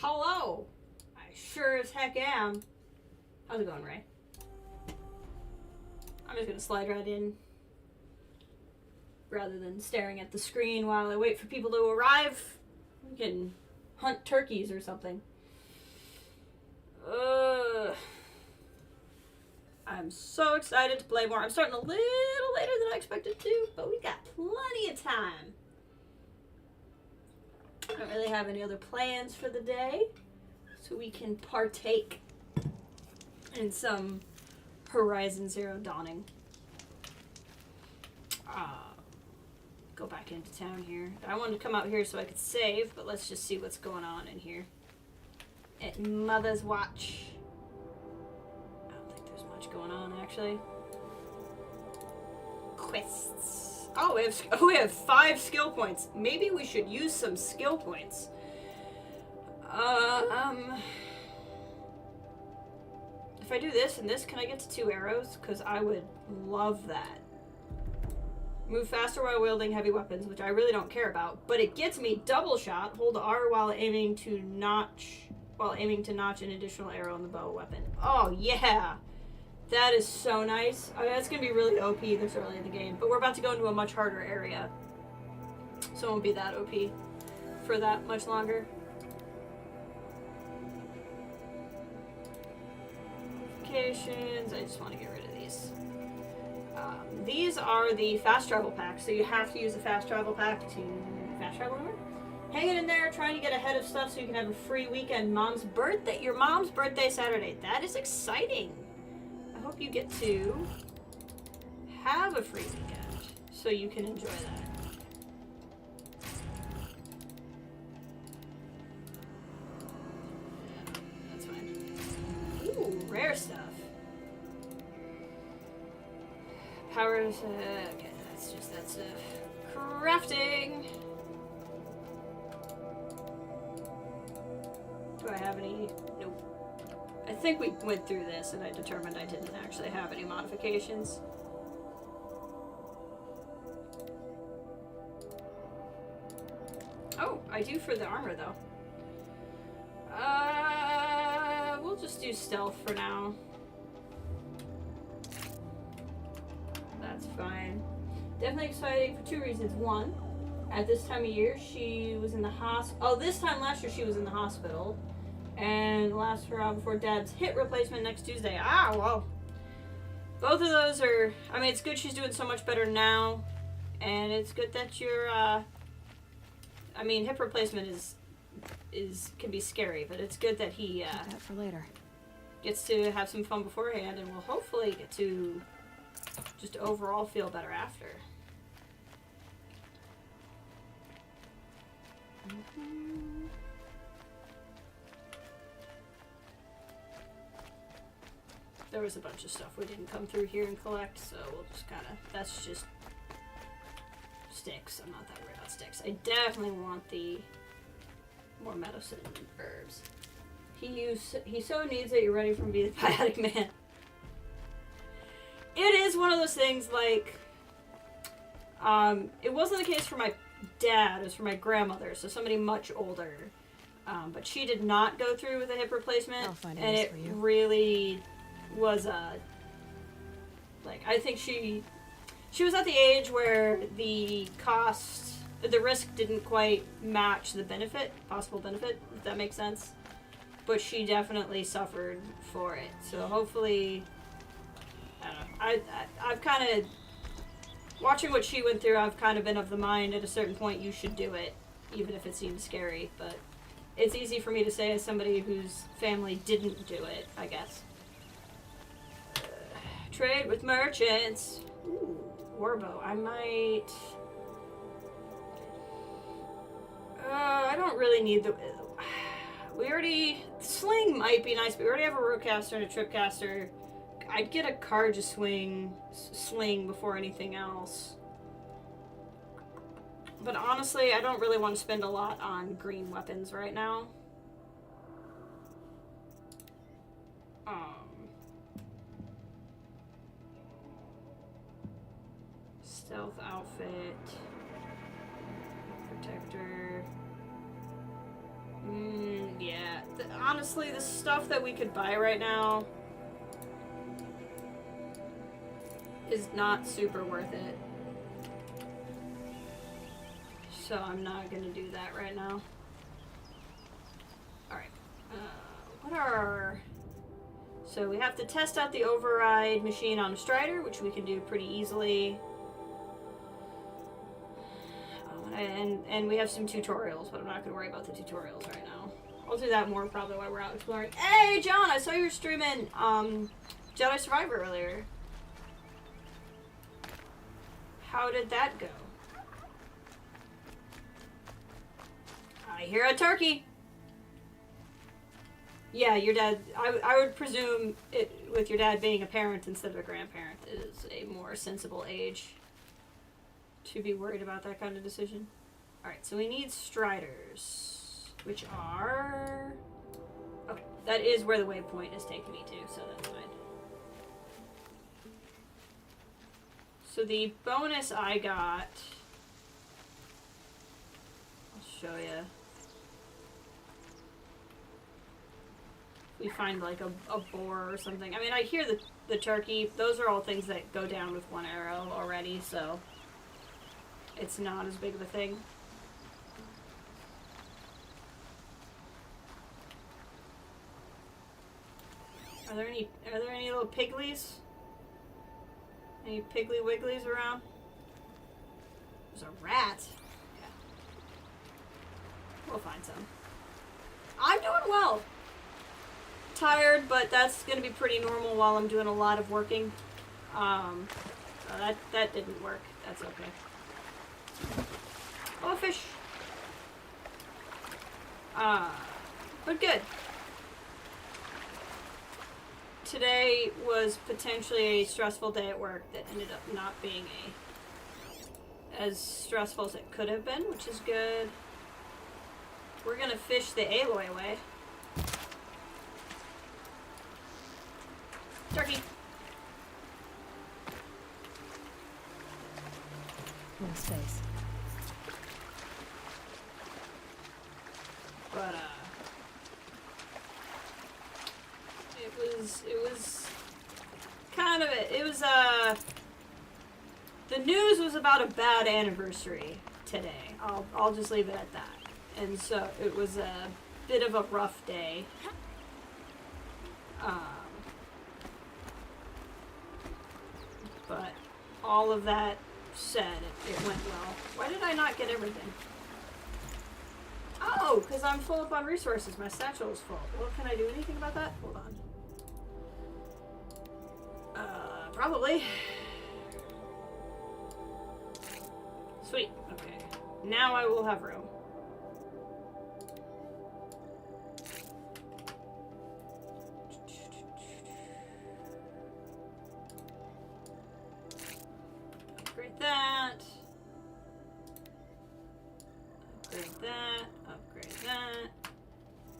Hello! I sure as heck am. How's it going, Ray? I'm just gonna slide right in. Rather than staring at the screen while I wait for people to arrive. We can hunt turkeys or something. I'm so excited to play more. I'm starting a little later than I expected to, but we got plenty of time. I don't really have any other plans for the day, so we can partake in some Horizon Zero Dawning. Go back into town here. I wanted to come out here so I could save, but let's just see what's going on in here. At Mother's Watch. I don't think there's much going on, actually. Quests. Oh, we have 5 skill points. Maybe we should use some skill points. If I do this and this, can I get to 2 arrows? Because I would love that. Move faster while wielding heavy weapons, which I really don't care about. But it gets me double shot. Hold R while aiming to notch an additional arrow in the bow weapon. Oh yeah, that is so nice. I mean, that's gonna be really OP this early in the game. But we're about to go into a much harder area, so it won't be that OP for that much longer. Notifications. I just want to get rid of these. These are the fast travel packs, so you have to use the fast travel pack to fast travel over. Hanging in there, trying to get ahead of stuff so you can have a free weekend. Your mom's birthday Saturday. That is exciting. I hope you get to have a free weekend so you can enjoy that. That's fine. Ooh, rare stuff. Powers, okay, that's just that stuff. Crafting! Do I have any? Nope. I think we went through this and I determined I didn't actually have any modifications. Oh, I do for the armor though. We'll just do stealth for now. That's fine. Definitely exciting for 2 reasons. One, at this time of year, she was in the hospital. Oh, this time last year she was in the hospital. And last hurrah before Dad's hip replacement next Tuesday. Ah, well. Both of those are, I mean, it's good she's doing so much better now. And it's good that you're, I mean, hip replacement can be scary, but it's good that he, Keep that for later. Gets to have some fun beforehand and will hopefully get to just overall feel better after. There was a bunch of stuff we didn't come through here and collect, so we'll just kind of, that's just sticks. I'm not that worried about sticks. I definitely want the more medicine herbs. He so needs it, you're ready for him to be the biotic man. It is one of those things, like, it wasn't the case for my dad, it was for my grandmother, so somebody much older. But she did not go through with a hip replacement, and it really was like, I think she was at the age where the risk didn't quite match the possible benefit, if that makes sense. But she definitely suffered for it, so hopefully, I don't know, I've kind of, watching what she went through, I've kind of been of the mind at a certain point you should do it, even if it seems scary, but it's easy for me to say as somebody whose family didn't do it, I guess. Trade with merchants. Ooh, warbow. I might... I don't really need the... We already... Sling might be nice, but we already have a roadcaster and a tripcaster. I'd get a Carja sling before anything else. But honestly, I don't really want to spend a lot on green weapons right now. Stealth outfit. Protector. Yeah. honestly, the stuff that we could buy right now is not super worth it. So I'm not gonna do that right now. Alright. What are our... So we have to test out the override machine on a Strider, which we can do pretty easily. And we have some tutorials, but I'm not gonna worry about the tutorials right now. I'll do that more probably while we're out exploring. Hey, John, I saw you were streaming Jedi Survivor earlier. How did that go? I hear a turkey. Yeah, your dad, I would presume it, with your dad being a parent instead of a grandparent, is a more sensible age to be worried about that kind of decision. Alright, so we need Striders, which are... Oh, that is where the waypoint is taking me to, so that's fine. So the bonus I got... I'll show you. We find like a boar or something. I mean, I hear the turkey. Those are all things that go down with one arrow already, so it's not as big of a thing. Are there any little piglies? Any piggly wigglies around? There's a rat. Yeah. We'll find some. I'm doing well. Tired, but that's gonna be pretty normal while I'm doing a lot of working. That didn't work. That's okay. Oh, a fish. But good. Today was potentially a stressful day at work that ended up not being as stressful as it could have been, which is good. We're gonna fish the Aloy away. Turkey. No space. But it was kind of the news was about a bad anniversary today. I'll just leave it at that. And so it was a bit of a rough day. But all of that said, it went well. Why did I not get everything? Oh, because I'm full up on resources. My satchel is full. Well, can I do anything about that? Hold on. Probably. Sweet. Okay. Now I will have room. Upgrade that. Upgrade that. Upgrade that.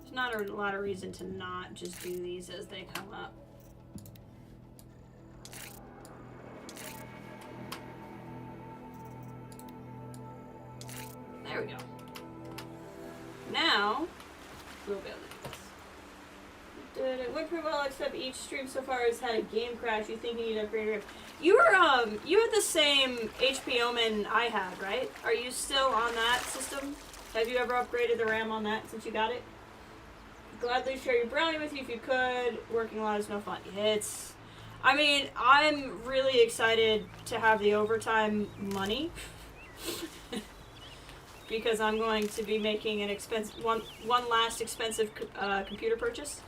There's not a lot of reason to not just do these as they come up. There we go. Now, we'll be able to do this. It went pretty well, except each stream so far has had a game crash. You think you need to upgrade your... You were, you had the same HP Omen I had, right? Are you still on that system? Have you ever upgraded the RAM on that since you got it? Gladly share your brownie with you if you could. Working a lot is no fun. It's... I mean, I'm really excited to have the overtime money. Because I'm going to be making an one last expensive computer purchase.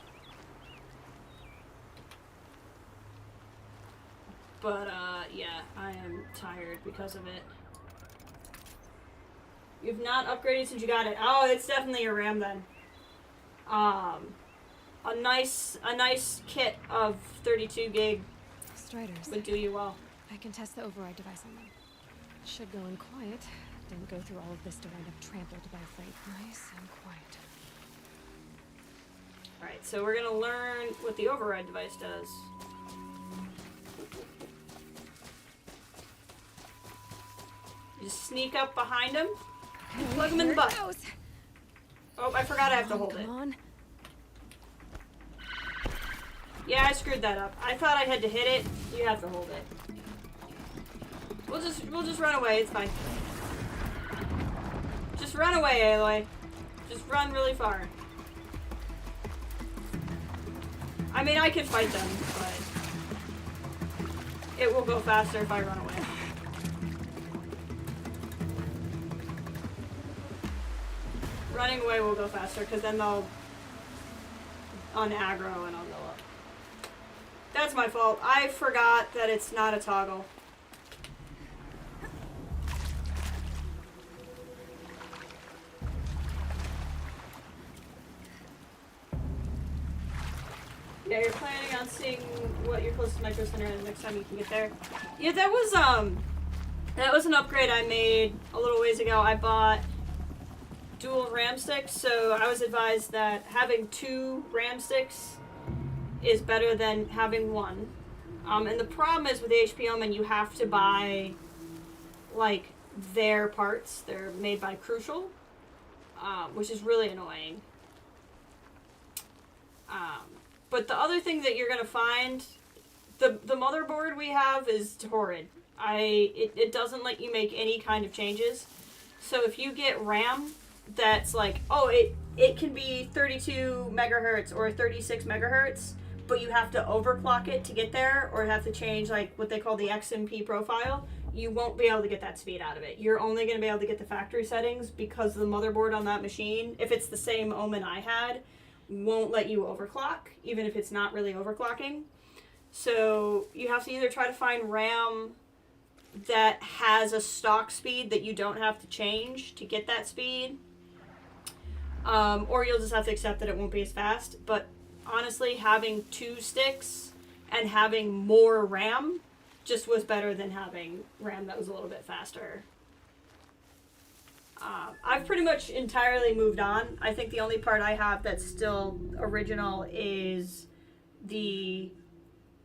But yeah, I am tired because of it. You've not upgraded since you got it. Oh, it's definitely your RAM then. A nice kit of 32 gig Striders. would do you well. I can test the override device on them. Should go in quiet. Didn't go through all of this to wind up trampled by a freight. Nice and quiet. Alright, so we're gonna learn what the override device does. Just sneak up behind him, Okay, plug him in the butt. Goes. Oh, I forgot I have to hold it. Come on. Yeah, I screwed that up. I thought I had to hit it. You have to hold it. We'll just run away. It's fine. Just run away, Aloy. Just run really far. I mean, I can fight them, but it will go faster if I run away. Running away will go faster, because then they'll un-aggro and I'll go up. That's my fault. I forgot that it's not a toggle. Yeah, you're planning on seeing what your closest micro center is next time you can get there. Yeah, that was an upgrade I made a little ways ago. I bought dual RAM sticks, so I was advised that having 2 RAM sticks is better than having 1. And the problem is with the HP Omen, you have to buy like their parts. They're made by Crucial, which is really annoying. But the other thing that you're gonna find, the motherboard we have is horrid. It doesn't let you make any kind of changes. So if you get RAM that's like, oh, it can be 32 megahertz or 36 megahertz, but you have to overclock it to get there, or have to change like what they call the XMP profile, you won't be able to get that speed out of it. You're only going to be able to get the factory settings because the motherboard on that machine, if it's the same Omen I had, won't let you overclock, even if it's not really overclocking. So you have to either try to find RAM that has a stock speed that you don't have to change to get that speed, or you'll just have to accept that it won't be as fast. But honestly, having 2 sticks and having more RAM just was better than having RAM that was a little bit faster. I've pretty much entirely moved on. I think the only part I have that's still original is the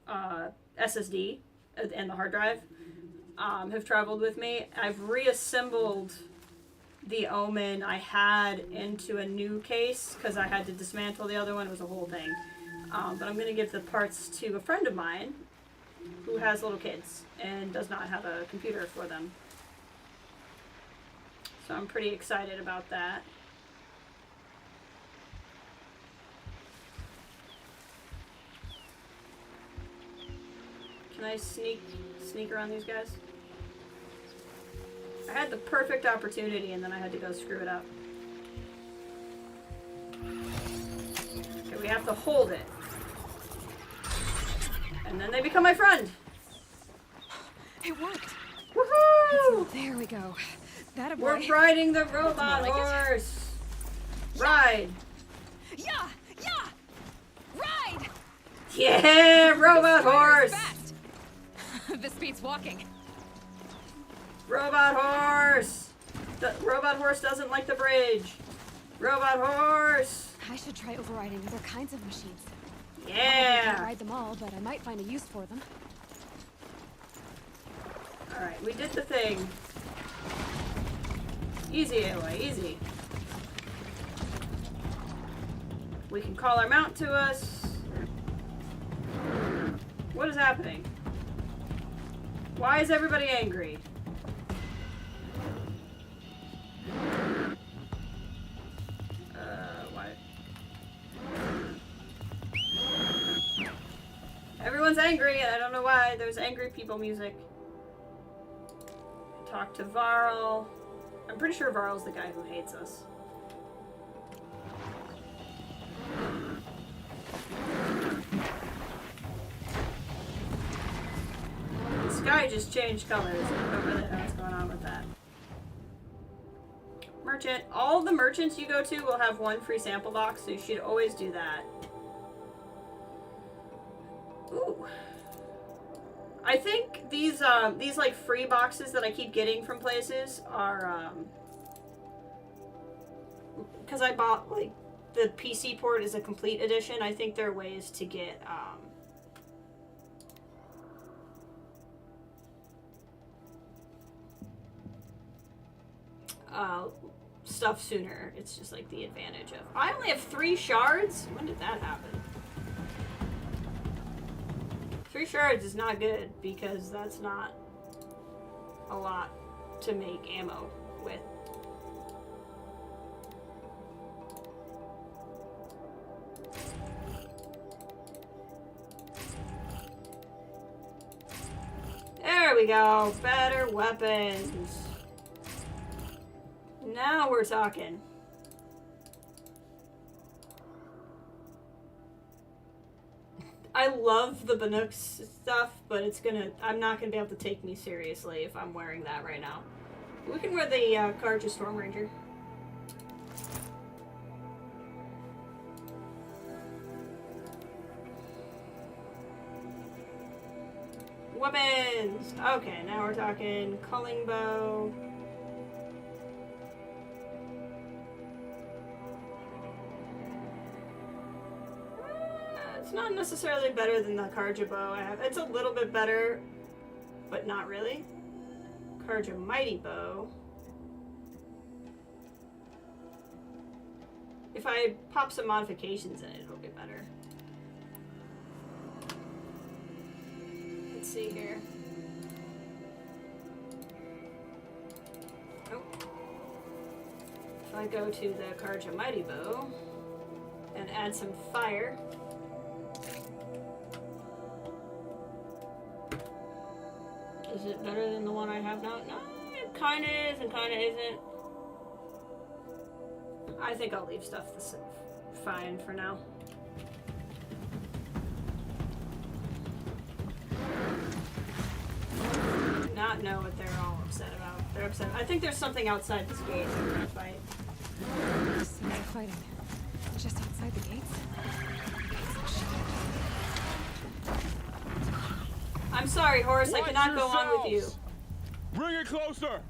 SSD and the hard drive have traveled with me. I've reassembled the Omen I had into a new case because I had to dismantle the other one. It was a whole thing. But I'm going to give the parts to a friend of mine who has little kids and does not have a computer for them. So I'm pretty excited about that. Can I sneak around these guys? I had the perfect opportunity and then I had to go screw it up. Okay, we have to hold it. And then they become my friend. It worked. Woohoo! There we go. That We're riding the robot horse. Ride. Yeah, ride. Yeah, robot horse. Fast. This beats walking. Robot horse. The robot horse doesn't like the bridge. Robot horse. I should try overriding other kinds of machines. I Yeah. can't ride them all, but I might find a use for them. All right, we did the thing. Easy, Aloy, easy. We can call our mount to us. What is happening? Why is everybody angry? Why? Everyone's angry, and I don't know why. There's angry people music. Talk to Varl. I'm pretty sure Varl's the guy who hates us. The sky just changed colors. I don't really know what's going on with that. Merchant. All the merchants you go to will have 1 free sample box, so you should always do that. Ooh. I think these like free boxes that I keep getting from places are because I bought like the PC port is a complete edition. I think there are ways to get stuff sooner. It's just like the advantage of I only have 3 shards. When did that happen? 3 shards is not good because that's not a lot to make ammo with. There we go. Better weapons. Now we're talking. I love the Banooks stuff, but I'm not gonna be able to take me seriously if I'm wearing that right now. We can wear the Karja Storm Ranger. Weapons! Okay, now we're talking culling bow. It's not necessarily better than the Karja bow I have. It's a little bit better, but not really. Karja Mighty Bow. If I pop some modifications in it, it'll get better. Let's see here. Oh. If I go to the Karja Mighty Bow and add some fire. Is it better than the one I have now? No, it kind of is and kind of isn't. I think I'll leave stuff fine for now. Not know what they're all upset about. They're upset. I think there's something outside this gate that we're gonna fight. Seems like fighting. Just outside the gates? I'm sorry, Horace. I cannot go on with you. Bring it closer.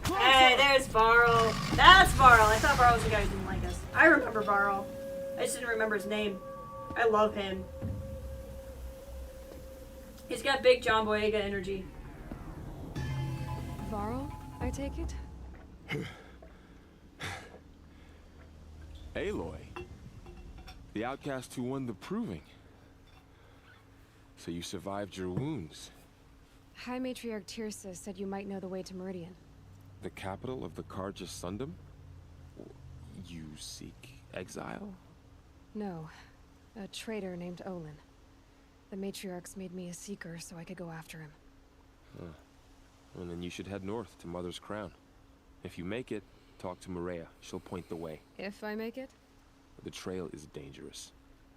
Hey, there's Varl. That's Varl. I thought Varl was the guy who didn't like us. I remember Varl. I just didn't remember his name. I love him. He's got big John Boyega energy. Varl, I take it? Aloy. The outcast who won the proving. So you survived your wounds. High Matriarch Tirsa said you might know the way to Meridian. The capital of the Karja Sundom? You seek exile? No. A traitor named Olin. The Matriarchs made me a seeker so I could go after him. Huh. Well, then you should head north to Mother's Crown. If you make it, talk to Maria. She'll point the way. If I make it? The trail is dangerous.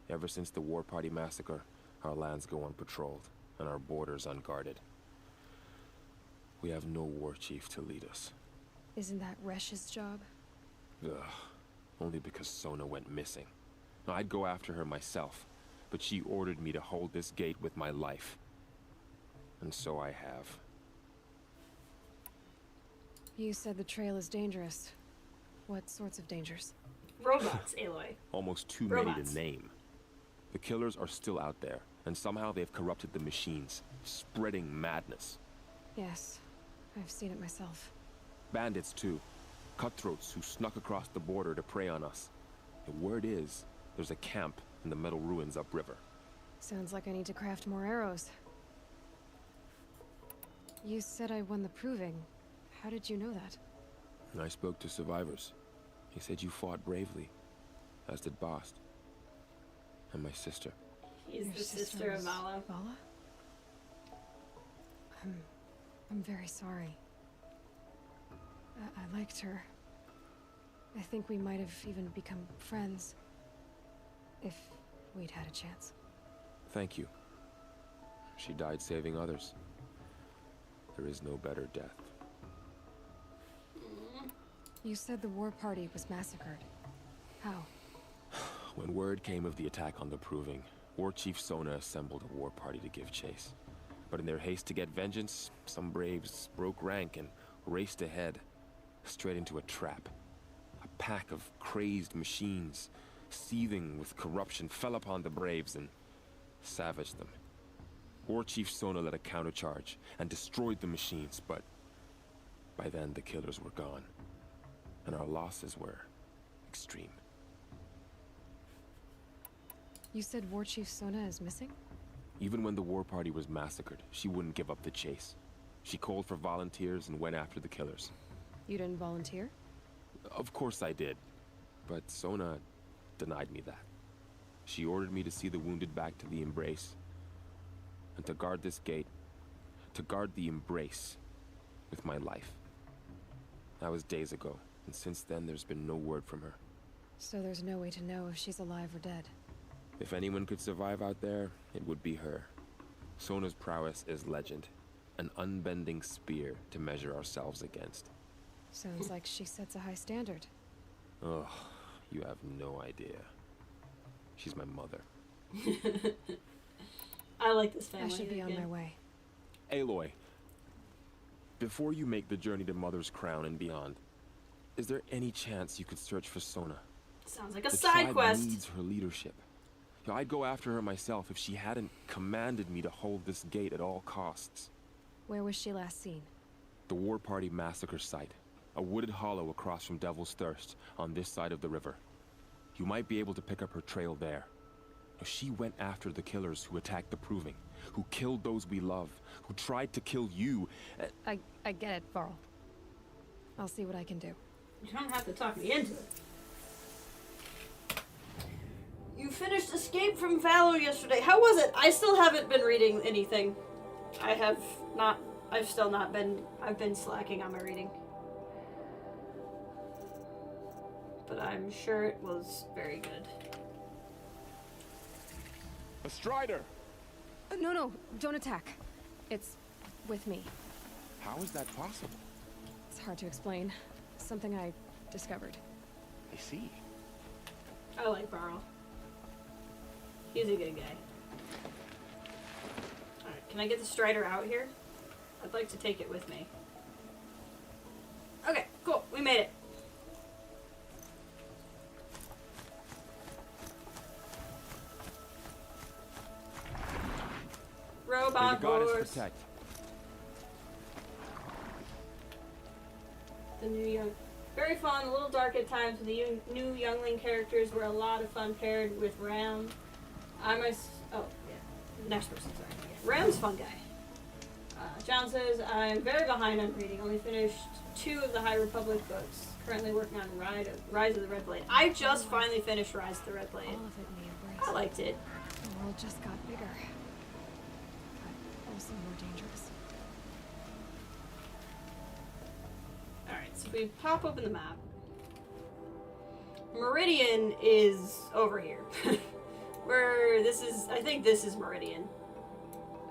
Ever since the War Party massacre, our lands go unpatrolled, and our borders unguarded. We have no war chief to lead us. Isn't that Resh's job? Ugh. Only because Sona went missing. Now, I'd go after her myself, but she ordered me to hold this gate with my life. And so I have. You said the trail is dangerous. What sorts of dangers? Robots, Aloy. Almost too Robots. many to name. The killers are still out there, and somehow they've corrupted the machines, spreading madness. Yes, I've seen it myself. Bandits, too. Cutthroats who snuck across the border to prey on us. The word is, there's a camp in the metal ruins upriver. Sounds like I need to craft more arrows. You said I won the proving. How did you know that? I spoke to survivors. He said you fought bravely, as did Bast. And my sister. He's Your the sister of Vala. Vala? I'm very sorry. I liked her. I think we might have even become friends. If we'd had a chance. Thank you. She died saving others. There is no better death. You said the war party was massacred. How? When word came of the attack on the Proving, War Chief Sona assembled a war party to give chase. But in their haste to get vengeance, some braves broke rank and raced ahead, straight into a trap. A pack of crazed machines, seething with corruption, fell upon the braves and savaged them. War Chief Sona led a countercharge and destroyed the machines, but by then the killers were gone, and our losses were extreme. You said War Chief Sona is missing? Even when the war party was massacred, she wouldn't give up the chase. She called for volunteers and went after the killers. You didn't volunteer? Of course I did, but Sona denied me that. She ordered me to see the wounded back to the Embrace, and to guard this gate, to guard the Embrace with my life. That was days ago, and since then there's been no word from her. So there's no way to know if she's alive or dead. If anyone could survive out there, it would be her. Sona's prowess is legend, an unbending spear to measure ourselves against. Sounds like she sets a high standard. Ugh, you have no idea. She's my mother. I like this family. I should be on my way. Aloy, before you make the journey to Mother's Crown and beyond, is there any chance you could search for Sona? Sounds like a The side tribe quest. needs her leadership. I'd go after her myself if she hadn't commanded me to hold this gate at all costs. Where was she last seen? The war party massacre site. A wooded hollow across from Devil's Thirst, on this side of the river. You might be able to pick up her trail there. She went after the killers who attacked the Proving, who killed those we love, who tried to kill you. I get it, Varl. I'll see what I can do. You don't have to talk me into it. You finished Escape from Valor yesterday. How was it? I still haven't been reading anything. I've been slacking on my reading. But I'm sure it was very good. A Strider! No, don't attack. It's with me. How is that possible? It's hard to explain. Something I discovered. I see. I like Barl. He's a good guy. Alright, can I get the Strider out here? I'd like to take it with me. Okay, cool. We made it. Robot horse. Protect. The new young, very fun, a little dark at times. The new youngling characters were a lot of fun paired with Ram. Next person, sorry. Yeah. Ram's fun guy. John says, I'm very behind on reading. Only finished 2 of the High Republic books. Currently working on Rise of the Red Blade. I just finally finished Rise of the Red Blade. All of it in the Embrace. I liked it. The world just got bigger. But also more dangerous. Alright, so if we pop open the map. Meridian is over here. Where this is, I think this is Meridian.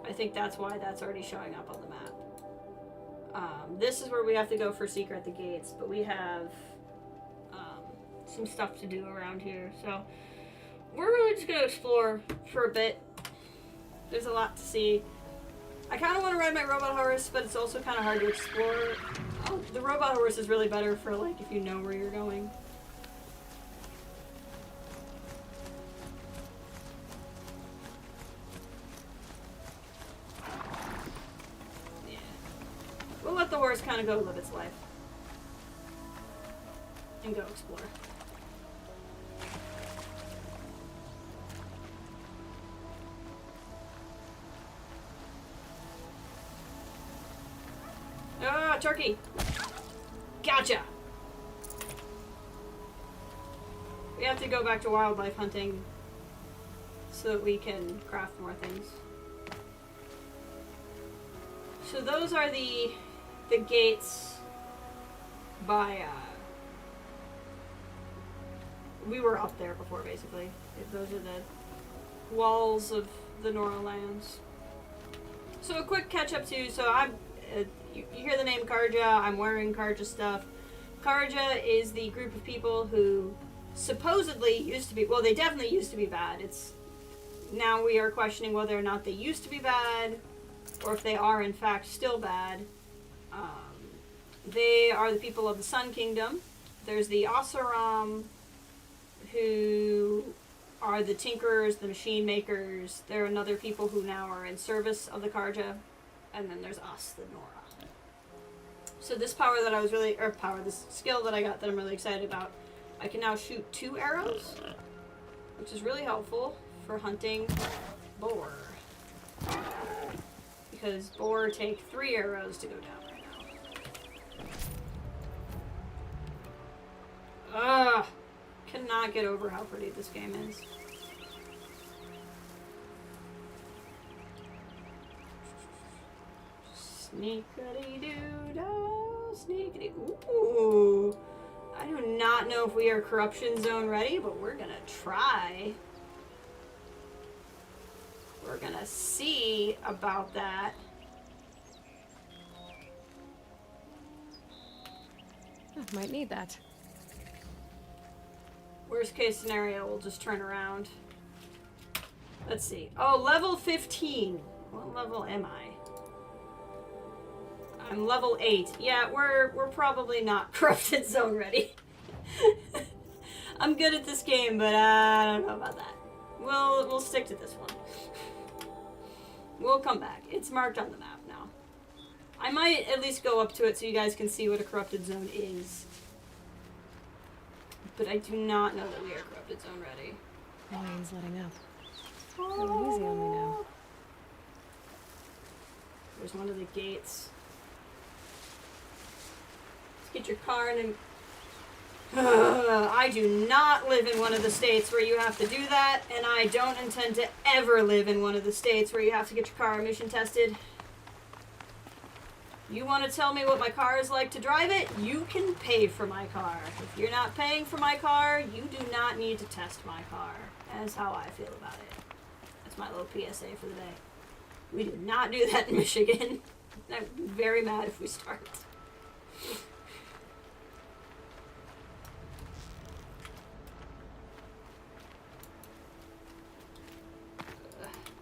I think that's why that's already showing up on the map. This is where we have to go for Secret at the Gates, but we have some stuff to do around here. So we're really just going to explore for a bit. There's a lot to see. I kind of want to ride my robot horse, but it's also kind of hard to explore. Oh, the robot horse is really better for like if you know where you're going. We'll let the horse kind of go live its life. And go explore. Ah, turkey! Gotcha! We have to go back to wildlife hunting so that we can craft more things. So those are the gates by, we were up there before, basically. Those are the walls of the Nora lands. So a quick catch-up, too. So you hear the name Karja. I'm wearing Karja stuff. Karja is the group of people who supposedly used to be, well, they definitely used to be bad. Now we are questioning whether or not they used to be bad, or if they are in fact still bad. They are the people of the Sun Kingdom. There's the Oseram, who are the Tinkerers, the Machine Makers. There are another people who now are in service of the Karja. And then there's us, the Nora. So this power that I was really, this skill that I got that I'm really excited about, I can now shoot 2 arrows, which is really helpful for hunting boar. Because boar take 3 arrows to go down right now. Ugh! Cannot get over how pretty this game is. Sneakity-doo-dah, sneakity. Ooh! I do not know if we are corruption zone ready, but we're gonna try. We're gonna see about that. Might need that. Worst case scenario, we'll just turn around. Let's see. Oh, level 15. What level am I? I'm level 8. Yeah, we're probably not corrupted zone ready. I'm good at this game, but I don't know about that. We'll stick to this one. We'll come back. It's marked on the map now. I might at least go up to it so you guys can see what a corrupted zone is. But I do not know that we are corrupted zone ready. Ryan's letting up. Going easy on me now. There's one of the gates. Let's get your car and I do not live in one of the states where you have to do that, and I don't intend to ever live in one of the states where you have to get your car emission tested. You want to tell me what my car is like to drive it? You can pay for my car. If you're not paying for my car, you do not need to test my car. That's how I feel about it. That's my little PSA for the day. We do not do that in Michigan. I'm very mad if we start.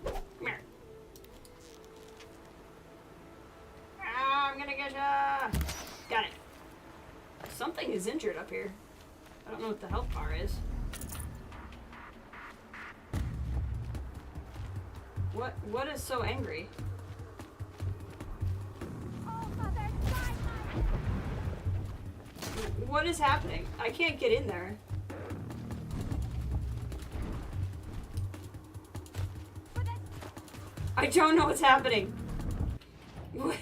Come here. I'm gonna get ya! Got it. Something is injured up here. I don't know what the health bar is. What is so angry? What is happening? I can't get in there. I don't know what's happening. What?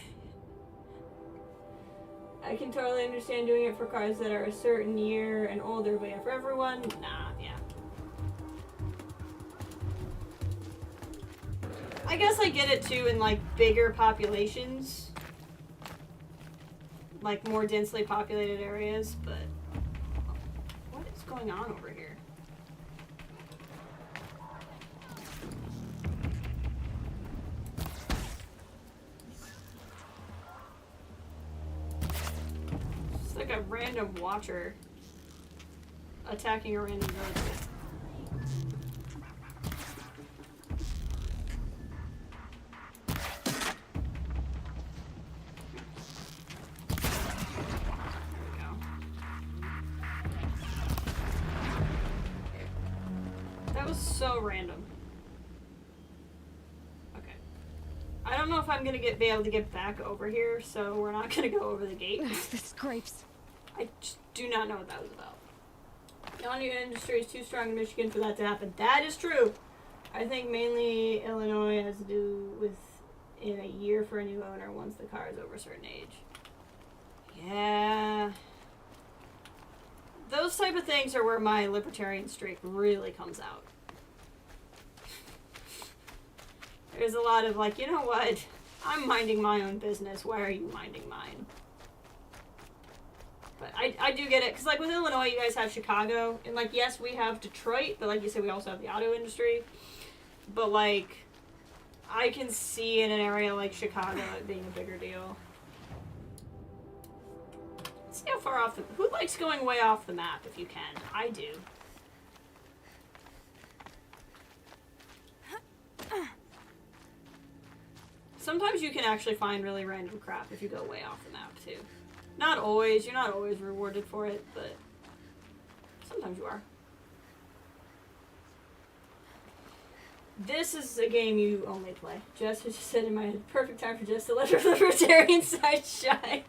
I can totally understand doing it for cars that are a certain year and older, but yeah, for everyone, nah, yeah. I guess I get it too in like bigger populations. Like more densely populated areas, but what is going on over here? It's like a random watcher attacking a random villager. So random. Okay. I don't know if I'm gonna be able to get back over here, so we're not gonna go over the gate. The scrapes. I just do not know what that was about. The audio industry is too strong in Michigan for that to happen. That is true. I think mainly Illinois has to do with in a year for a new owner once the car is over a certain age. Yeah. Those type of things are where my libertarian streak really comes out. There's a lot of like, you know what? I'm minding my own business. Why are you minding mine? But I do get it. Because like with Illinois, you guys have Chicago. And like, yes, we have Detroit. But like you said, we also have the auto industry. But like, I can see in an area like Chicago it being a bigger deal. Let's see how far off the... Who likes going way off the map if you can? I do. Sometimes you can actually find really random crap if you go way off the map, too. Not always. You're not always rewarded for it, but sometimes you are. This is a game you only play. Jess has just said in my head, perfect time for Jess to let her libertarian side shine.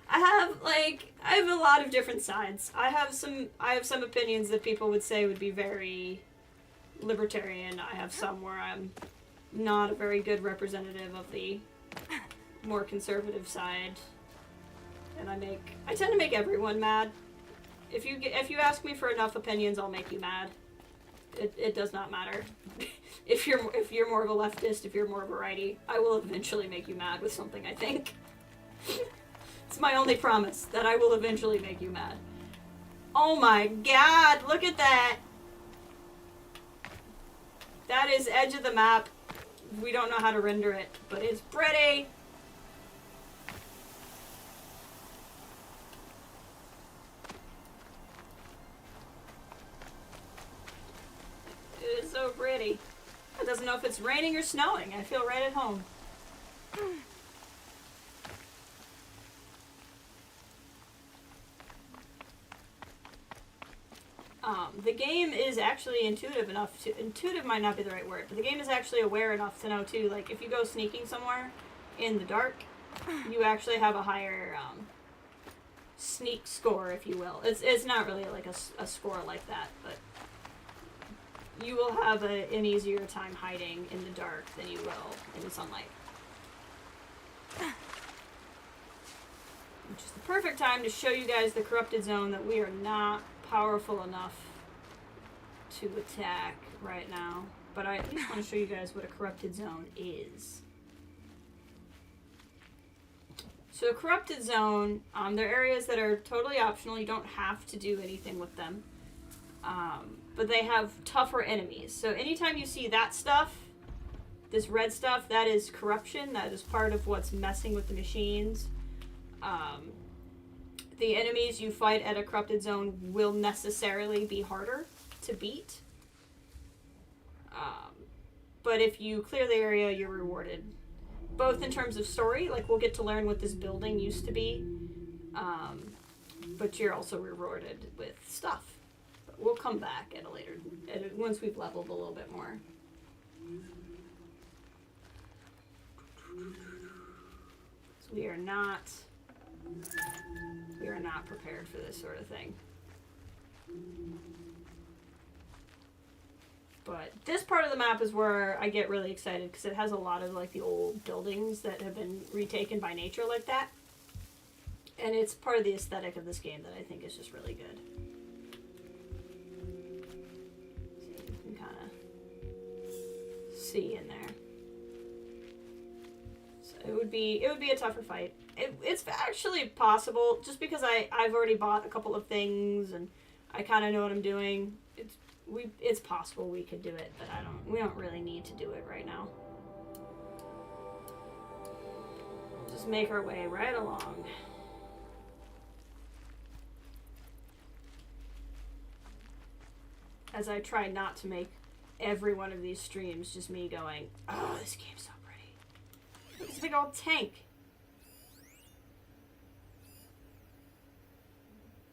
I have a lot of different sides. I have some opinions that people would say would be very libertarian. I have some where I'm not a very good representative of the more conservative side. And I tend to make everyone mad. If you ask me for enough opinions, I'll make you mad. It does not matter. If you're more of a leftist, if you're more of a righty, I will eventually make you mad with something, I think. It's my only promise, that I will eventually make you mad. Oh my god, look at that! That is edge of the map. We don't know how to render it, but it's pretty! It is so pretty. It doesn't know if it's raining or snowing. I feel right at home. The game is actually intuitive enough to... Intuitive might not be the right word, but the game is actually aware enough to know, too. Like, if you go sneaking somewhere in the dark, you actually have a higher sneak score, if you will. It's not really like a score like that, but you will have an easier time hiding in the dark than you will in the sunlight. Which is the perfect time to show you guys the corrupted zone that we are not powerful enough to attack right now. But I at least want to show you guys what a corrupted zone is. So a corrupted zone, there are areas that are totally optional. You don't have to do anything with them. But they have tougher enemies. So anytime you see that stuff, this red stuff, that is corruption. That is part of what's messing with the machines. The enemies you fight at a corrupted zone will necessarily be harder to beat. But if you clear the area, you're rewarded. Both in terms of story, like we'll get to learn what this building used to be. But you're also rewarded with stuff. But we'll come back at a later, once we've leveled a little bit more. So we are not prepared for this sort of thing. But this part of the map is where I get really excited because it has a lot of like the old buildings that have been retaken by nature like that. And it's part of the aesthetic of this game that I think is just really good. So you can kind of see in there. So it would be a tougher fight. It's actually possible, just because I've already bought a couple of things and I kind of know what I'm doing. It's possible we could do it, but we don't really need to do it right now. Just make our way right along. As I try not to make every one of these streams just me going, oh, this game's so pretty. It's a big old tank.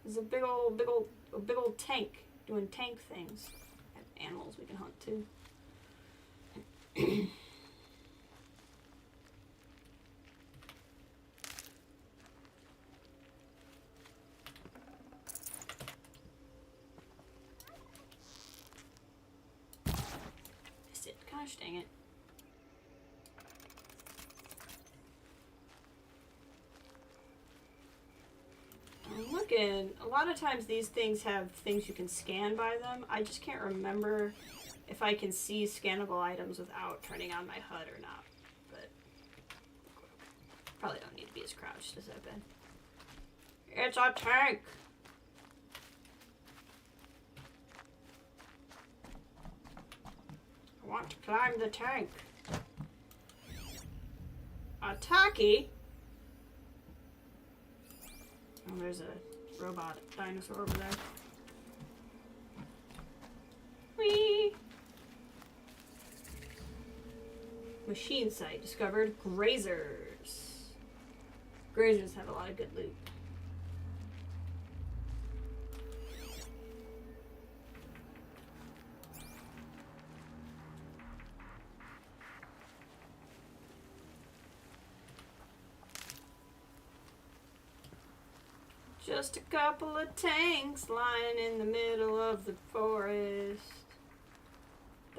There's a big old tank doing tank things. Animals we can hunt too. Missed it. Gosh dang it. I'm looking. A lot of times these things have things you can scan by them. I just can't remember if I can see scannable items without turning on my HUD or not. But probably don't need to be as crouched as I've been. It's a tank! I want to climb the tank. Attacky? Oh, there's a robot dinosaur over there. Whee! Machine site discovered. Grazers. Grazers have a lot of good loot. Just a couple of tanks lying in the middle of the forest.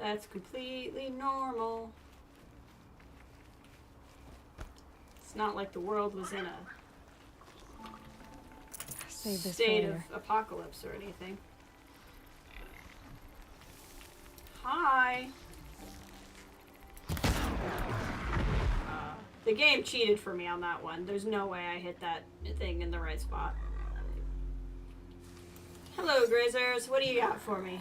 That's completely normal. It's not like the world was in a state of apocalypse or anything. Hi. The game cheated for me on that one. There's no way I hit that thing in the right spot. Hello, Grazers. What do you got for me?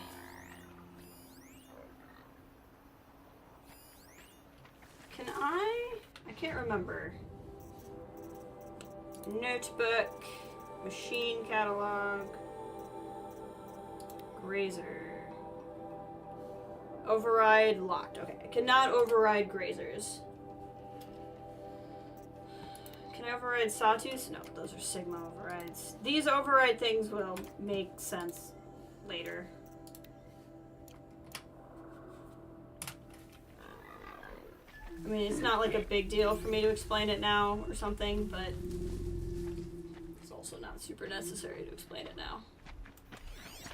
Can I can't remember. Notebook. Machine catalog. Grazer. Override locked. Okay, I cannot override grazers. Can I override sawtooths? No, those are Sigma overrides. These override things will make sense later. I mean, it's not like a big deal for me to explain it now or something, but it's also not super necessary to explain it now.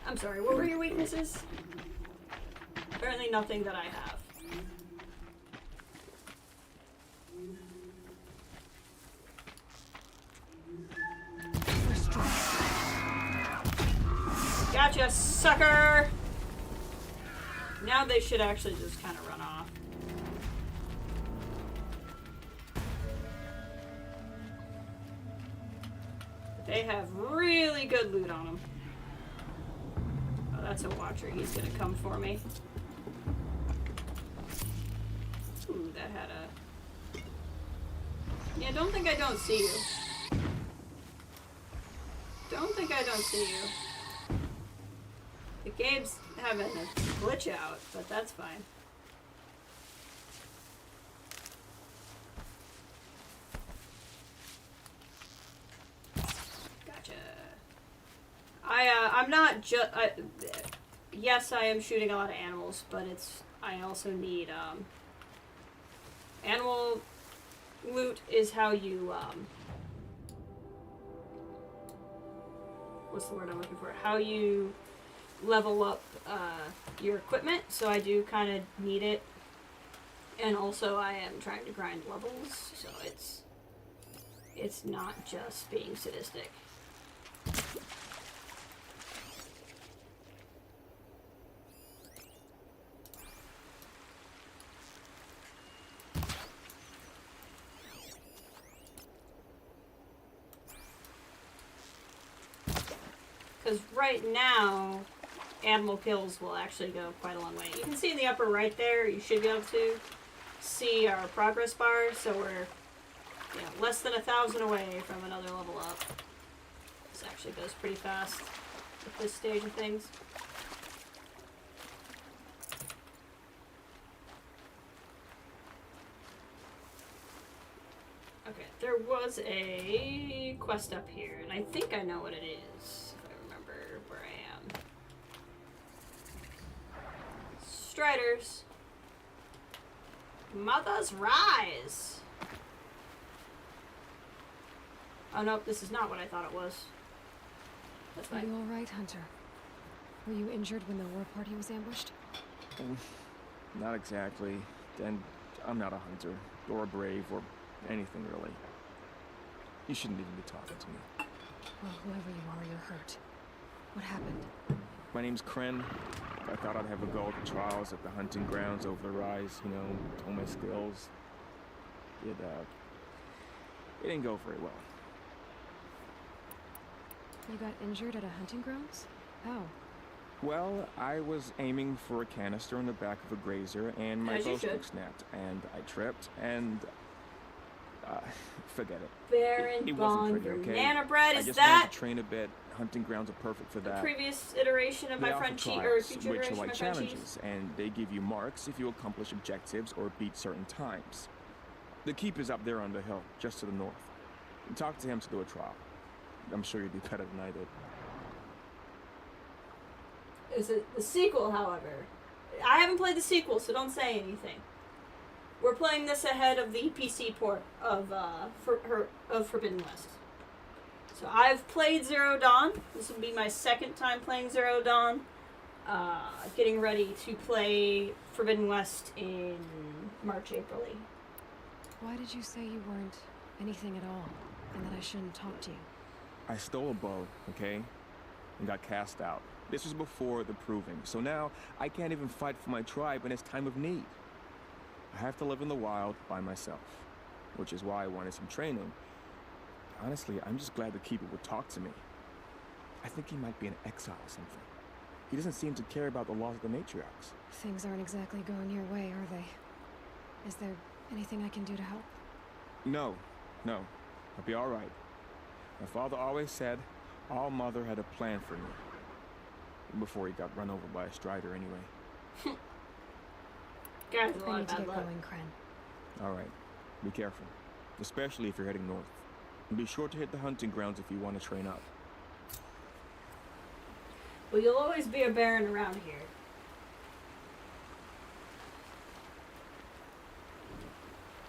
I'm sorry, what were your weaknesses? Apparently nothing that I have. Gotcha, sucker! Now they should actually just kind of run off. They have really good loot on them. Oh, that's a watcher. He's gonna come for me. Ooh, that had a... Yeah, don't think I don't see you. Don't think I don't see you. The game's having a glitch out, but that's fine. Gotcha. I'm not just... yes, I am shooting a lot of animals, but I also need, animal loot is how you, what's the word I'm looking for? How you level up your equipment, so I do kind of need it. And also I am trying to grind levels, so it's not just being sadistic. Because right now, animal kills will actually go quite a long way. You can see in the upper right there, you should be able to see our progress bar. So we're less than 1,000 away from another level up. This actually goes pretty fast at this stage of things. Okay, there was a quest up here, and I think I know what it is. Where I am. Striders. Mother's Rise. Oh nope, this is not what I thought it was. That's fine. Are you alright, Hunter? Were you injured when the war party was ambushed? Not exactly. And I'm not a hunter, or a brave, or anything really. You shouldn't even be talking to me. Well, whoever you are, you're hurt. What happened? My name's Kren. I thought I'd have a go at the trials at the hunting grounds over the Rise, hone my skills. It didn't go very well. You got injured at a hunting grounds? How? Well, I was aiming for a canister in the back of a grazer, and my bowstring snapped, and I tripped, and... forget it. Baron it Bond, wasn't pretty, okay? Banana Bread, I is just that... wanted to train a bit. Hunting grounds are perfect for that. The previous iteration of my friend Cheese, or future which iteration are like of my friend Cheese? challenges, and they give you marks if you accomplish objectives or beat certain times. The keep is up there on the hill, just to the north. Talk to him to do a trial. I'm sure you'd do better than I did. Is it the sequel, however? I haven't played the sequel, so don't say anything. We're playing this ahead of the PC port of Forbidden West. So I've played Zero Dawn. This will be my second time playing Zero Dawn. getting ready to play Forbidden West in March, April. Why did you say you weren't anything at all, and that I shouldn't talk to you? I stole a bow, okay? And got cast out. This was before the proving, so now I can't even fight for my tribe in its time of need. I have to live in the wild by myself, which is why I wanted some training. Honestly, I'm just glad the Keeper would talk to me. I think he might be in exile or something. He doesn't seem to care about the laws of the matriarchs. Things aren't exactly going your way, are they? Is there anything I can do to help? No. I'll be all right. My father always said All Mother had a plan for me. Before he got run over by a strider anyway. Guys, a I lot need of to bad get luck. going, Kren. All right. Be careful. Especially if you're heading north. And be sure to hit the hunting grounds if you want to train up. Well, you'll always be a baron around here.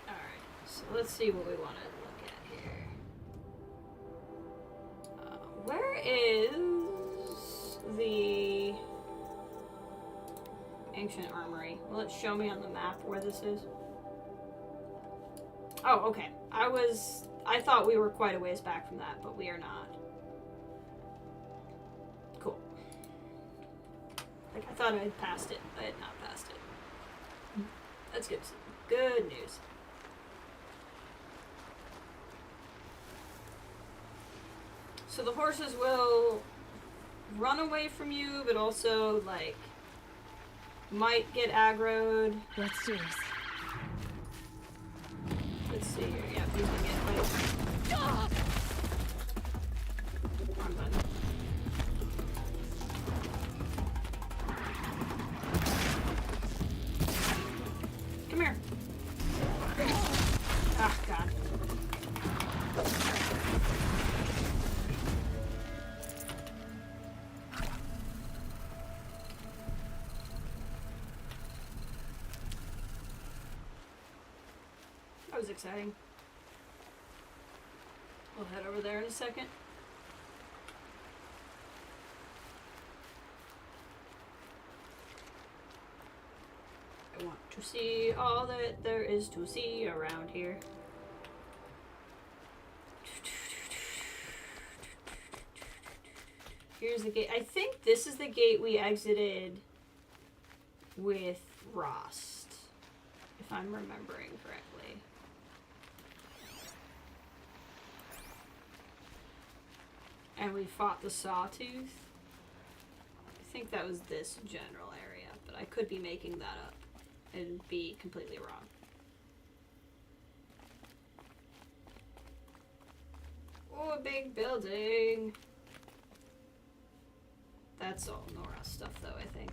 Alright, so let's see what we want to look at here. Where is the ancient armory? Will it show me on the map where this is? Oh, okay. I thought we were quite a ways back from that, but we are not. Cool. Like, I thought I had passed it. I had not passed it. That's good. Good news. So the horses will run away from you, but also, like, might get aggroed. Let's do this. Let's see here. Yeah, these can get like... Wrong button. Come here. Ah, God. That was exciting. We'll head over there in a second. I want to see all that there is to see around here. Here's the gate. I think this is the gate we exited with Rost, if I'm remembering correctly. And we fought the Sawtooth. I think that was this general area, but I could be making that up and be completely wrong. Oh, a big building. That's all Nora stuff, though, I think.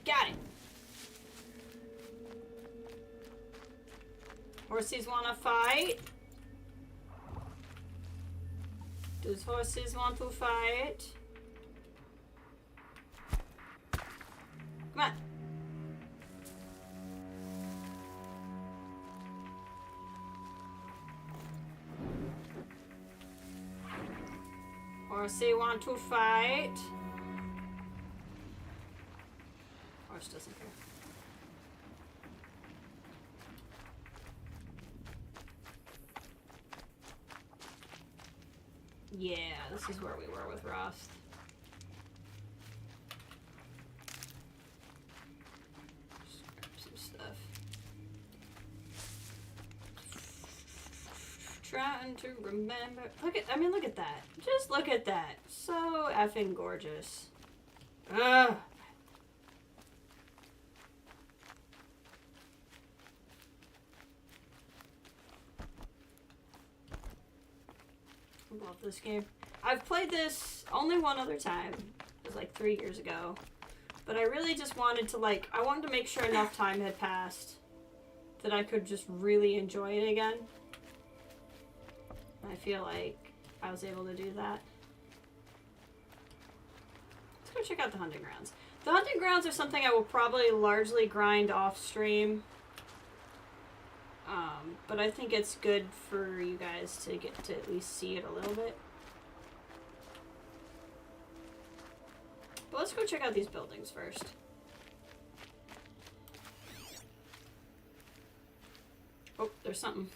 Got it. Horses wanna fight? Does horses want to fight? Come on. Horsey want to fight? Horse doesn't care. Yeah, this is where we were with Rost. Just grab some stuff. Trying to remember. Look at that. Just look at that. So effing gorgeous. Ugh. I love this game. I've played this only one other time. It was like 3 years ago. But I really just wanted to I wanted to make sure enough time had passed that I could just really enjoy it again. I feel like I was able to do that. Let's go check out the hunting grounds. The hunting grounds are something I will probably largely grind off stream. But I think it's good for you guys to get to at least see it a little bit. But let's go check out these buildings first. Oh, there's something.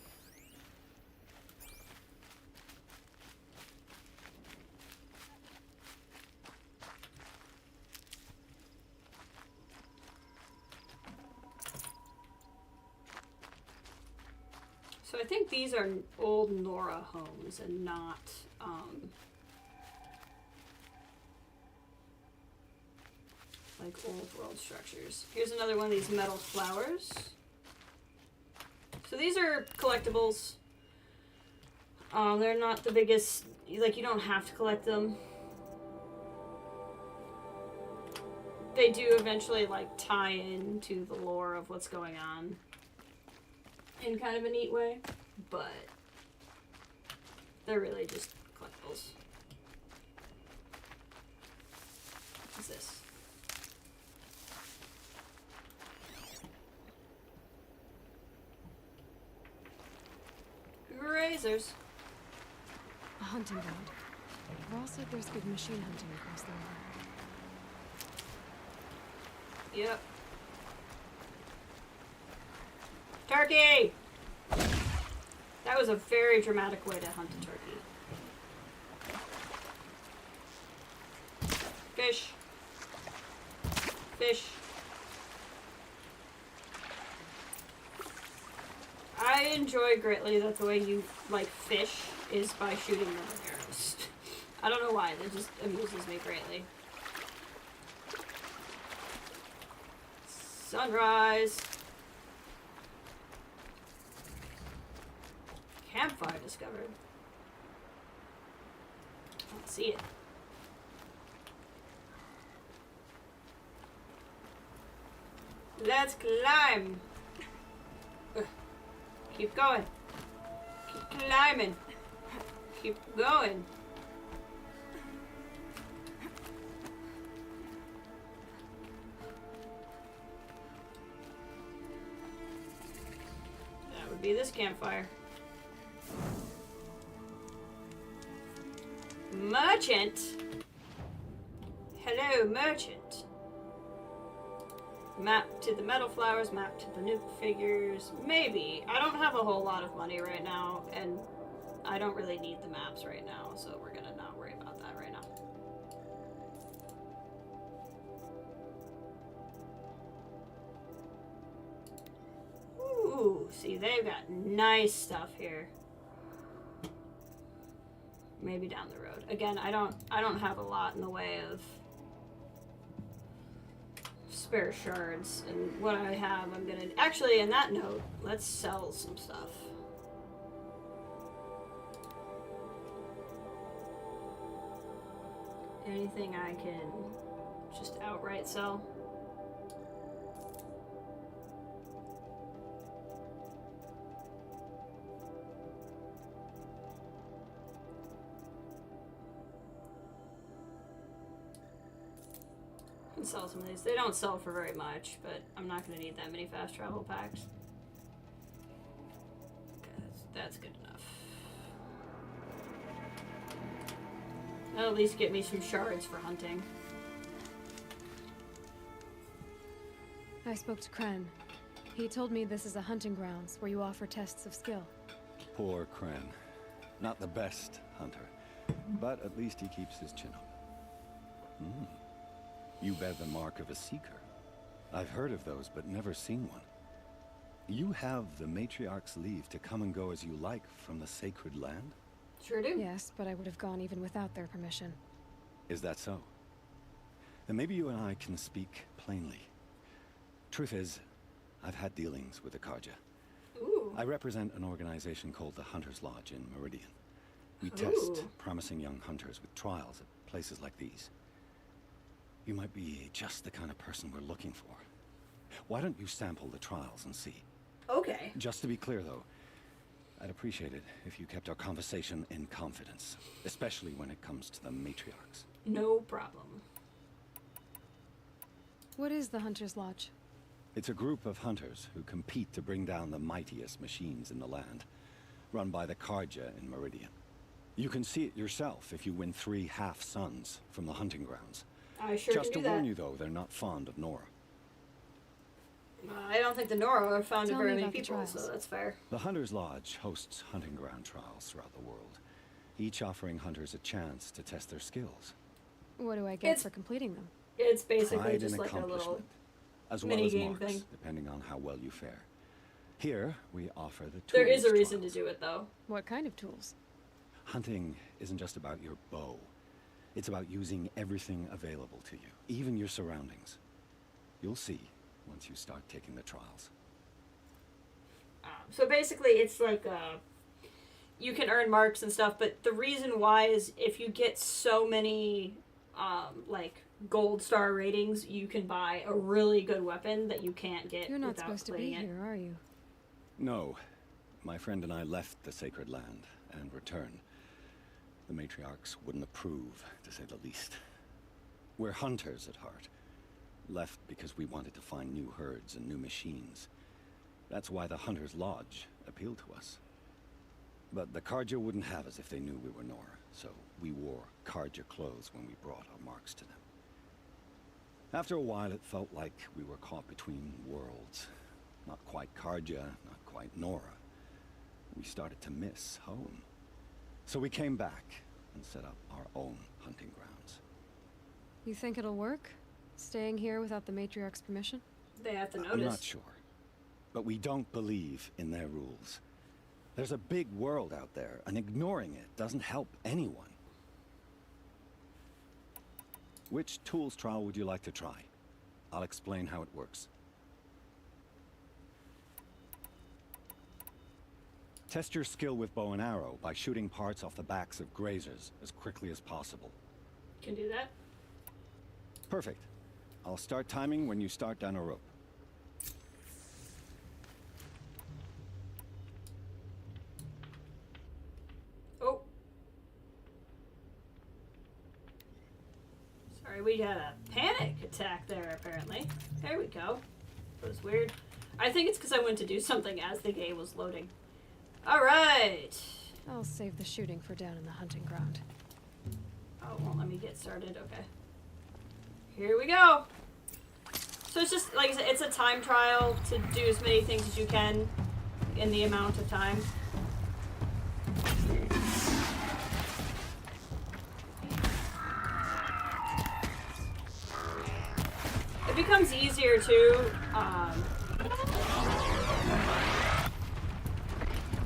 So I think these are old Nora homes and not, like old world structures. Here's another one of these metal flowers. So these are collectibles. They're not the biggest, like you don't have to collect them. They do eventually like tie into the lore of what's going on in kind of a neat way, but they're really just collectibles. What's this? Razors. A hunting ground. Ross said there's good machine hunting across the river. Yep. Turkey! That was a very dramatic way to hunt a turkey. Fish. Fish. I enjoy greatly that the way you like fish is by shooting them with arrows. I don't know why, that just amuses me greatly. Sunrise. Campfire discovered. I don't see it. Let's climb. Ugh. Keep going. Keep climbing. Keep going. That would be this campfire. Merchant? Hello, merchant. Map to the metal flowers, map to the nuke figures. Maybe. I don't have a whole lot of money right now, and I don't really need the maps right now, so we're gonna not worry about that right now. Ooh, see, they've got nice stuff here. Maybe down the road. Again, I don't have a lot in the way of spare shards, and what I have, I'm gonna actually. In that note, let's sell some stuff. Anything I can just outright sell. Sell some of these. They don't sell for very much, but I'm not going to need that many fast travel packs. That's good enough. That'll at least get me some shards for hunting. I spoke to Kren. He told me this is a hunting grounds where you offer tests of skill. Poor Kren. Not the best hunter, but at least he keeps his chin up. You bear the mark of a seeker. I've heard of those, but never seen one. You have the matriarch's leave to come and go as you like from the sacred land? Sure do. Yes, but I would have gone even without their permission. Is that so? Then maybe you and I can speak plainly. Truth is, I've had dealings with the Karja. Ooh. I represent an organization called the Hunter's Lodge in Meridian. We test promising young hunters with trials at places like these. You might be just the kind of person we're looking for. Why don't you sample the trials and see? Okay. Just to be clear, though, I'd appreciate it if you kept our conversation in confidence, especially when it comes to the matriarchs. No problem. What is the Hunter's Lodge? It's a group of hunters who compete to bring down the mightiest machines in the land, run by the Carja in Meridian. You can see it yourself if you win 3 half-suns from the hunting grounds. I sure Just can to do warn that. you, though, they're not fond of Nora. I don't think the Nora have found Tell very me many about the people, so trials. that's fair. The Hunter's Lodge hosts hunting ground trials throughout the world, each offering hunters a chance to test their skills. What do I get It's- for completing them? It's basically Pride just and like a little accomplishment, as well mini as game marks, thing. depending on how well you fare. Here, we offer the tools There is a reason trials. to do it, though. What kind of tools? Hunting isn't just about your bow. It's about using everything available to you, even your surroundings. You'll see once you start taking the trials. So basically, it's like you can earn marks and stuff, but the reason why is if you get so many like gold star ratings, you can buy a really good weapon that you can't get You're not without supposed to be playing it. here, are you? No, my friend and I left the sacred land and returned. The matriarchs wouldn't approve, to say the least. We're hunters at heart. Left because we wanted to find new herds and new machines. That's why the Hunter's Lodge appealed to us. But the Carja wouldn't have us if they knew we were Nora, so we wore Carja clothes when we brought our marks to them. After a while, it felt like we were caught between worlds. Not quite Carja, not quite Nora. We started to miss home. So we came back and set up our own hunting grounds. You think it'll work? Staying here without the matriarch's permission? They have to notice. I'm not sure. But we don't believe in their rules. There's a big world out there, and ignoring it doesn't help anyone. Which tools trial would you like to try? I'll explain how it works. Test your skill with bow and arrow by shooting parts off the backs of grazers as quickly as possible. Can do that. Perfect. I'll start timing when you start down a rope. Oh. Sorry, we had a panic attack there, apparently. There we go. That was weird. I think it's because I went to do something as the game was loading. Alright. I'll save the shooting for down in the hunting ground. Oh, well, let me get started. Okay. Here we go. So it's just, like I said, it's a time trial to do as many things as you can in the amount of time. It becomes easier too,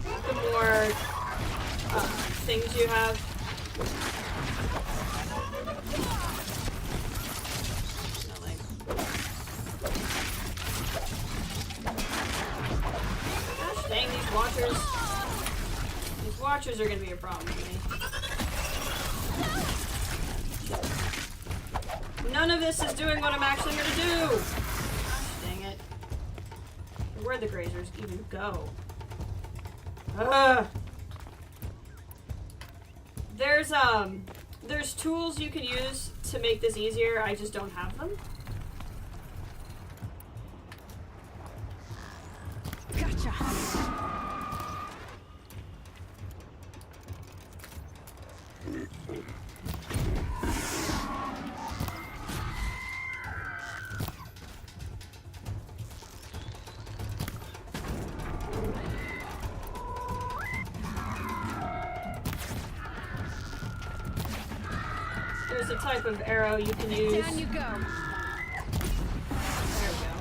the more things you have. Gosh dang, these watchers. These watchers are gonna be a problem for me. None of this is doing what I'm actually gonna do! Gosh dang it. Where'd the grazers even go? Ugh! There's tools you can use to make this easier, I just don't have them. Gotcha! There's a type of arrow you can use. Down you go! There we go.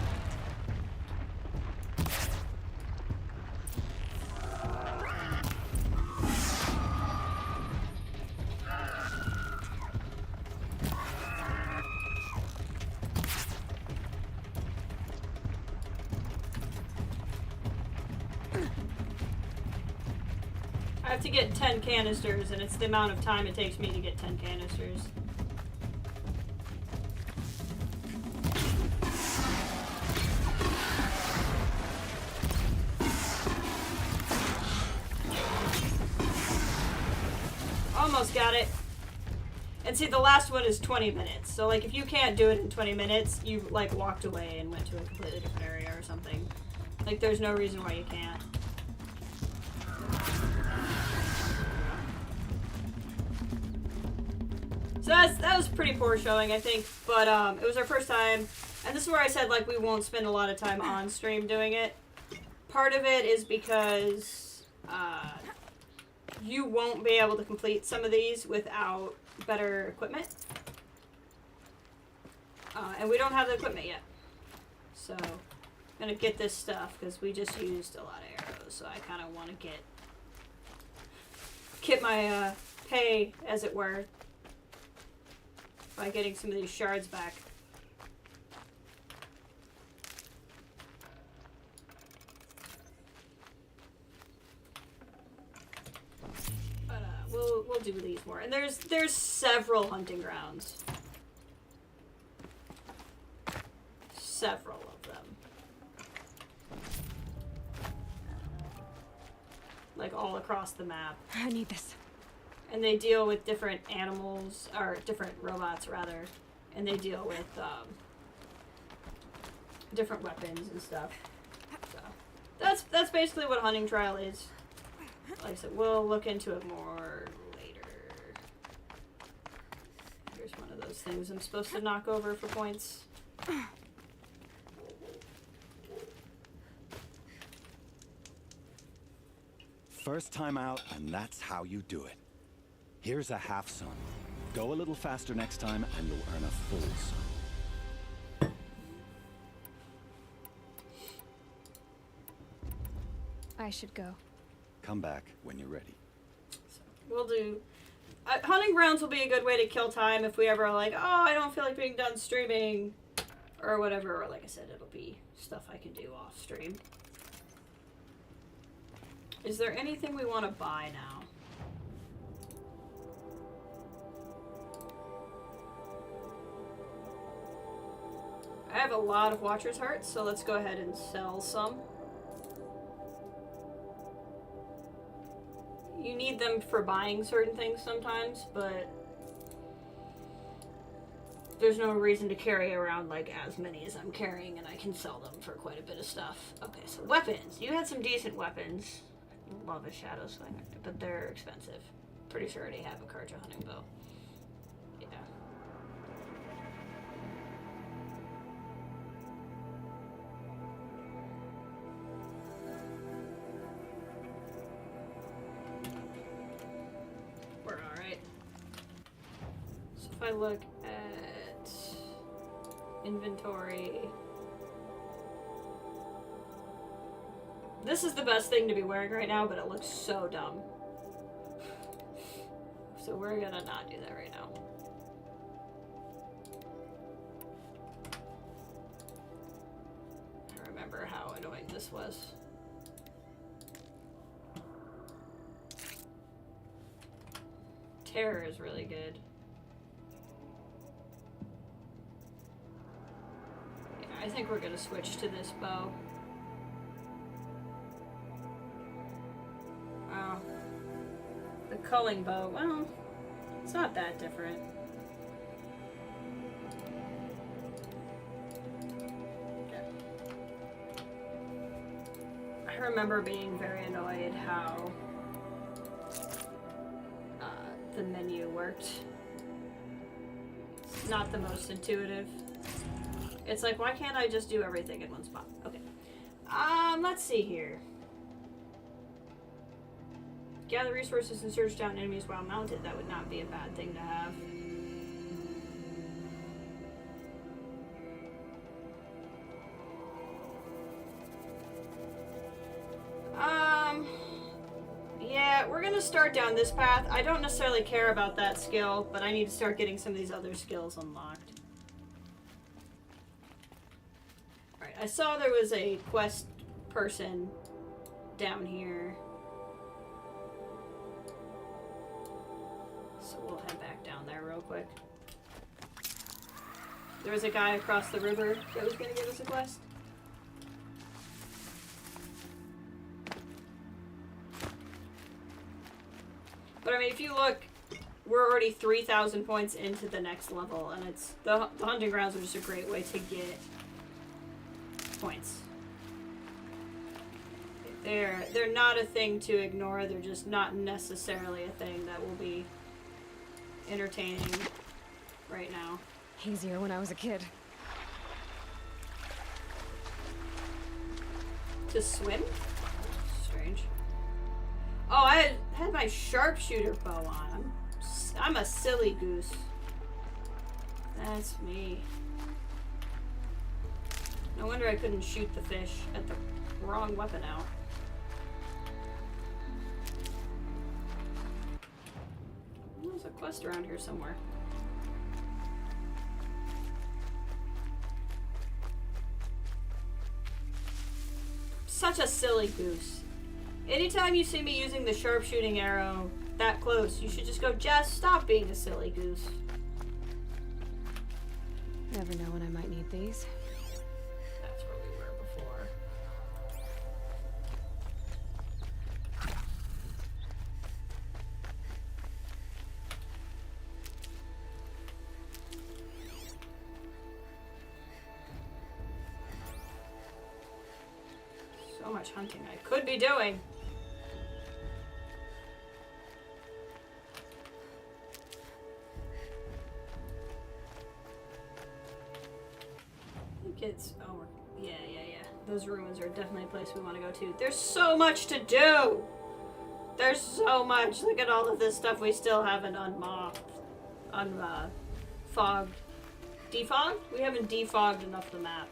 I have to get 10 canisters, and it's the amount of time it takes me to get 10 canisters. Almost got it. And see, the last one is 20 minutes. So, like, if you can't do it in 20 minutes, you, like, walked away and went to a completely different area or something. Like, there's no reason why you can't. So that was pretty poor showing, I think. But, it was our first time. And this is where I said, like, we won't spend a lot of time on stream doing it. Part of it is because, you won't be able to complete some of these without better equipment. And we don't have the equipment yet. So, I'm gonna get this stuff because we just used a lot of arrows. So I kind of want to get my pay, as it were, by getting some of these shards back. We'll do these more. And there's several hunting grounds. Several of them. Like all across the map. I need this. And they deal with different animals, or different robots rather. And they deal with different weapons and stuff. So that's basically what hunting trial is. Like I said, we'll look into it more later. Here's one of those things I'm supposed to knock over for points. First time out, and that's how you do it. Here's a half sun. Go a little faster next time, and you'll earn a full sun. I should go. Come back when you're ready. So we'll do... hunting grounds will be a good way to kill time if we ever are like, oh, I don't feel like being done streaming. Or whatever. Or like I said, it'll be stuff I can do off stream. Is there anything we want to buy now? I have a lot of Watcher's Hearts, so let's go ahead and sell some. You need them for buying certain things sometimes, but there's no reason to carry around like as many as I'm carrying, and I can sell them for quite a bit of stuff. Okay, so weapons. You had some decent weapons. I love a Shadow Slinger, but they're expensive. Pretty sure I already have a Karja hunting bow. Yeah. We're alright. So if I look at inventory, this is the best thing to be wearing right now, but it looks so dumb. So we're gonna not do that right now. I remember how annoying this was. Terror is really good. Yeah, I think we're gonna switch to this bow. Wow. The culling bow, well, it's not that different. Okay. I remember being very annoyed how the menu worked. It's not the most intuitive. It's like, why can't I just do everything in one spot? Okay. Let's see here. Gather resources and search down enemies while mounted. That would not be a bad thing to have. Yeah, we're gonna start down this path. I don't necessarily care about that skill, but I need to start getting some of these other skills unlocked. Alright, I saw there was a quest person down here. So we'll head back down there real quick. There was a guy across the river that was going to give us a quest. But I mean, if you look, we're already 3,000 points into the next level, and it's the hunting grounds are just a great way to get points. They're not a thing to ignore. They're just not necessarily a thing that will be entertaining right now. Easier when I was a kid. To swim? Strange. Oh, I had my sharpshooter bow on. I'm a silly goose. That's me. No wonder I couldn't shoot the fish at the wrong weapon out. There's a quest around here somewhere. Such a silly goose. Anytime you see me using the sharpshooting arrow that close, you should just go, Jess, stop being a silly goose. Never know when I might need these. That's where we were before. So much hunting I could be doing. It's yeah. Those ruins are definitely a place we want to go to. There's so much to do. There's so much. Look at all of this stuff we still haven't fogged. Defogged? We haven't defogged enough the map.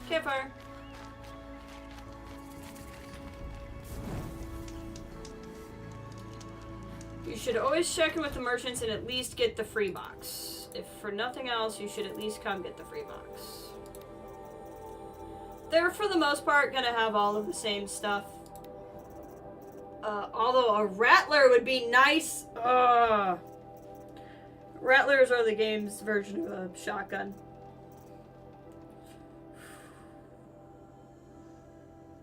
Campfire. You should always check in with the merchants and at least get the free box. If for nothing else, you should at least come get the free box. They're, for the most part, gonna have all of the same stuff. Although a rattler would be nice. Rattlers are the game's version of a shotgun.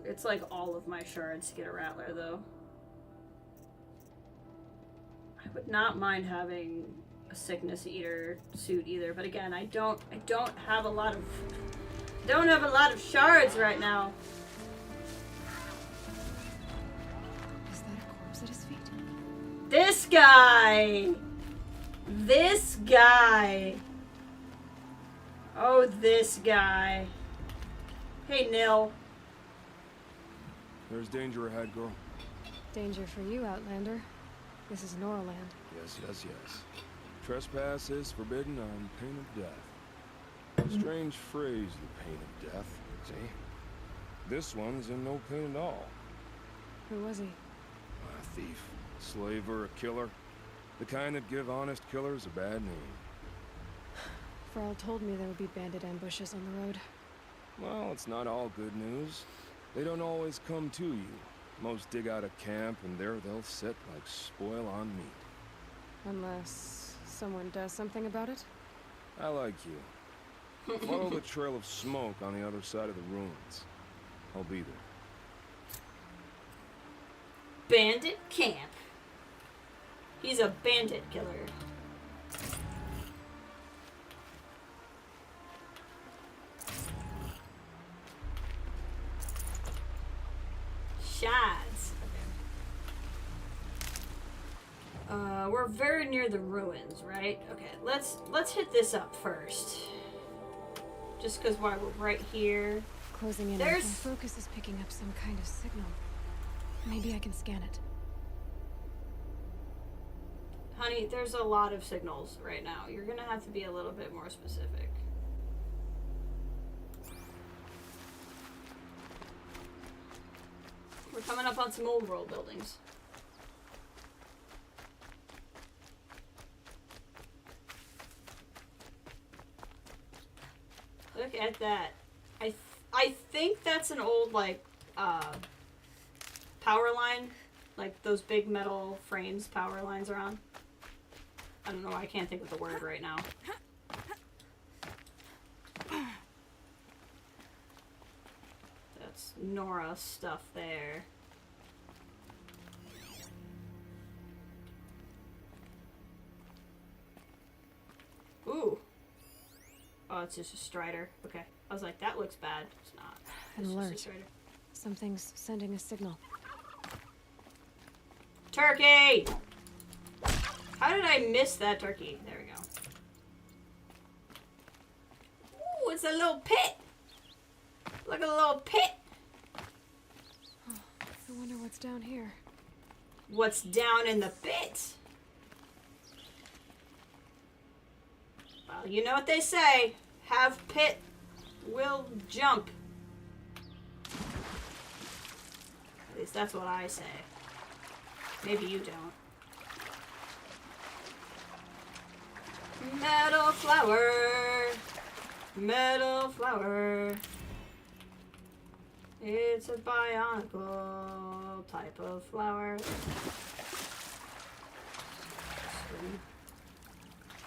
It's like all of my shards to get a rattler, though. I would not mind having a sickness eater suit either, but again, I don't have a lot of shards right now. Is that a corpse at his feet? This guy. This guy. Oh, this guy. Hey, Nil. There's danger ahead, girl. Danger for you, Outlander. This is Norland. Yes. Trespass is forbidden on pain of death. Strange phrase, the pain of death. See? This one's in no pain at all. Who was he? A thief, slaver, a killer. The kind that give honest killers a bad name. Frall told me there would be bandit ambushes on the road. Well, it's not all good news. They don't always come to you. Most dig out a camp, and there they'll sit like spoil on meat. Unless someone does something about it? I like you. Follow the trail of smoke on the other side of the ruins. I'll be there. Bandit camp. He's a bandit killer. Shads. Okay. We're very near the ruins, right? Okay, let's hit this up first. Just because while we're right here. Closing in. My focus is picking up some kind of signal. Maybe I can scan it. Honey, there's a lot of signals right now. You're gonna have to be a little bit more specific. We're coming up on some old world buildings. Look at that. I think that's an old, like, power line. Like, those big metal frames power lines are on. I don't know, I can't think of the word right now. Nora stuff there. Ooh. Oh, it's just a strider. Okay. I was like, that looks bad. It's not. An It's alert. just a strider. Something's sending a signal. Turkey! How did I miss that turkey? There we go. Ooh, it's a little pit! Look at a little pit! I wonder what's down here. What's down in the pit? Well, you know what they say. Have pit, will jump. At least that's what I say. Maybe you don't. Metal flower. Metal flower. It's a bionicle type of flower.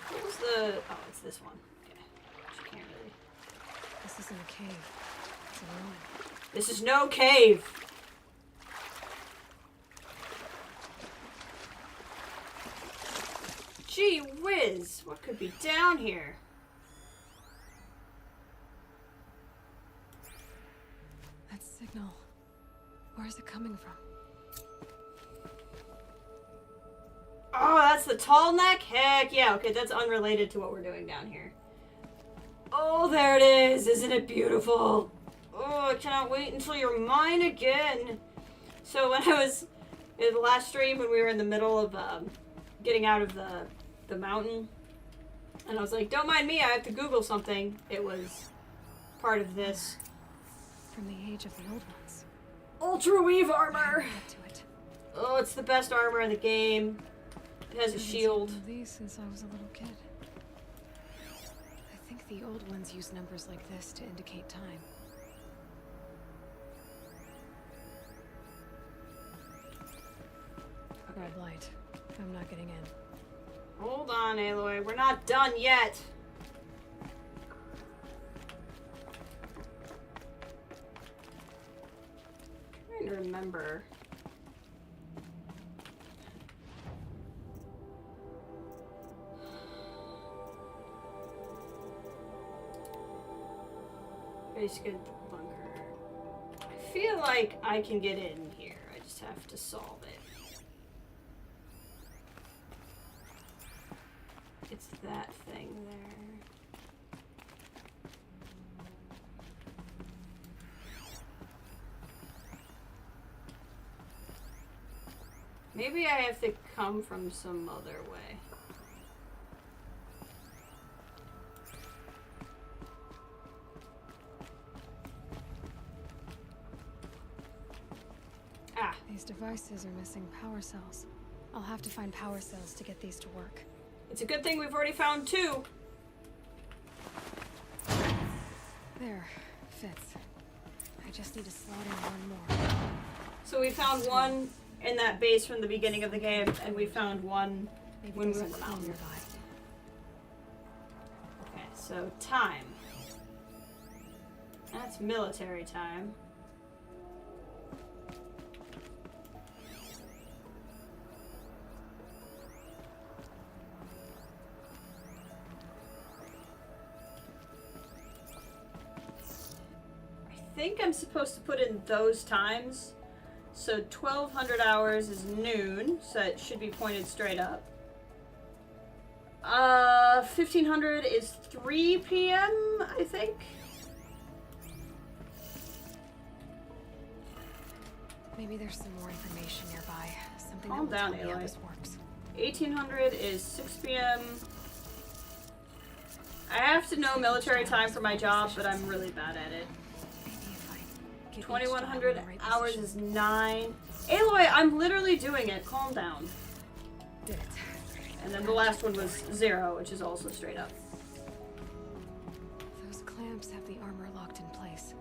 What was the... Oh, it's this one. Okay. She can't really... This isn't a cave. It's a ruin. This is no cave! Gee whiz! What could be down here? That signal. Where is it coming from? Oh, that's the tall neck? Heck yeah. Okay, that's unrelated to what we're doing down here. Oh, there it is. Isn't it beautiful? Oh, I cannot wait until you're mine again. So when I was in the last stream, when we were in the middle of getting out of the mountain, and I was like, don't mind me, I have to Google something. It was part of this. From the age of the old ones. Ultra Weave armor! Get to it. Oh, it's the best armor in the game. It has a Haven't shield. seen one of these since I was a little kid. I think the old ones use numbers like this to indicate time. Red light. I'm not getting in. Hold on, Aloy. We're not done yet. I'm trying to remember. Base good bunker. I feel like I can get in here. I just have to solve it. It's that thing there. Maybe I have to come from some other way. Ah. These devices are missing power cells. I'll have to find power cells to get these to work. It's a good thing we've already found two. There. Fits. I just need to slot in one more. So we found one in that base from the beginning of the game, and we found one Maybe when we there's were in a the clue mountain. nearby. Okay, so time. That's military time. I think I'm supposed to put in those times. So 1200 hours is noon, so it should be pointed straight up. 1500 is 3 p.m., I think. Maybe there's some more information nearby. Something Calm that will down, tell me how Aloy. this works. 1800 is 6 p.m. I have to know military time for my job, but I'm really bad at it. Maybe if I get each 2100 dial in the right hours position. is 9. Aloy, I'm literally doing it. Calm down. Did it. And then the last one was 0, which is also straight up. Those clamps have the armor locked in place.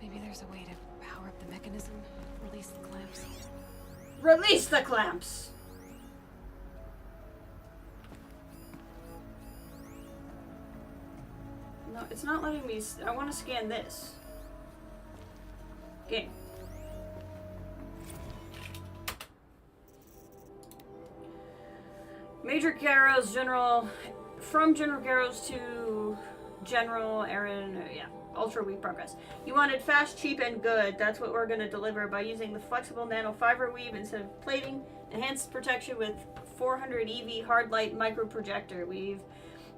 Maybe there's a way to power up the mechanism, release the clamps. Release the clamps! No, it's not letting me. I want to scan this. game. Major Garros, from General Garros to General Aaron, yeah, ultra weak progress. You wanted fast, cheap, and good. That's what we're going to deliver by using the flexible nanofiber weave instead of plating. Enhanced protection with 400 EV hard light micro projector. We've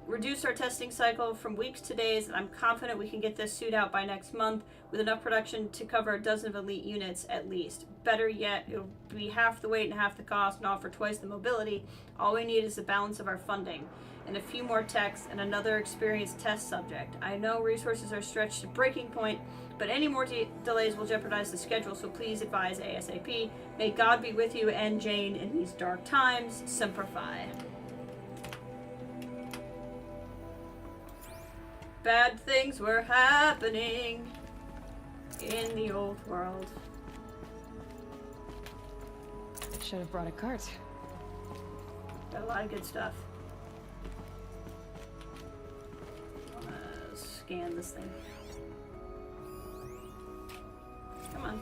reduced our testing cycle from weeks to days, and I'm confident we can get this suit out by next month with enough production to cover a dozen of elite units at least. Better yet, it'll be half the weight and half the cost and offer twice the mobility. All we need is the balance of our funding and a few more techs and another experienced test subject. I know resources are stretched to breaking point, but any more delays will jeopardize the schedule, so please advise ASAP. May God be with you and Jane in these dark times. Semper Fi. Bad things were happening in the old world. Should have brought a cart. Got a lot of good stuff. Scan this thing. Come on.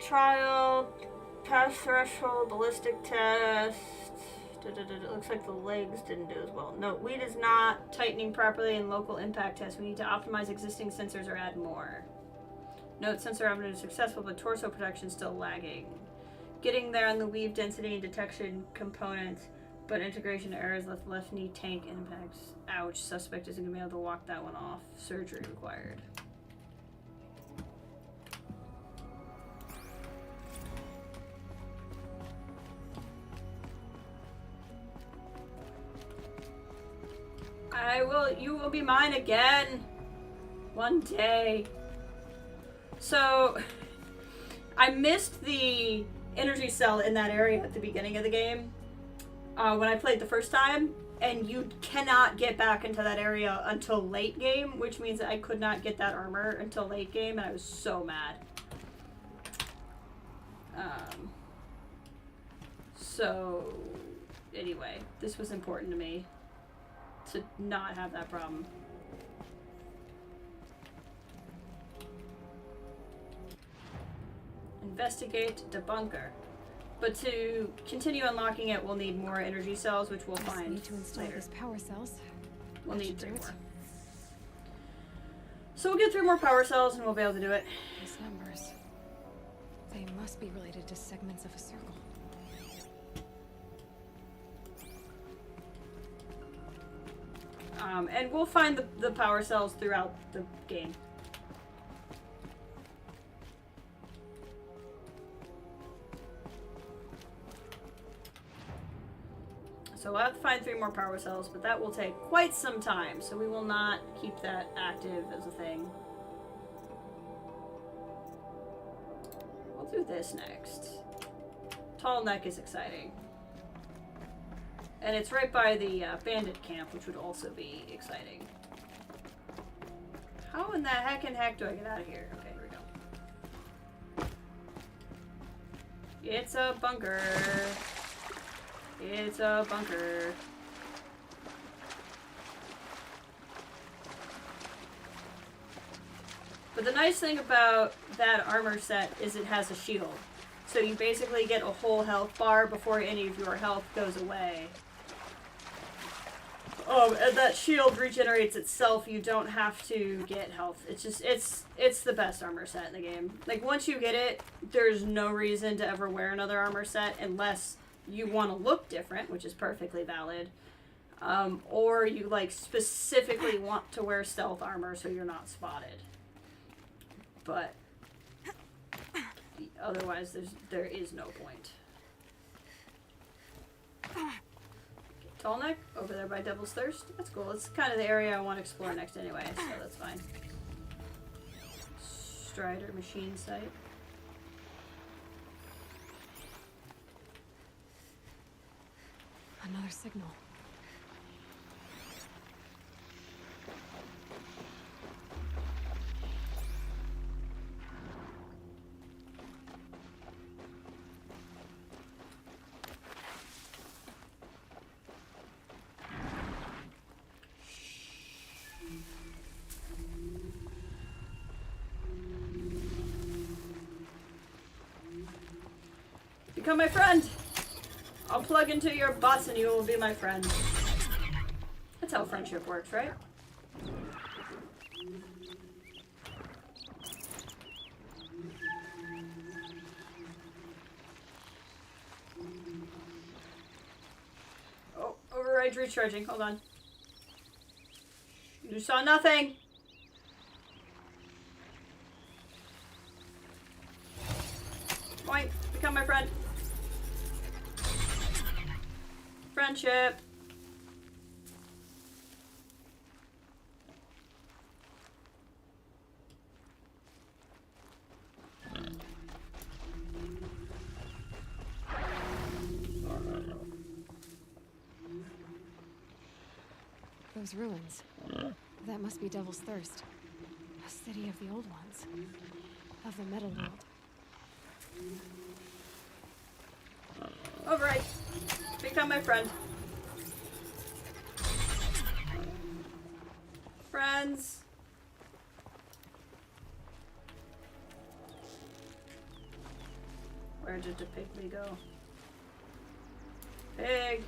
Trial, pass threshold, ballistic test. It looks like the legs didn't do as well. No, weed is not tightening properly in local impact test. We need to optimize existing sensors or add more. Note, sensor evidence is successful, but torso protection still lagging. Getting there on the weave density and detection components, but integration errors left knee tank impacts. Ouch, suspect isn't going to be able to walk that one off. Surgery required. You will be mine again. One day. So, I missed the energy cell in that area at the beginning of the game when I played the first time, and you cannot get back into that area until late game, which means that I could not get that armor until late game, and I was so mad. So, anyway, this was important to me to not have that problem. Investigate debunker. But to continue unlocking it, we'll need more energy cells, which we'll find need to install later. these power cells. We'll need 3 more. So we'll get 3 more power cells and we'll be able to do it. These numbers. They must be related to segments of a circle. And we'll find the power cells throughout the game. So we'll have to find 3 more power cells, but that will take quite some time, so we will not keep that active as a thing. We'll do this next. Tall Neck is exciting. And it's right by the bandit camp, which would also be exciting. How in the heck do I get out of here? Okay, here we go. It's a bunker. It's a bunker. But the nice thing about that armor set is it has a shield. So you basically get a whole health bar before any of your health goes away. And that shield regenerates itself. You don't have to get health. It's just, it's the best armor set in the game. Like, once you get it, there's no reason to ever wear another armor set unless you want to look different, which is perfectly valid. Or you, like, specifically want to wear stealth armor so you're not spotted. But otherwise, there is no point. Tall Neck, over there by Devil's Thirst. That's cool. It's kind of the area I want to explore next anyway, so that's fine. Strider machine site. Another signal. become my friend. I'll plug into your bus and you will be my friend. That's how friendship works, right? Oh, override recharging. Hold on. You saw nothing. Point. Become my friend. Friendship. Those ruins. That must be Devil's Thirst. A city of the old ones. Of the metal world. Alright. Become my friend. Friends. Where did the pygmy go? Pig!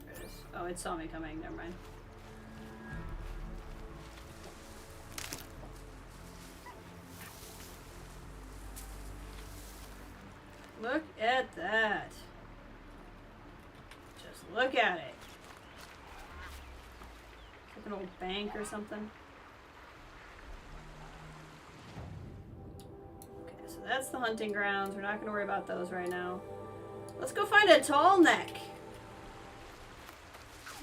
There it is. Oh, it saw me coming. Never mind. Look at that. Just look at it. It's like an old bank or something. Okay, so that's the hunting grounds. We're not going to worry about those right now. Let's go find a tall neck.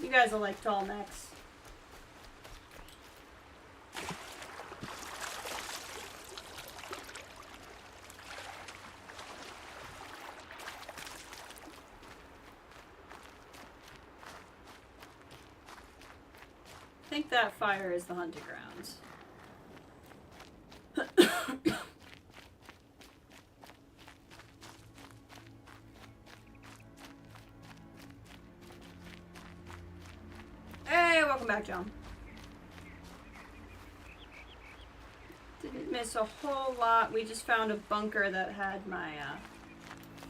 You guys will like tall necks. I think that fire is the hunting grounds. Hey, welcome back, John. Didn't miss a whole lot. We just found a bunker that had my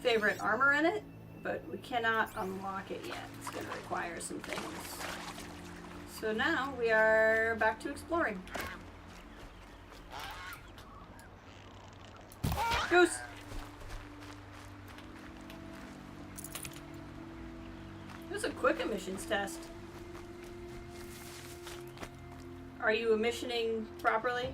favorite armor in it, but we cannot unlock it yet. It's going to require some things. So now we are back to exploring. Goose! It was a quick emissions test. Are you emissioning properly?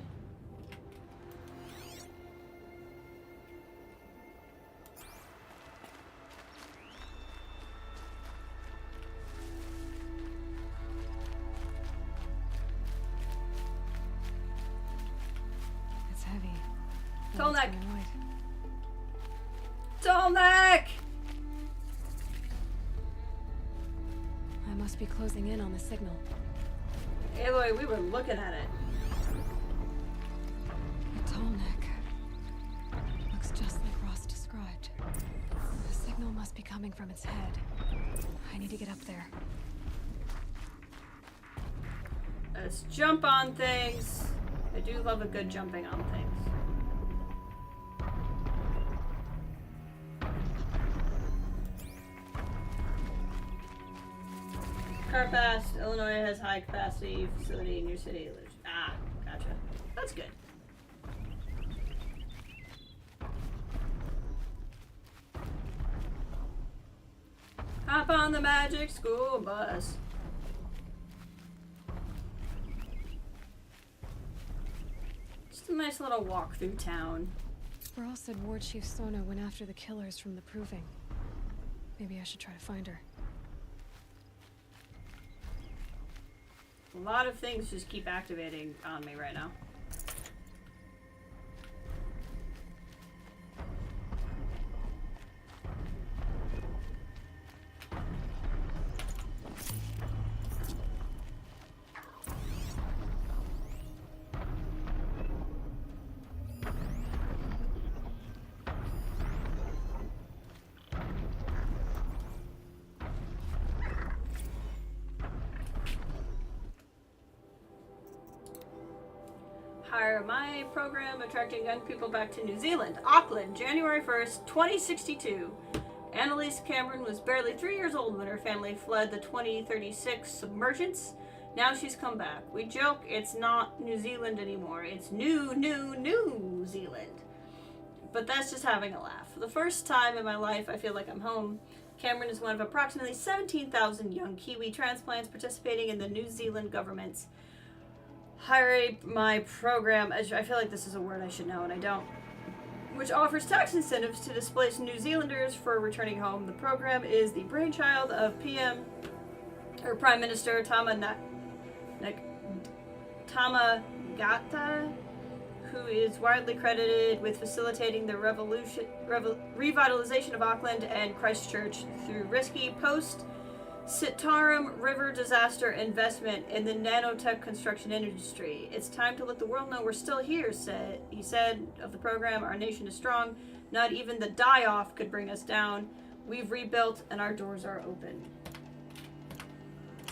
It's heavy. Tall neck. Paranoid. Tall neck! I must be closing in on the signal. Aloy, we were looking at it. A tall neck. Looks just like Ross described. The signal must be coming from its head. I need to get up there. Let's jump on things. I do love a good jumping on things. Car fast. Illinois has high capacity facility in your city. Ah, gotcha. That's good. Hop on the magic school bus. Just a nice little walk through town. Burl said Ward Chief Sona went after the killers from the Proving. Maybe I should try to find her. A lot of things just keep activating on me right now. Hire my program attracting young people back to New Zealand. Auckland, January 1st, 2062. Annalise Cameron was barely 3 years old when her family fled the 2036 submergence. Now she's come back. We joke it's not New Zealand anymore. It's New Zealand. But that's just having a laugh. For the first time in my life, I feel like I'm home. Cameron is one of approximately 17,000 young Kiwi transplants participating in the New Zealand government's Hire My program. I feel like this is a word I should know, and I don't. Which offers tax incentives to displaced New Zealanders for returning home. The program is the brainchild of Prime Minister Tamagata, who is widely credited with facilitating the revitalization of Auckland and Christchurch through risky post-Sitaram River disaster investment in the nanotech construction industry. It's time to let the world know we're still here, he said of the program. Our nation is strong. Not even the die-off could bring us down. We've rebuilt and our doors are open.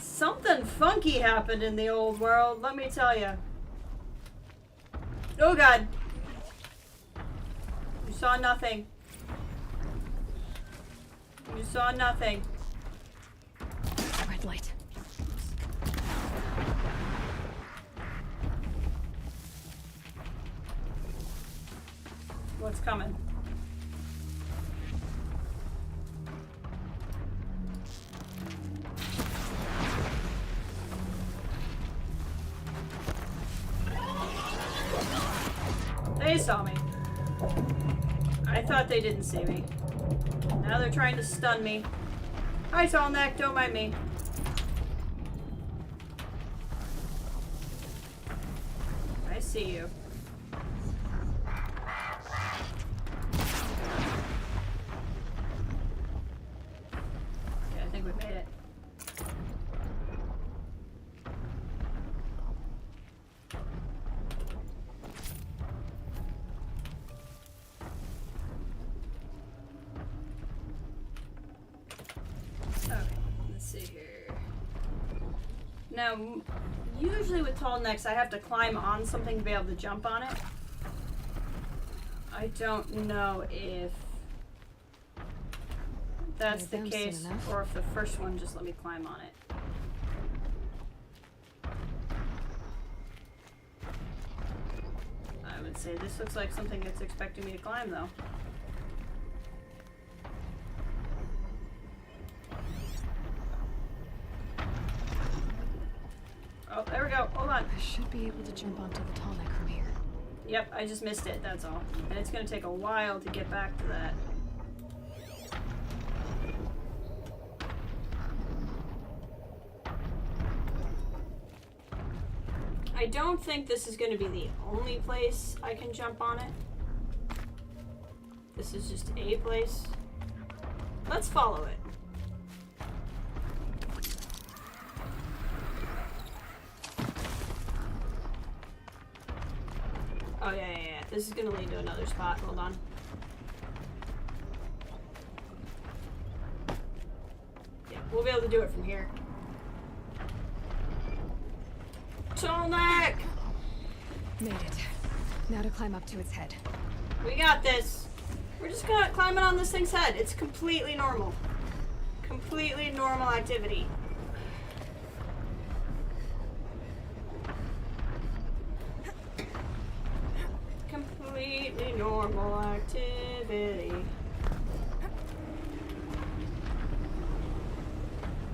Something funky happened in the old world, let me tell you. Oh god. You saw nothing. You saw nothing. Red light. What's coming? They saw me. I thought they didn't see me. Now they're trying to stun me. Hi, tall neck, don't mind me. I see you. Okay, I think we made it. Now, usually with tall necks, I have to climb on something to be able to jump on it. I don't know if that's the case, or if the first one just let me climb on it. I would say this looks like something that's expecting me to climb, though. Oh, there we go. Hold on. I should be able to jump onto the tall neck from here. Yep, I just missed it, that's all. And it's gonna take a while to get back to that. I don't think this is gonna be the only place I can jump on it. This is just a place. Let's follow it. Oh, yeah. This is gonna lead to another spot. Hold on. Yeah, we'll be able to do it from here. Tall neck! Made it. Now to climb up to its head. We got this. We're just gonna climb it on this thing's head. It's completely normal. Completely normal activity. Completely normal activity.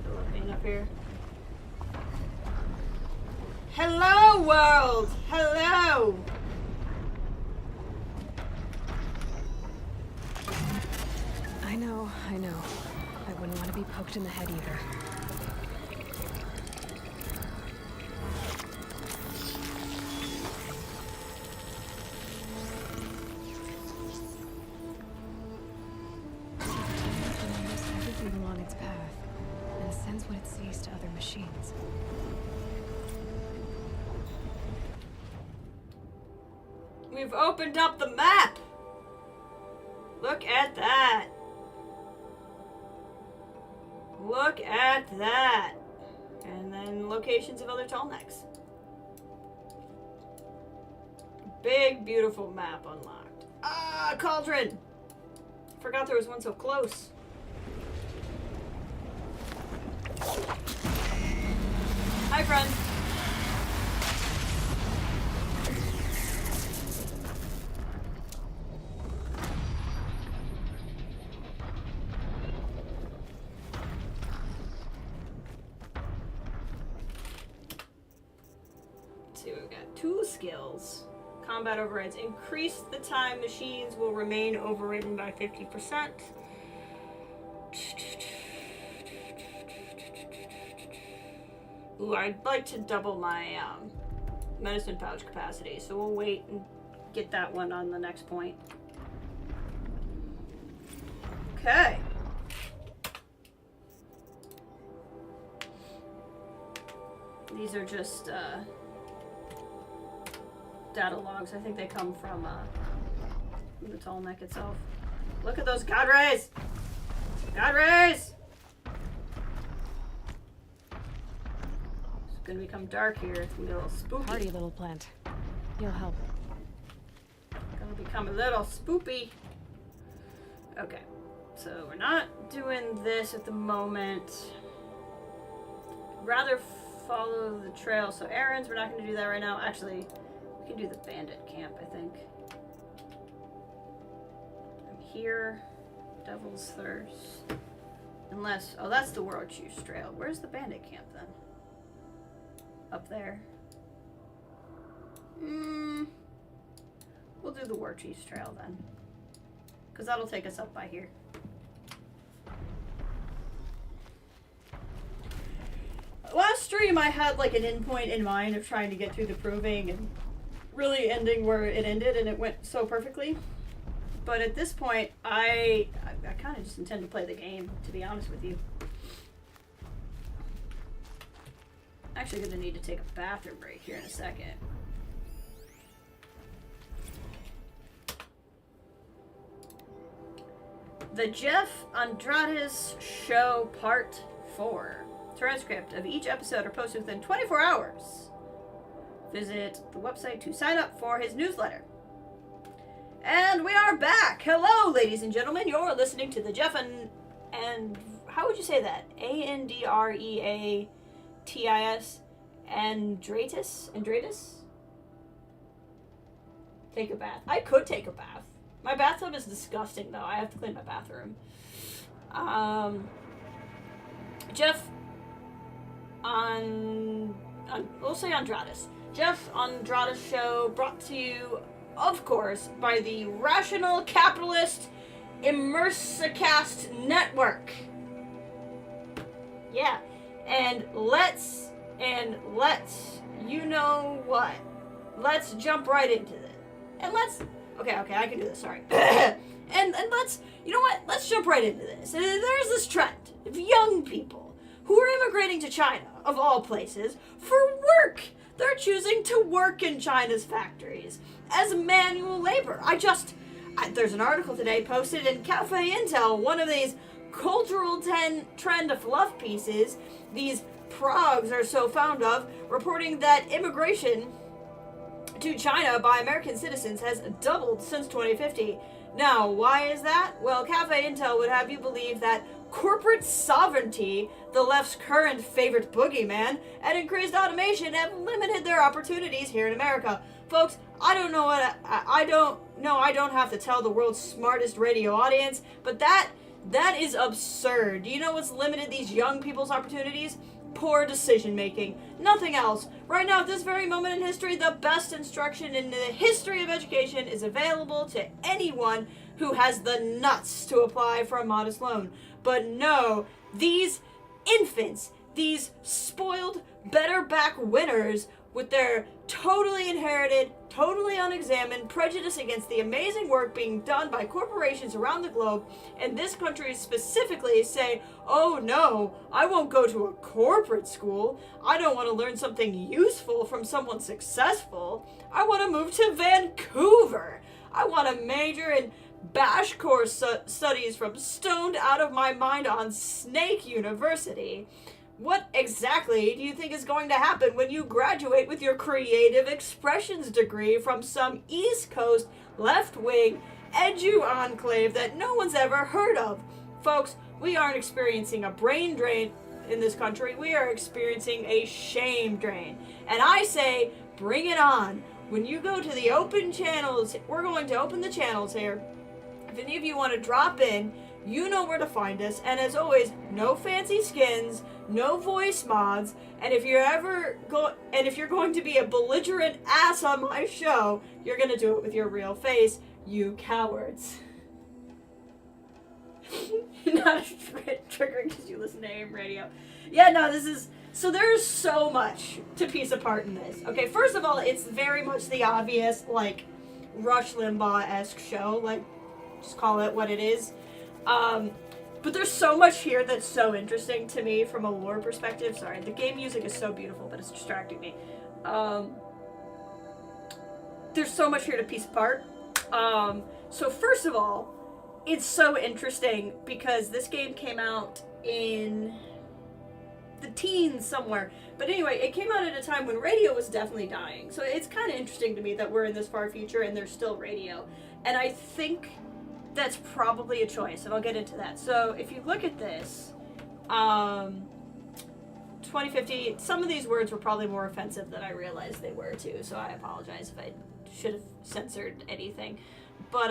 Looking up here. Hello, world! Hello! I know. I wouldn't want to be poked in the head either. Everything along its path, and sends what it sees to other machines. We've opened up the map! Look at that! Look at that! And then locations of other tall necks. Big, beautiful map unlocked. Ah, cauldron! Forgot there was one so close. Hi, friend. Let's see what we got. 2 skills. Combat overrides. Increase the time machines will remain overridden by 50%. Ooh, I'd like to double my medicine pouch capacity, so we'll wait and get that one on the next point. Okay. These are just data logs. I think they come from the tall neck itself. Look at those god rays! God rays! It's gonna become dark here. It's gonna be a little spooky. Hardy little plant. You'll help. Gonna become a little spoopy. Okay, so we're not doing this at the moment. Rather follow the trail. So errands, we're not gonna do that right now. Actually, we can do the bandit camp, I think. I'm here. Devil's Thirst. Unless, oh, that's the World Chief's Trail. Where's the bandit camp then? Up there. We'll do the War Chief's Trail then. Because that'll take us up by here. Last stream I had like an endpoint in mind of trying to get through the proving and really ending where it ended, and it went so perfectly. But at this point, I kind of just intend to play the game, to be honest with you. Actually gonna need to take a bathroom break here in a second. The Jeff Andrades Show Part 4. Transcript of each episode are posted within 24 hours. Visit the website to sign up for his newsletter. And we are back! Hello, ladies and gentlemen. You're listening to the Jeff and how would you say that? Andreatis? Andratus? Take a bath. I could take a bath. My bathtub is disgusting, though. I have to clean my bathroom. Jeff we'll say Andrades. Jeff Andrades Show, brought to you, of course, by the Rational Capitalist Immersicast Network. Yeah, and let's, you know what? Let's jump right into it. And let's, okay, I can do this, sorry. and let's, you know what? Let's jump right into this. There's this trend of young people who are immigrating to China, of all places, for work. They're choosing to work in China's factories as manual labor. There's an article today posted in Cafe Intel, one of these cultural trend fluff pieces these progs are so fond of, reporting that immigration to China by American citizens has doubled since 2050. Now, why is that? Well, Cafe Intel would have you believe that corporate sovereignty, the left's current favorite boogeyman, and increased automation have limited their opportunities here in America. Folks, I don't have to tell the world's smartest radio audience, but that is absurd. Do you know what's limited these young people's opportunities? Poor decision making. Nothing else. Right now, at this very moment in history, the best instruction in the history of education is available to anyone who has the nuts to apply for a modest loan. But no, these infants, these spoiled, better back winners with their totally inherited, totally unexamined prejudice against the amazing work being done by corporations around the globe, and this country specifically, say, oh no, I won't go to a corporate school. I don't want to learn something useful from someone successful. I want to move to Vancouver. I want to major in bash course studies from Stoned Out of My Mind on Snake University. What exactly do you think is going to happen when you graduate with your creative expressions degree from some East Coast left-wing edu enclave that no one's ever heard of? Folks, we aren't experiencing a brain drain in this country. We are experiencing a shame drain. And I say, bring it on. When you go to the open channels, we're going to open the channels here. If any of you want to drop in, you know where to find us. And as always, no fancy skins, no voice mods, and if you're going to be a belligerent ass on my show, you're going to do it with your real face, you cowards. Not triggering because you listen to AM radio. Yeah, no, this is... So there's so much to piece apart in this. Okay, first of all, it's very much the obvious, like, Rush Limbaugh-esque show. Like, just call it what it is. But there's so much here that's so interesting to me from a lore perspective. Sorry, the game music is so beautiful, but it's distracting me. There's so much here to piece apart. So first of all, it's so interesting because this game came out in the teens somewhere. But anyway, it came out at a time when radio was definitely dying. So it's kind of interesting to me that we're in this far future and there's still radio. And I think that's probably a choice, and I'll get into that. So if you look at this, 2050, some of these words were probably more offensive than I realized they were too, so I apologize if I should have censored anything. But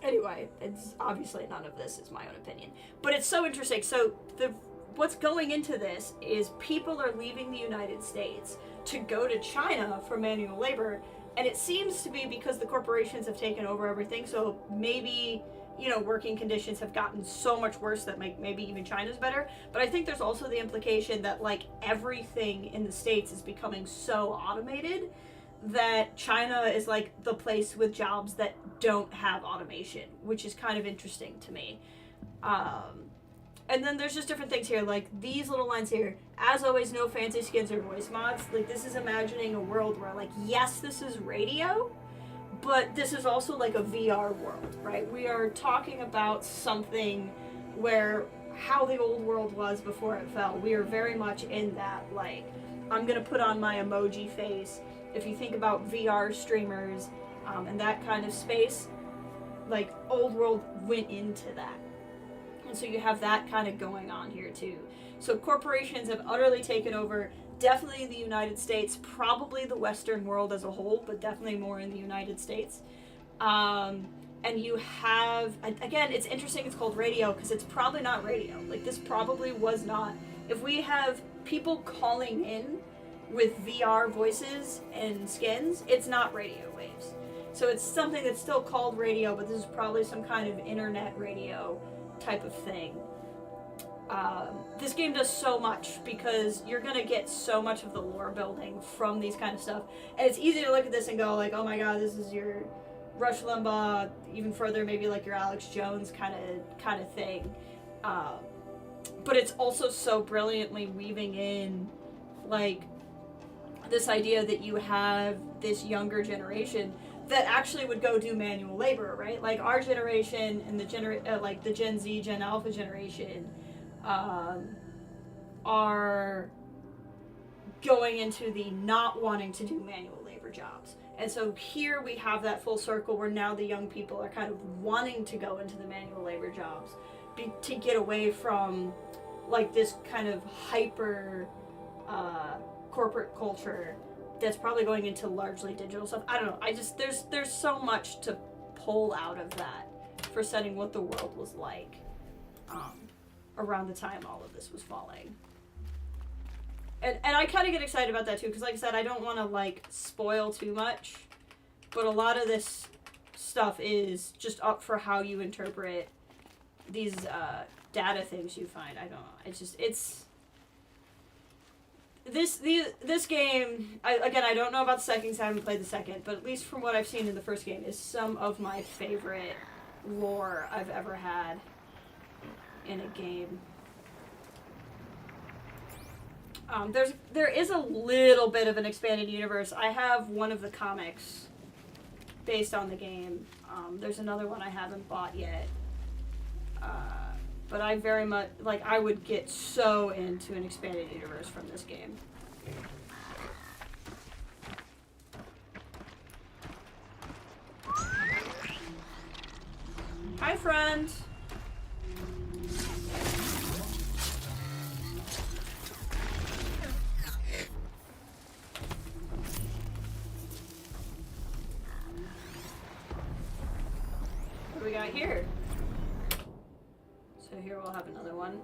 anyway, it's obviously none of this is my own opinion. But it's so interesting. So what's going into this is people are leaving the United States to go to China for manual labor. And it seems to be because the corporations have taken over everything, so maybe, you know, working conditions have gotten so much worse that maybe even China's better. But I think there's also the implication that, like, everything in the States is becoming so automated that China is, like, the place with jobs that don't have automation, which is kind of interesting to me. And then there's just different things here, like these little lines here. As always, no fancy skins or voice mods. Like, this is imagining a world where, like, yes, this is radio, but this is also like a VR world, right? We are talking about something where how the old world was before it fell. We are very much in that, like, I'm gonna put on my emoji face. If you think about VR streamers and that kind of space, like, old world went into that. And so you have that kind of going on here too. So corporations have utterly taken over, definitely the United States, probably the Western world as a whole, but definitely more in the United States. And you have, again, it's interesting it's called radio because it's probably not radio. Like, this probably was not. If we have people calling in with VR voices and skins, it's not radio waves. So it's something that's still called radio, but this is probably some kind of internet radio type of thing. This game does so much because you're gonna get so much of the lore building from these kind of stuff, and it's easy to look at this and go like, oh my god, this is your Rush Limbaugh, even further maybe like your Alex Jones kind of thing, but it's also so brilliantly weaving in like this idea that you have this younger generation that actually would go do manual labor, right? Like our generation and the like the Gen Z, Gen Alpha generation, are going into the not wanting to do manual labor jobs. And so here we have that full circle where now the young people are kind of wanting to go into the manual labor jobs to get away from like this kind of hyper corporate culture that's probably going into largely digital stuff. I don't know. There's so much to pull out of that for setting what the world was like around the time all of this was falling. And I kind of get excited about that too, because like I said, I don't want to like spoil too much, but a lot of this stuff is just up for how you interpret these data things you find. I don't know. This game, I don't know about the second because I haven't played the second, but at least from what I've seen in the first game, is some of my favorite lore I've ever had in a game. There is a little bit of an expanded universe. I have one of the comics based on the game. There's another one I haven't bought yet. but I very much, like, I would get so into an expanded universe from this game. Hi, friend. What do we got here? So here we'll have another one.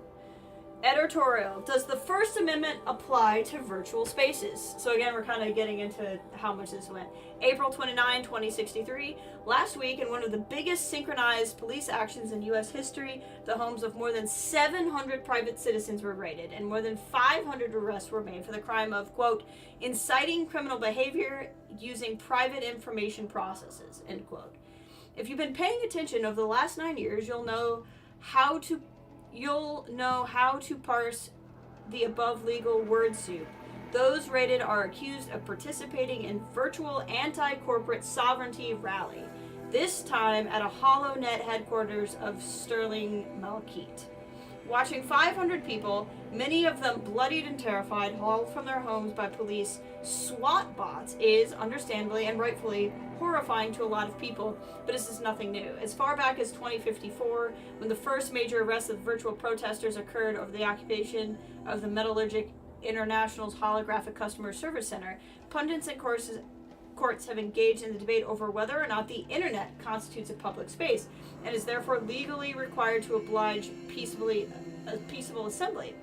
Editorial. Does the First Amendment apply to virtual spaces? So again, we're kind of getting into how much this went. April 29, 2063. Last week, in one of the biggest synchronized police actions in U.S. history, the homes of more than 700 private citizens were raided, and more than 500 arrests were made for the crime of, quote, inciting criminal behavior using private information processes, end quote. If you've been paying attention over the last 9 years, you'll know how to parse the above legal word soup. Those raided are accused of participating in virtual anti-corporate sovereignty rally, this time at a HoloNet headquarters of Sterling Malkeet. Watching 500 people, many of them bloodied and terrified, hauled from their homes by police SWAT bots is, understandably and rightfully, horrifying to a lot of people, but this is nothing new. As far back as 2054, when the first major arrest of virtual protesters occurred over the occupation of the Metallurgic International's holographic customer service center, pundits and courts have engaged in the debate over whether or not the internet constitutes a public space and is therefore legally required to oblige peaceable assembly.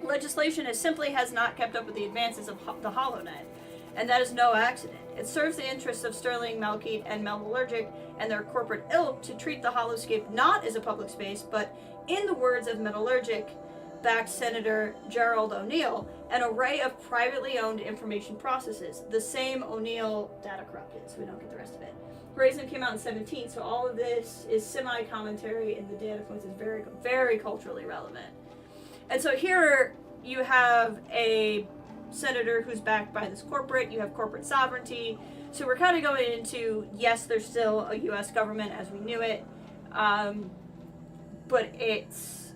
Legislation simply has not kept up with the advances of the HoloNet, and that is no accident. It serves the interests of Sterling, Malkeet, and Metallurgic and their corporate ilk to treat the holoscape not as a public space, but, in the words of Metallurgic-backed Senator Gerald O'Neill, an array of privately owned information processes. The same O'Neill data corrupted, so we don't get the rest of it. Horizon came out in 2017, so all of this is semi-commentary, and the data points is very, very culturally relevant. And so here you have a senator who's backed by this corporate, you have corporate sovereignty, so we're kind of going into, yes, there's still a U.S. government as we knew it, but it's,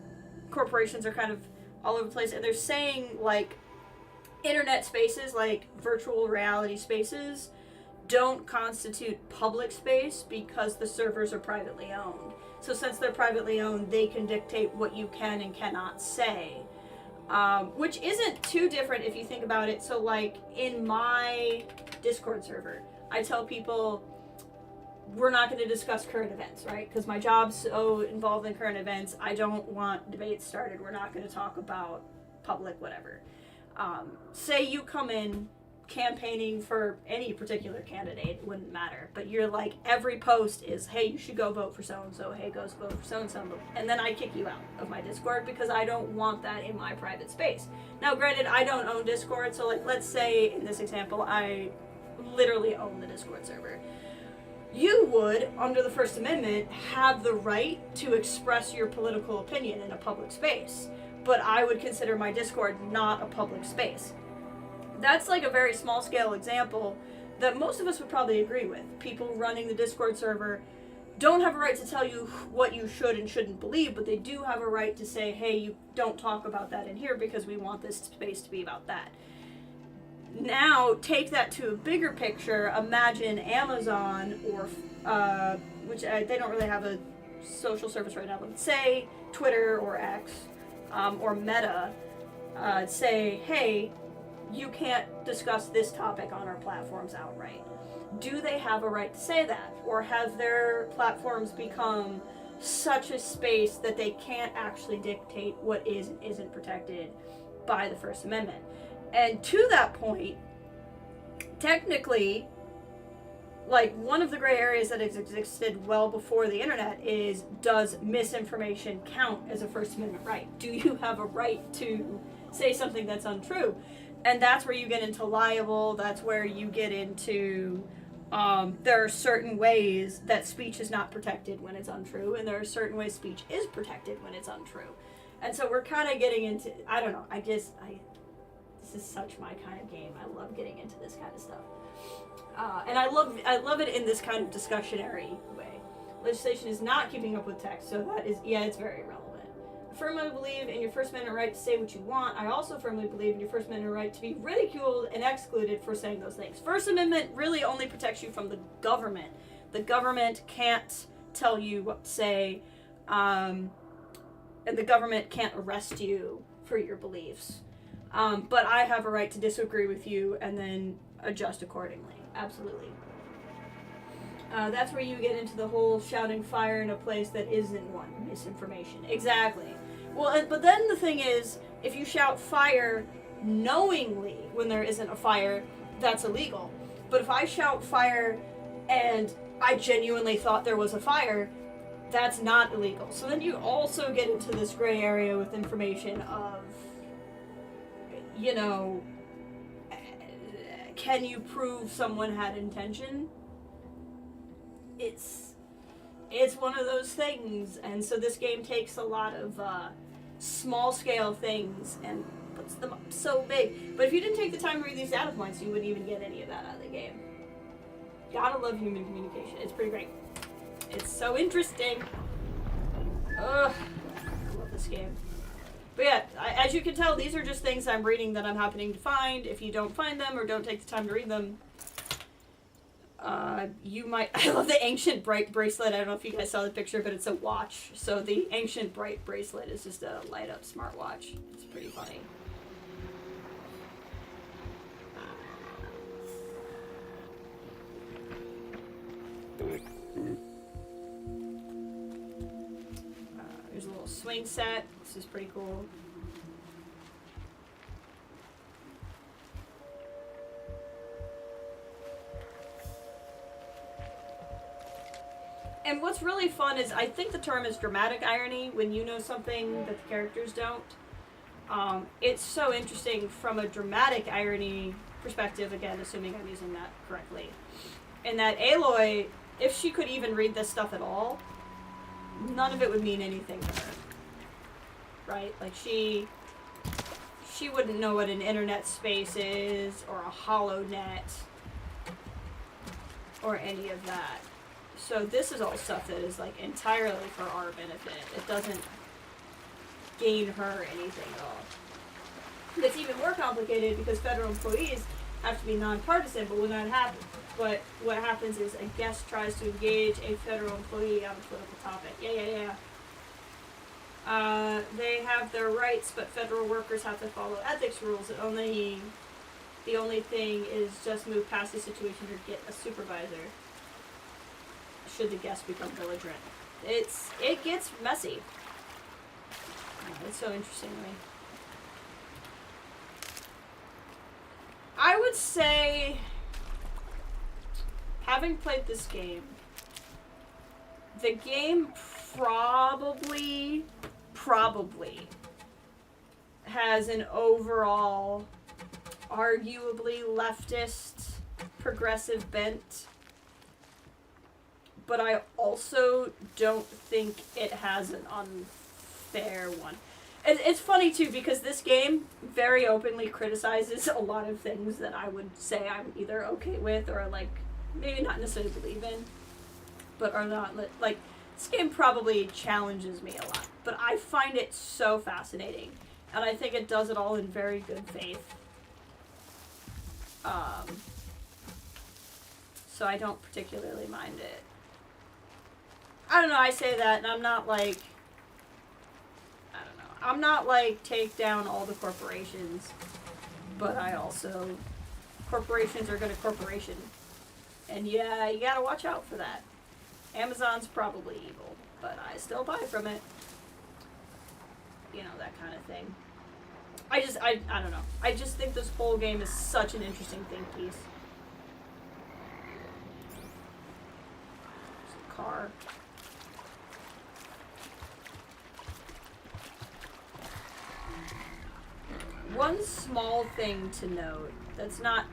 corporations are kind of all over the place, and they're saying, like, internet spaces, like virtual reality spaces, don't constitute public space because the servers are privately owned. So since they're privately owned, they can dictate what you can and cannot say. Which isn't too different if you think about it. So like in my Discord server, I tell people we're not going to discuss current events, right? Because my job's so involved in current events, I don't want debates started. We're not going to talk about public whatever. Say you come in campaigning for any particular candidate, it wouldn't matter, but you're like, every post is, hey, you should go vote for so-and-so, hey, go vote for so-and-so, and then I kick you out of my Discord because I don't want that in my private space. Now, granted, I don't own Discord, so like, let's say in this example, I literally own the Discord server. You would, under the First Amendment, have the right to express your political opinion in a public space, but I would consider my Discord not a public space. That's like a very small scale example that most of us would probably agree with. People running the Discord server don't have a right to tell you what you should and shouldn't believe, but they do have a right to say, hey, you don't talk about that in here because we want this space to be about that. Now, take that to a bigger picture. Imagine Amazon or, which they don't really have a social service right now, but say Twitter or X or Meta say, hey, you can't discuss this topic on our platforms outright. Do they have a right to say that? Or have their platforms become such a space that they can't actually dictate what is and isn't protected by the First Amendment? And to that point, technically, like, one of the gray areas that has existed well before the internet is, does misinformation count as a First Amendment right? Do you have a right to say something that's untrue? And that's where you get into libel, that's where you get into, there are certain ways that speech is not protected when it's untrue, and there are certain ways speech is protected when it's untrue. And so we're kind of getting into, I don't know, this is such my kind of game. I love getting into this kind of stuff. And I love it in this kind of discussionary way. Legislation is not keeping up with text, so that is, yeah, it's very relevant. firmly believe in your First Amendment right to say what you want. I also firmly believe in your First Amendment right to be ridiculed and excluded for saying those things. First Amendment really only protects you from the government. The government can't tell you what to say, and the government can't arrest you for your beliefs. But I have a right to disagree with you and then adjust accordingly. Absolutely. That's where you get into the whole shouting fire in a place that isn't one. Misinformation. Exactly. Well, but then the thing is, if you shout fire knowingly when there isn't a fire, that's illegal. But if I shout fire and I genuinely thought there was a fire, that's not illegal. So then you also get into this gray area with information of, you know, can you prove someone had intention? It's one of those things, and so this game takes a lot of small scale things and puts them up so big. But if you didn't take the time to read these data points, you wouldn't even get any of that out of the game. Gotta love human communication. It's pretty great. It's so interesting. Ugh, I love this game. But yeah, as you can tell, these are just things I'm reading that I'm happening to find. If you don't find them or don't take the time to read them, you might... I love the Ancient Bright bracelet. I don't know if you guys saw the picture, but it's a watch. So the Ancient Bright bracelet is just a light-up smartwatch. It's pretty funny. There's a little swing set. This is pretty cool. And what's really fun is, I think the term is dramatic irony, when you know something that the characters don't. It's so interesting from a dramatic irony perspective, again, assuming I'm using that correctly. And that Aloy, if she could even read this stuff at all, none of it would mean anything to her. Right? Like, she wouldn't know what an internet space is, or a HoloNet, or any of that. So this is all stuff that is, like, entirely for our benefit. It doesn't gain her anything at all. It's even more complicated because federal employees have to be nonpartisan, but when that happens, but what happens is a guest tries to engage a federal employee on a political topic. Yeah. They have their rights, but federal workers have to follow ethics rules. The only thing is just move past the situation or get a supervisor should the guest become belligerent. It gets messy. It's so interesting to me. I would say, having played this game, the game probably has an overall, arguably leftist, progressive bent. But I also don't think it has an unfair one. It's funny, too, because this game very openly criticizes a lot of things that I would say I'm either okay with or, like, maybe not necessarily believe in, but are not, like, this game probably challenges me a lot. But I find it so fascinating, and I think it does it all in very good faith. So I don't particularly mind it. I don't know, I say that, and I'm not like, take down all the corporations, but I also, corporations are gonna corporation. And yeah, you gotta watch out for that. Amazon's probably evil, but I still buy from it. You know, that kind of thing. I don't know. I just think this whole game is such an interesting think piece. There's a car. One small thing to note that's not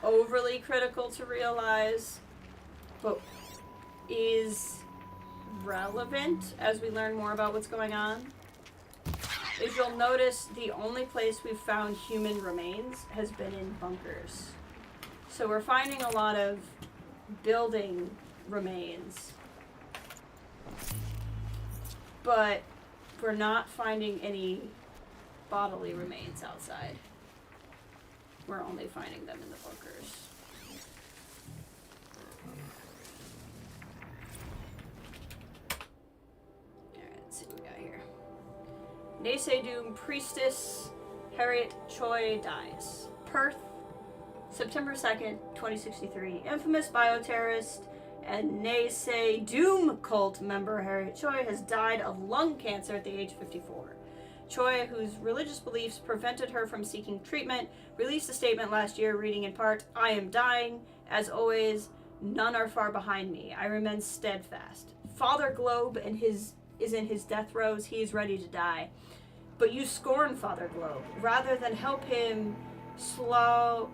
overly critical to realize, but is relevant as we learn more about what's going on, is you'll notice the only place we've found human remains has been in bunkers. So we're finding a lot of building remains, but We're not finding any bodily remains outside. We're only finding them in the bunkers. Alright, let's see what we got here. Naysay Doom Priestess Harriet Choi dies. Perth, September 2nd, 2063. Infamous bioterrorist and Naysay Doom cult member Harriet Choi has died of lung cancer at the age of 54. Choi, whose religious beliefs prevented her from seeking treatment, released a statement last year reading in part, "I am dying. As always, none are far behind me. I remain steadfast. Father Globe is in his death throes. He is ready to die. But you scorn Father Globe. Rather than help him slow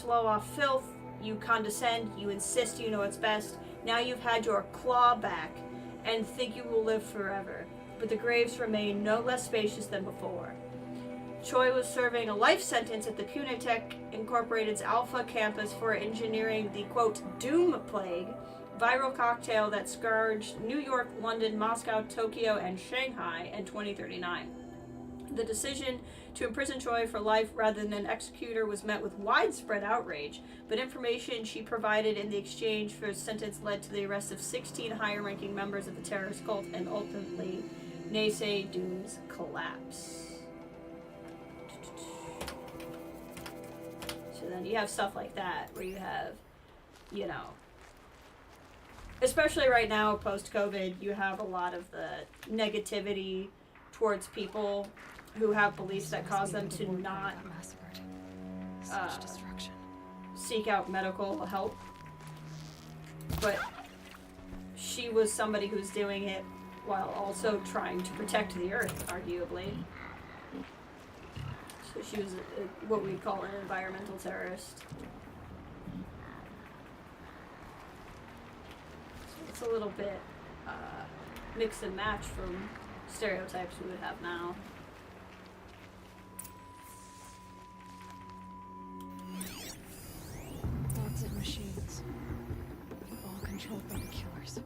off filth, you condescend, you insist you know what's best. Now you've had your claw back and think you will live forever. But the graves remain no less spacious than before." Choi was serving a life sentence at the Kunitech Incorporated's Alpha campus for engineering the, quote, Doom Plague, viral cocktail that scourged New York, London, Moscow, Tokyo, and Shanghai in 2039. The decision to imprison Choi for life rather than an executor was met with widespread outrage, but information she provided in the exchange for his sentence led to the arrest of 16 higher-ranking members of the terrorist cult and ultimately Naysay Doom's collapse. So then you have stuff like that where you have, you know, especially right now post-COVID, you have a lot of the negativity towards people who have beliefs that cause them to not seek out medical help. But she was somebody who's doing it while also trying to protect the earth, arguably. So she was what we call an environmental terrorist. So it's a little bit mix and match from stereotypes we would have now. Lots of machines, all controlled by the killers.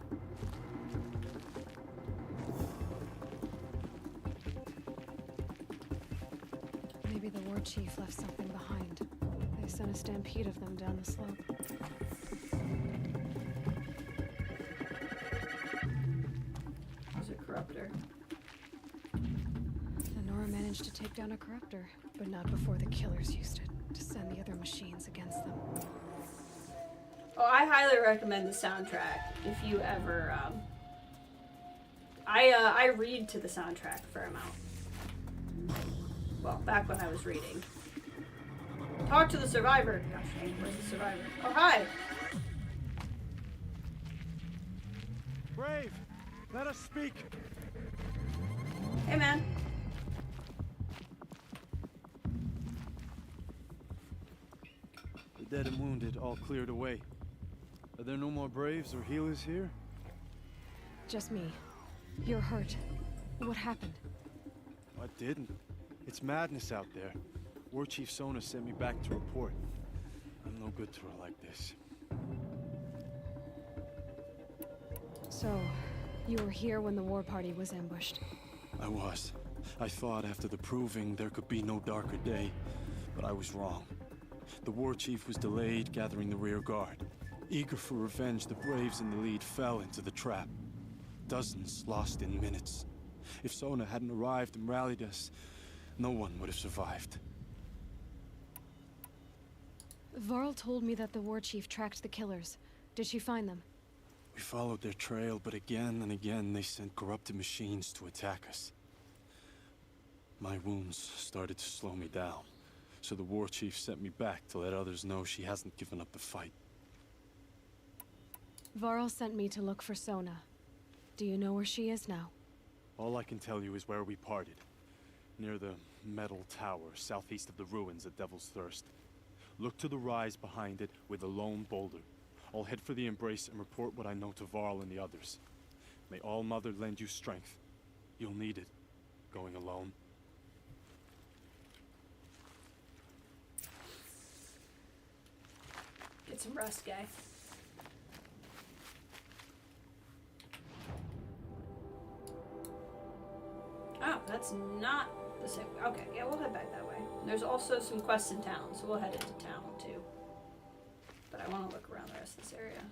Maybe the war chief left something behind. They sent a stampede of them down the slope. There's a corruptor. Nora managed to take down a corruptor, but not before the killers used it to send the other machines against them. Oh, I highly recommend the soundtrack if you ever. I read to the soundtrack a fair amount. Well, back when I was reading. Talk to the survivor. Gosh dang, where's the survivor? Oh, hi! Brave, let us speak. Hey, man. The dead and wounded all cleared away. Are there no more Braves or healers here? Just me. You're hurt. What happened? I didn't. It's madness out there. War Chief Sona sent me back to report. I'm no good to her like this. So, you were here when the war party was ambushed? I was. I thought after the proving there could be no darker day, but I was wrong. The war chief was delayed gathering the rear guard. Eager for revenge, the Braves in the lead fell into the trap. Dozens lost in minutes. If Sona hadn't arrived and rallied us, no one would have survived. Varl told me that the war chief tracked the killers. Did she find them? We followed their trail, but again and again they sent corrupted machines to attack us. My wounds started to slow me down, so the war chief sent me back to let others know she hasn't given up the fight. Varl sent me to look for Sona. Do you know where she is now? All I can tell you is where we parted. Near the metal tower, southeast of the ruins at Devil's Thirst. Look to the rise behind it with a lone boulder. I'll head for the embrace and report what I know to Varl and the others. May All Mother lend you strength. You'll need it, going alone. Get some rest, guy. not the same. Okay, yeah, we'll head back that way. There's also some quests in town, so we'll head into town too. But I want to look around the rest of this area.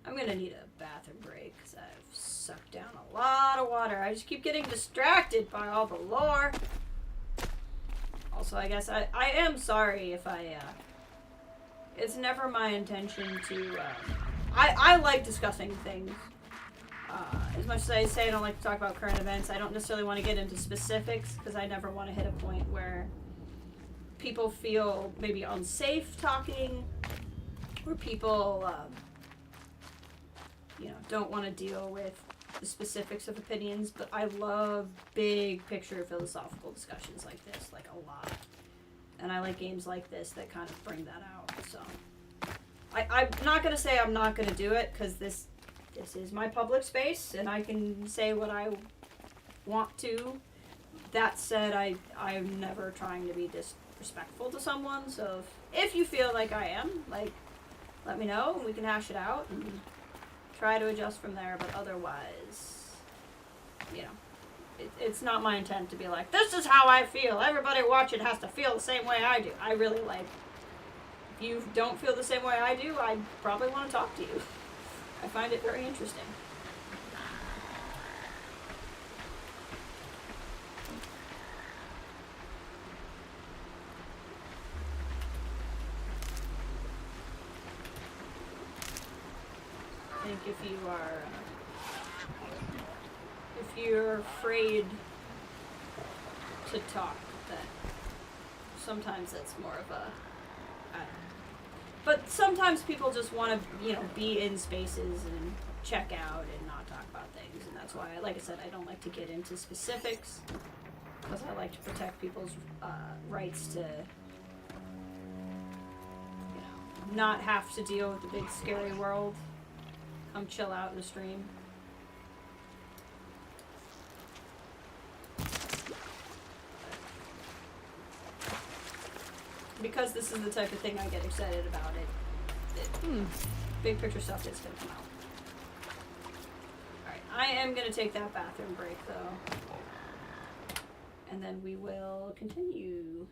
I'm gonna need a bathroom break because I've sucked down a lot of water. I just keep getting distracted by all the lore. Also, I guess I am sorry if it's never my intention to, I like discussing things. As much as I say I don't like to talk about current events, I don't necessarily want to get into specifics because I never want to hit a point where people feel maybe unsafe talking, or people, you know, don't want to deal with the specifics of opinions, but I love big picture philosophical discussions like this, like a lot. And I like games like this that kind of bring that out, so. I'm not going to say I'm not going to do it, because this is my public space, and I can say what I want to. That said, I'm never trying to be disrespectful to someone, so if you feel like I am, like, let me know, and we can hash it out, and try to adjust from there, but otherwise, you know, it's not my intent to be like, this is how I feel, everybody watching has to feel the same way I do. I really, like, if you don't feel the same way I do, I probably want to talk to you. I find it very interesting. I think if you're afraid to talk, then sometimes that's more of a, I don't know. But sometimes people just want to, you know, be in spaces and check out and not talk about things, and that's why, like I said, I don't like to get into specifics, because I like to protect people's rights to, you know, not have to deal with the big scary world. Come chill out in the stream. Because this is the type of thing I get excited about, big picture stuff is going to come out. Alright, I am going to take that bathroom break though. And then we will continue.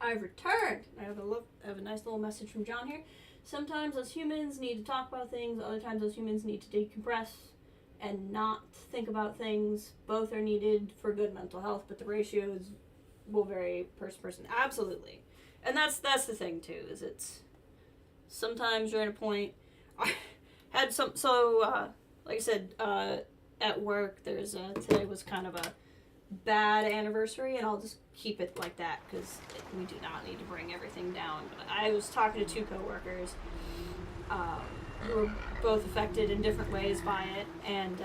I've returned. I have a nice little message from John here. Sometimes us humans need to talk about things. Other times us humans need to decompress and not think about things. Both are needed for good mental health, but the ratios will vary person to person. Absolutely. And that's the thing too, is it's sometimes you're at a point. I had like I said, at work there's today was kind of a bad anniversary, and I'll just keep it like that because we do not need to bring everything down. But I was talking to two coworkers who were both affected in different ways by it, and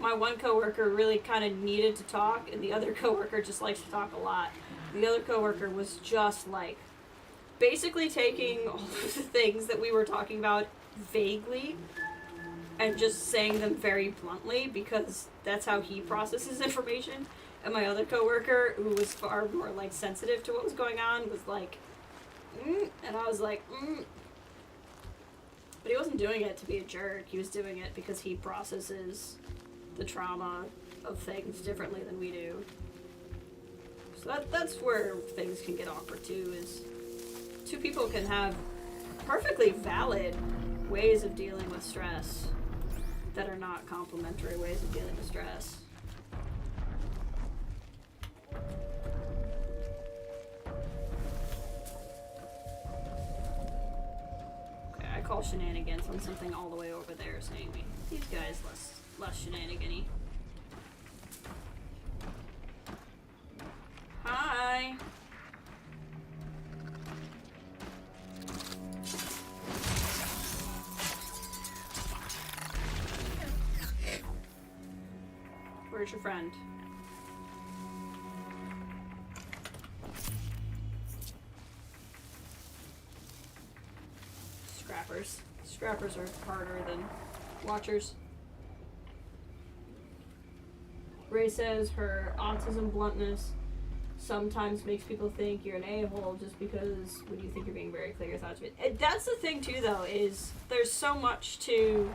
my one coworker really kind of needed to talk, and the other coworker just likes to talk a lot. The other coworker was just like basically taking all of the things that we were talking about vaguely and just saying them very bluntly because that's how he processes information. And my other coworker, who was far more like sensitive to what was going on, was like, and I was like, But he wasn't doing it to be a jerk. He was doing it because he processes the trauma of things differently than we do. So that's where things can get awkward too, is two people can have perfectly valid ways of dealing with stress that are not complementary ways of dealing with stress. Okay, I call shenanigans on something all the way over there saying these guys less shenanigan-y. Hi! Where's your friend? Scrappers. Scrappers are harder than watchers. Ray says her autism bluntness sometimes makes people think you're an a-hole just because when you think you're being very clear your thoughts. That's the thing too though, is there's so much to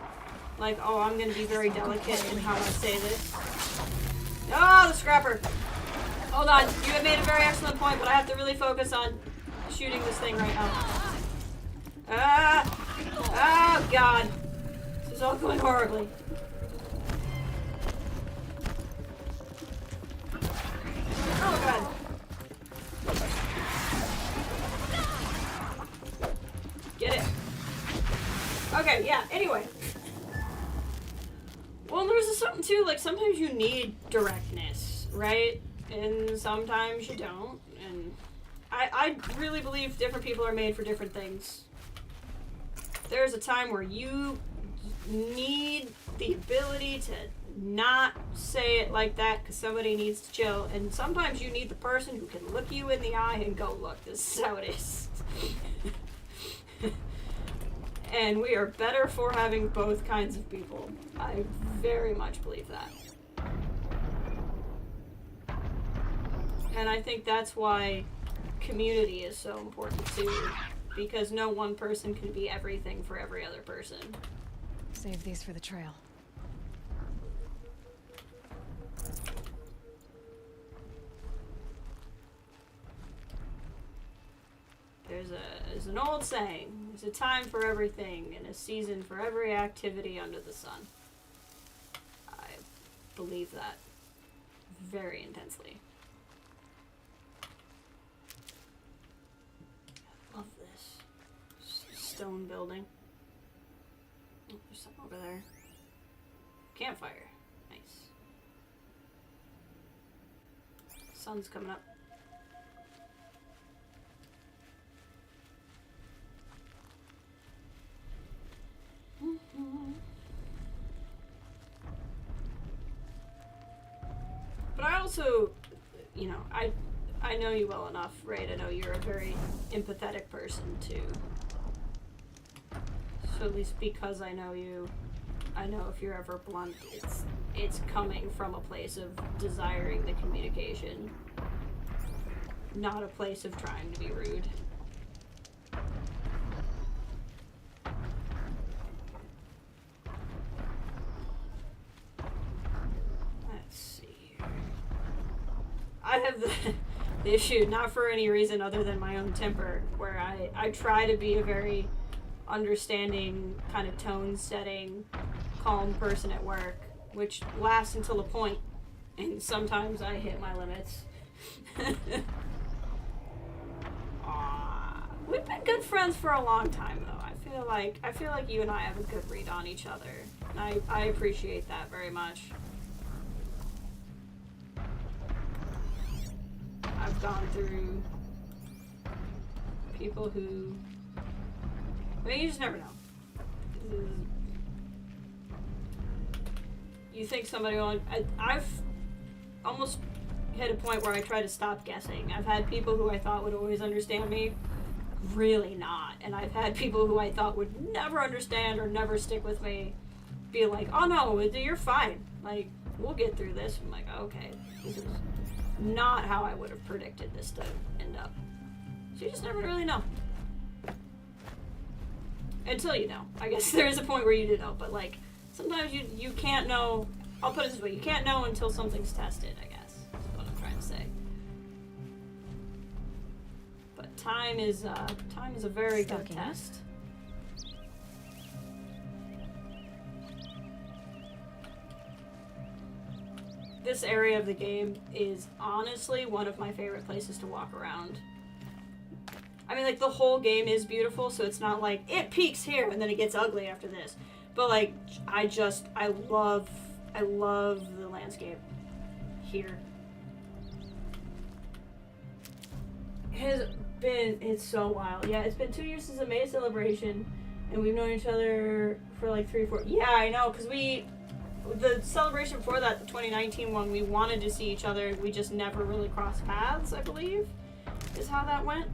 like, oh, I'm gonna be very delicate in how I say this. Oh, the scrapper! Hold on, you have made a very excellent point, but I have to really focus on shooting this thing right now. Oh god. This is all going horribly. Oh god. Get it. Okay, yeah, anyway. Well, there's something too, like sometimes you need directness, right? And sometimes you don't. And I really believe different people are made for different things. There's a time where you need the ability to not say it like that because somebody needs to chill, and sometimes you need the person who can look you in the eye and go, look, this is how it is. And we are better for having both kinds of people. I very much believe that. And I think that's why community is so important too, because no one person can be everything for every other person. Save these for the trail. There's an old saying, there's a time for everything and a season for every activity under the sun. I believe that very intensely. I love this stone building. Oh, there's something over there. Campfire. Nice. Sun's coming up. But I also, you know, I know you well enough, right? I know you're a very empathetic person too. So at least because I know you, I know if you're ever blunt, it's coming from a place of desiring the communication, not a place of trying to be rude. Let's see here. I have issue, not for any reason other than my own temper, where I try to be a very understanding, kind of tone-setting, calm person at work, which lasts until a point, and sometimes I hit my limits. We've been good friends for a long time, though. I feel like you and I have a good read on each other. And I appreciate that very much. I've gone through people who... I mean, you just never know. You think somebody will... I've almost hit a point where I try to stop guessing. I've had people who I thought would always understand me. Really not. And I've had people who I thought would never understand or never stick with me be like, oh no, you're fine. Like, we'll get through this. I'm like, okay, this is not how I would have predicted this to end up. So you just never really know. Until you know. I guess there is a point where you do know, but like, sometimes you can't know. I'll put it this way, you can't know until something's tested, I guess. That's what I'm trying to say. But time is a very good test. This area of the game is honestly one of my favorite places to walk around. I mean, like, the whole game is beautiful, so it's not like, it peaks here and then it gets ugly after this. But, like, I love the landscape here. It's so wild. Yeah, it's been 2 years since the May celebration, and we've known each other for like 3 or 4. Yeah, I know, because the celebration for that, the 2019 one, we wanted to see each other. We just never really crossed paths, I believe, is how that went.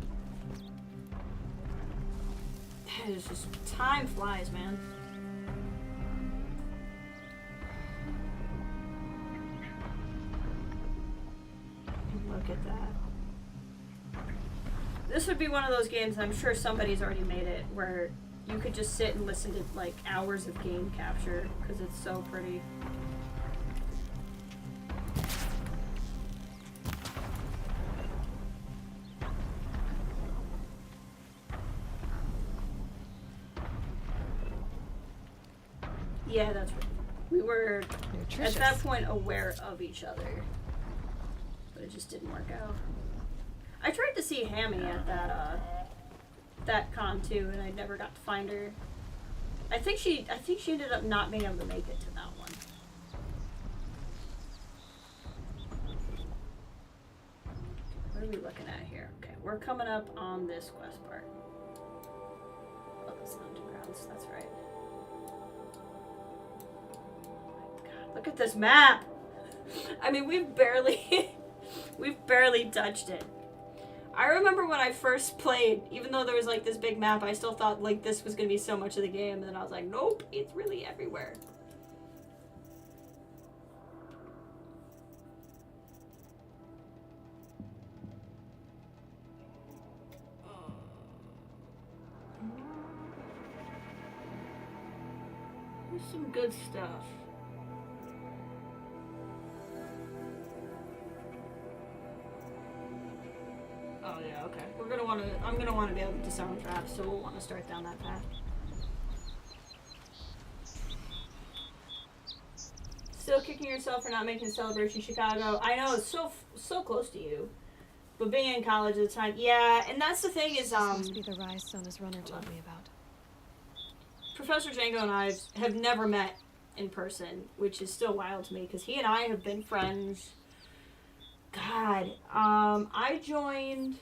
It's just, time flies, man. Look at that. This would be one of those games, I'm sure somebody's already made it, where you could just sit and listen to like hours of game capture because it's so pretty. Yeah, that's right. We were at that point aware of each other, but it just didn't work out. I tried to see Hammy at that con too, and I never got to find her. I think she ended up not being able to make it to that one. What are we looking at here? Okay, we're coming up on this quest part. Oh, that's not undergrounds. That's right. Oh my God, look at this map. I mean, we've barely touched it. I remember when I first played, even though there was like this big map, I still thought like this was gonna be so much of the game, and then I was like, nope, it's really everywhere. There's some good stuff. Oh yeah, okay. I'm gonna want to be able to disarm traps, so we'll want to start down that path. Still kicking yourself for not making Celebration Chicago. I know, it's so close to you. But being in college at the time, yeah, and that's the thing is, This must be the rise Sona's runner told me about. Professor Django and I have never met in person, which is still wild to me, because he and I have been friends. God, I joined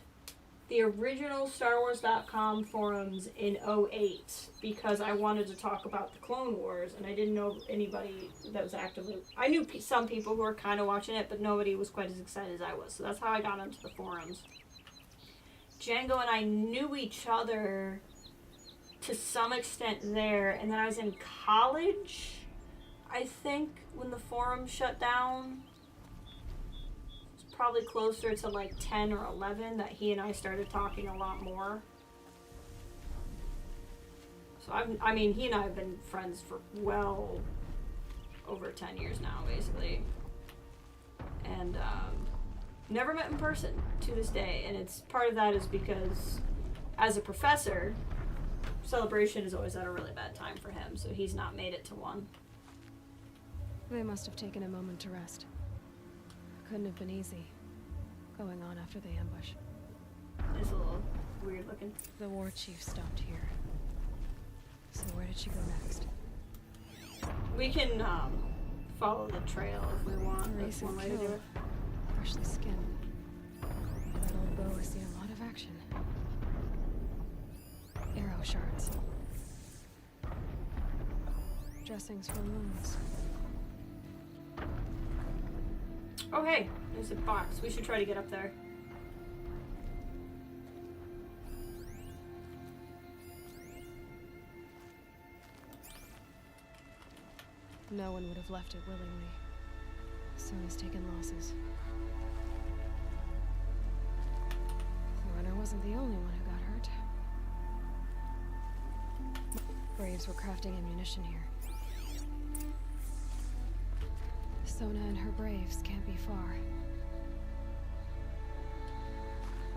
the original StarWars.com forums in 2008 because I wanted to talk about the Clone Wars, and I didn't know anybody that was actively... I knew some people who were kind of watching it, but nobody was quite as excited as I was, so that's how I got onto the forums. Django and I knew each other to some extent there, and then I was in college, I think, when the forum shut down. Probably closer to like 10 or 11 that he and I started talking a lot more. So I mean, he and I have been friends for well over 10 years now, basically. And Never met in person to this day, and it's part of that is because as a professor, Celebration is always at a really bad time for him, so he's not made it to one. They must have taken a moment to rest. Couldn't have been easy, going on after the ambush. It's a little weird looking. The war chief stopped here. So where did she go next? We can follow the trail if we want. That's one way to do it. Freshly skinned. That old bow has seen a lot of action. Arrow shards. Dressings for wounds. Oh hey, there's a box. We should try to get up there. No one would have left it willingly. Sona's taken losses. The runner wasn't the only one who got hurt. Braves were crafting ammunition here. Sona and her Braves can't be far.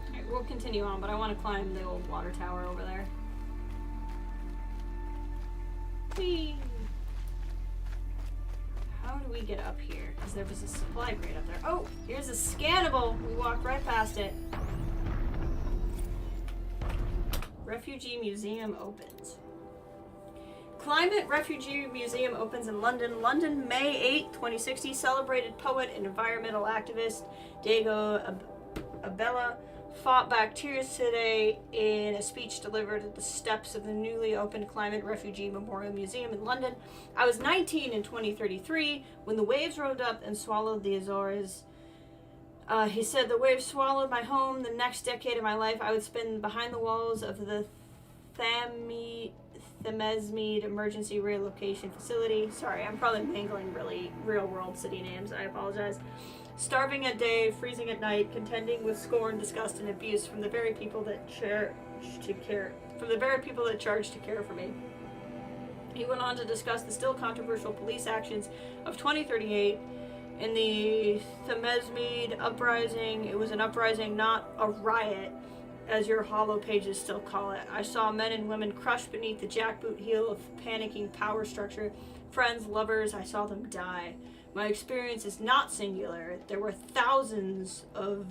Alright, we'll continue on, but I want to climb the old water tower over there. Whee! How do we get up here? Because there was a supply crate up there. Oh, here's a scannable. We walked right past it. Refugee Museum opens. Climate Refugee Museum opens in London. London, May 8, 2060. Celebrated poet and environmental activist Diego Abela fought back tears today in a speech delivered at the steps of the newly opened Climate Refugee Memorial Museum in London. I was 19 in 2033 when the waves rose up and swallowed the Azores. He said, the waves swallowed my home. The next decade of my life I would spend behind the walls of the Thamesmead Emergency Relocation Facility. Sorry, I'm probably mangling really real-world city names. I apologize. Starving at day, freezing at night, contending with scorn, disgust, and abuse from the very people that charge to care for me. He went on to discuss the still controversial police actions of 2038 in the Thamesmead uprising. It was an uprising, not a riot, as your hollow pages still call it. I saw men and women crushed beneath the jackboot heel of panicking power structure. Friends, lovers, I saw them die. My experience is not singular. There were thousands of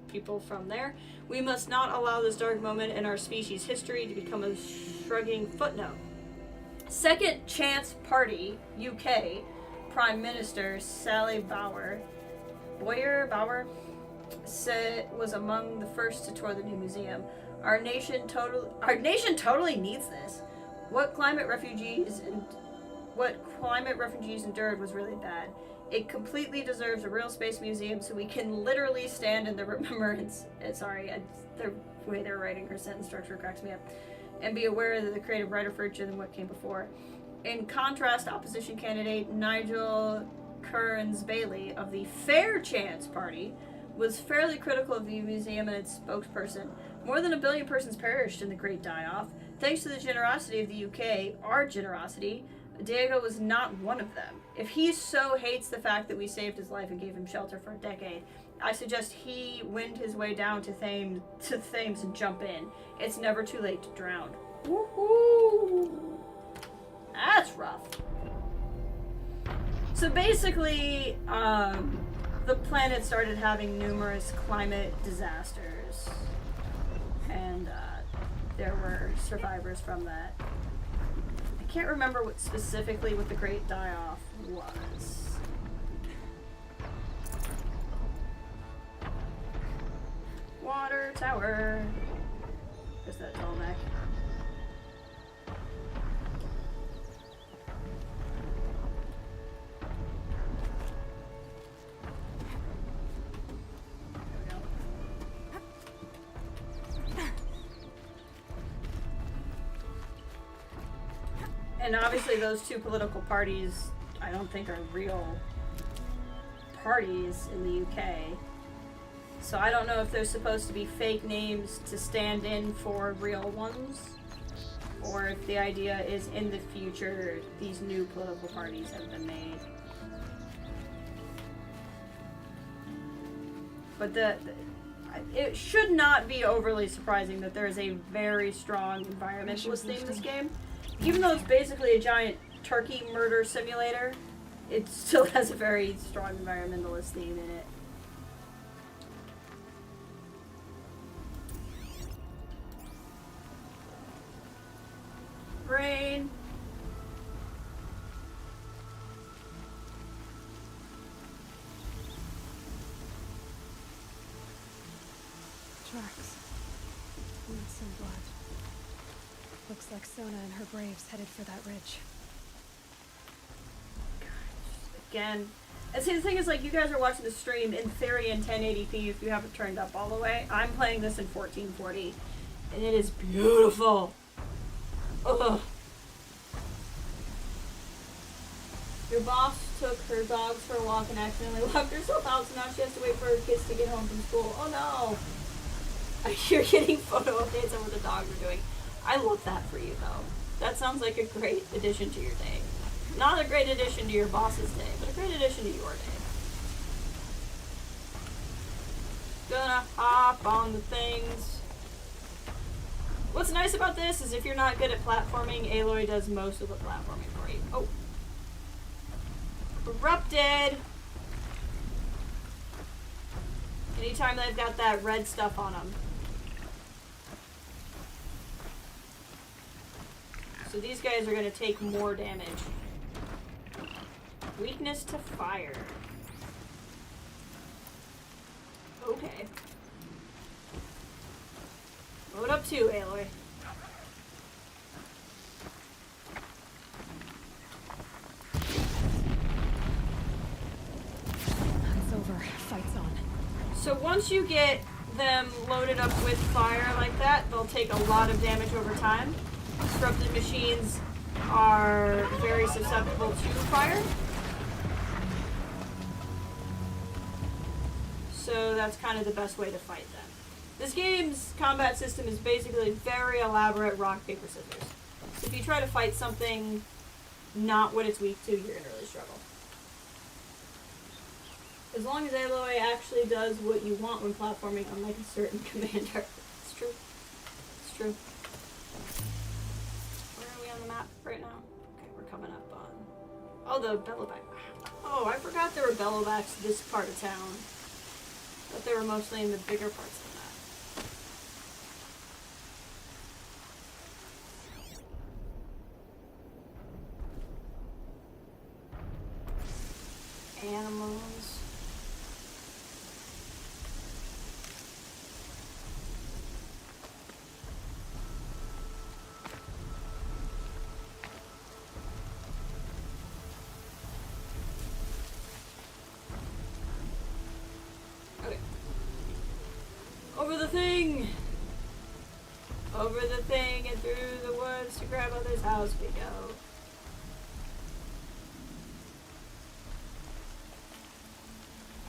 people from there. We must not allow this dark moment in our species' history to become a shrugging footnote. Second Chance Party, UK, Prime Minister Sally Bauer was among the first to tour the new museum. Our nation totally needs this. What climate refugees endured was really bad. It completely deserves a real space museum so we can literally stand in the remembrance. The way they're writing her sentence structure cracks me up. And be aware that the creative writer further than what came before. In contrast, opposition candidate Nigel Kearns-Bailey of the Fair Chance Party was fairly critical of the museum and its spokesperson. More than 1 billion persons perished in the Great Die-Off. Thanks to the generosity of the UK, our generosity, Diego was not one of them. If he so hates the fact that we saved his life and gave him shelter for a decade, I suggest he wind his way down to Thames and jump in. It's never too late to drown. Woohoo! That's rough. So basically, the planet started having numerous climate disasters, and there were survivors from that. I can't remember what the Great Die-Off was. Water tower. There's that tall neck. And obviously those two political parties, I don't think are real parties in the UK. So I don't know if they're supposed to be fake names to stand in for real ones, or if the idea is in the future these new political parties have been made. But it should not be overly surprising that there is a very strong environmentalist theme in this game. Even though it's basically a giant turkey murder simulator, it still has a very strong environmentalist theme in it. Rain. Tracks. And some blood. Looks like Sona and her braves headed for that ridge. Again. And see, the thing is, like, you guys are watching the stream in theory in 1080p if you haven't turned up all the way. I'm playing this in 1440. And it is beautiful. Ugh. Your boss took her dogs for a walk and accidentally locked herself out, so now she has to wait for her kids to get home from school. Oh no! You're getting photo updates on what the dogs are doing. I love that for you, though. That sounds like a great addition to your day. Not a great addition to your boss's day, but a great addition to your day. Gonna hop on the things. What's nice about this is if you're not good at platforming, Aloy does most of the platforming for you. Oh. Corrupted! Anytime they've got that red stuff on them. So these guys are going to take more damage. Weakness to fire. Okay. Load up too, Aloy. It's over. Fight's on. So once you get them loaded up with fire like that, they'll take a lot of damage over time. Disrupted machines are very susceptible to fire. So that's kind of the best way to fight them. This game's combat system is basically very elaborate rock, paper, scissors. So if you try to fight something not what it's weak to, you're going to really struggle. As long as Aloy actually does what you want when platforming, unlike a certain commander. It's true. It's true. Where are we on the map right now? Okay, we're coming up on... Oh, the Bellowback. Oh, I forgot there were Bellowbacks this part of town. But they were mostly in the bigger parts of the map. Animals. Over the thing! Over the thing and through the woods to grandmother's house we go.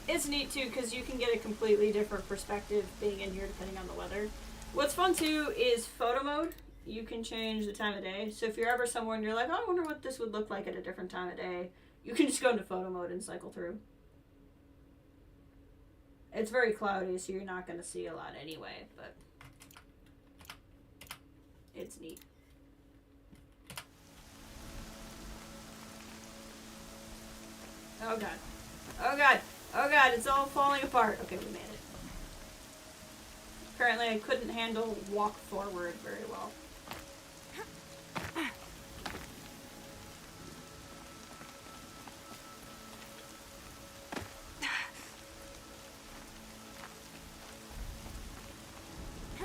It's neat too because you can get a completely different perspective being in here depending on the weather. What's fun too is photo mode. You can change the time of day. So if you're ever somewhere and you're like, oh, I wonder what this would look like at a different time of day, you can just go into photo mode and cycle through. It's very cloudy, so you're not going to see a lot anyway, but it's neat. Oh god. Oh god. Oh god, it's all falling apart. Okay, we made it. Apparently I couldn't handle walk forward very well.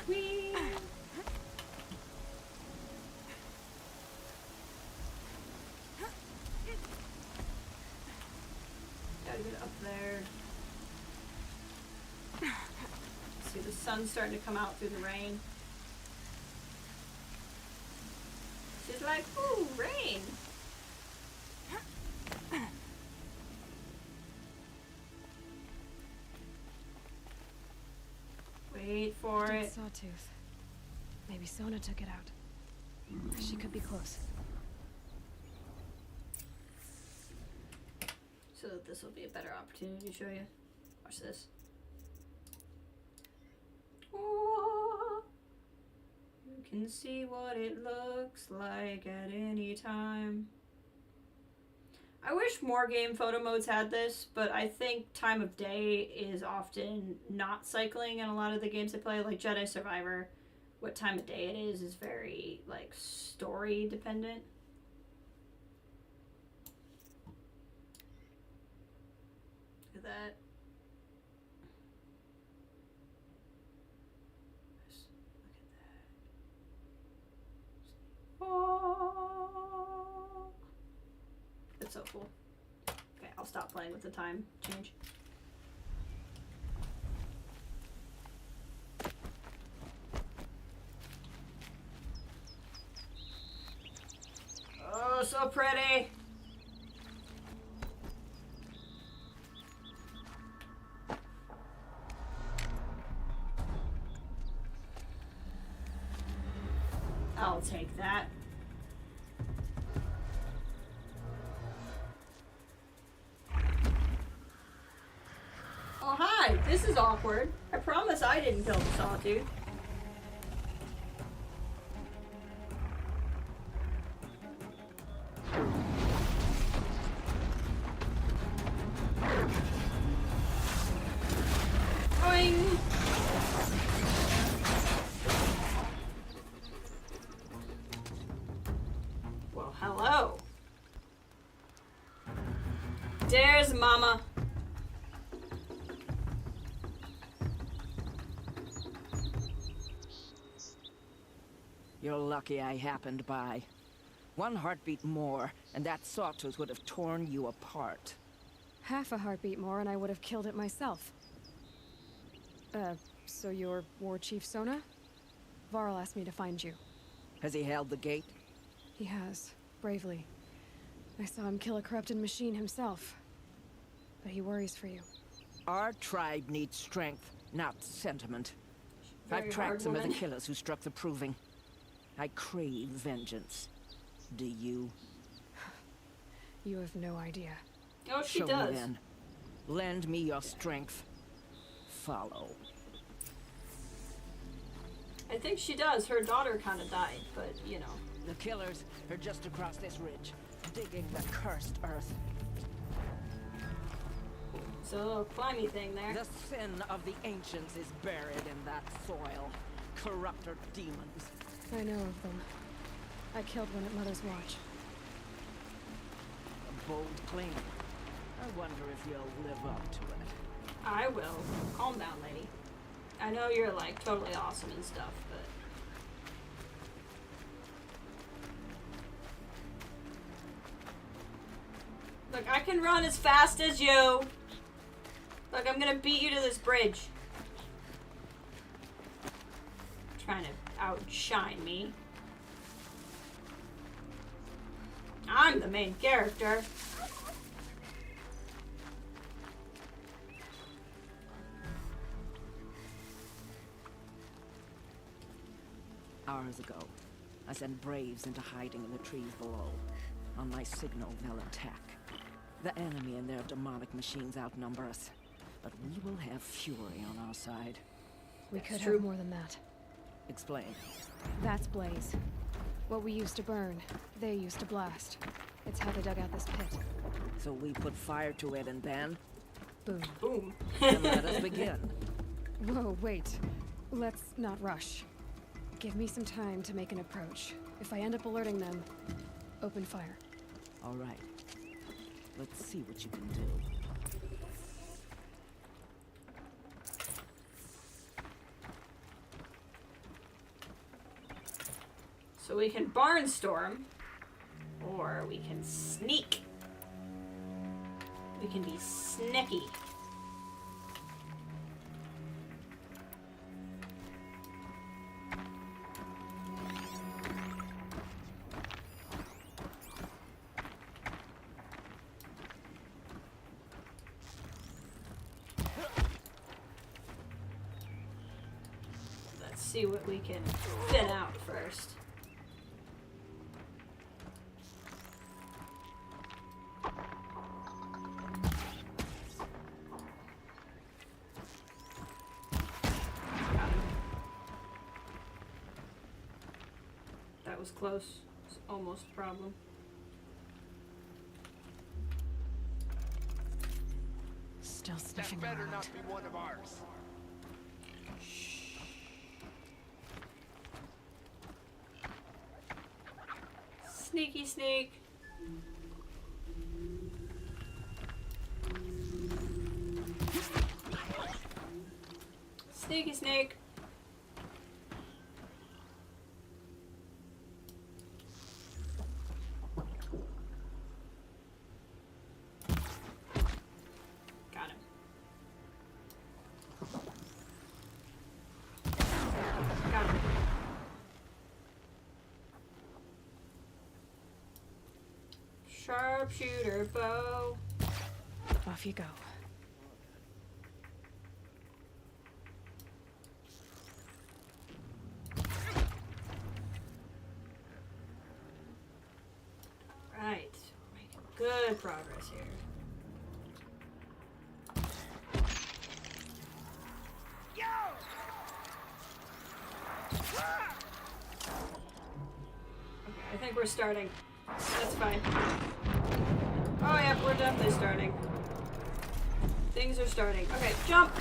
Whee! Gotta get up there. See, the sun's starting to come out through the rain. She's like, ooh, rain! Wait for Dead it. sawtooth. Maybe Sona took it out. She could be close. So this will be a better opportunity to show you. Watch this. Oh, you can see what it looks like at any time. I wish more game photo modes had this, but I think time of day is often not cycling in a lot of the games I play, like Jedi Survivor. What time of day it is very, like, story dependent. Look at that. Oh, that's so cool. Okay, I'll stop playing with the time change. Oh, so pretty. I'll take that. Oh, hi. This is awkward. I promise I didn't kill the sawtooth. Boing. Well, hello. There's Mama. You're lucky I happened by. One heartbeat more, and that sawtooth would have torn you apart. Half a heartbeat more and I would have killed it myself. So you're War Chief Sona? Varl asked me to find you. Has he held the gate? He has, bravely. I saw him kill a corrupted machine himself. But he worries for you. Our tribe needs strength, not sentiment. Very I've tracked hard some of the woman. killers who struck the Proving. I crave vengeance. Do you? You have no idea. Oh, she Show does. me then. Lend me your strength. Follow. I think she does. Her daughter kind of died, but, you know. The killers are just across this ridge, digging the cursed earth. It's a little climby thing there. The sin of the ancients is buried in that soil. Corrupter demons. I know of them. I killed one at Mother's Watch. A bold claim. I wonder if you'll live up to it. I will. Calm down, lady. I know you're, like, totally awesome and stuff, but... Look, I can run as fast as you! Look, I'm gonna beat you to this bridge. Trying to outshine me. I'm the main character. Hours ago, I sent Braves into hiding in the trees below. On my signal, they'll attack. The enemy and their demonic machines outnumber us, but we will have fury on our side. We could true. have more than that. Explain. That's Blaze. What we used to burn, they used to blast. It's how they dug out this pit. So we put fire to it and then... Boom. Boom. Then let us begin. Whoa, wait. Let's not rush. Give me some time to make an approach. If I end up alerting them, open fire. All right. Let's see what you can do. So we can barnstorm, or we can sneak. We can be sneaky. Let's see what we can fit out first. That was close. It's almost a problem. Still sniffing That better around. not be one of ours. Sneaky sneak. Sneaky snake. Got him. Got him. Sharpshooter bow. Off you go. Right. We're making good progress here. Okay, I think we're starting. That's fine. Oh yeah, we're definitely starting. Things are starting. Okay, jump!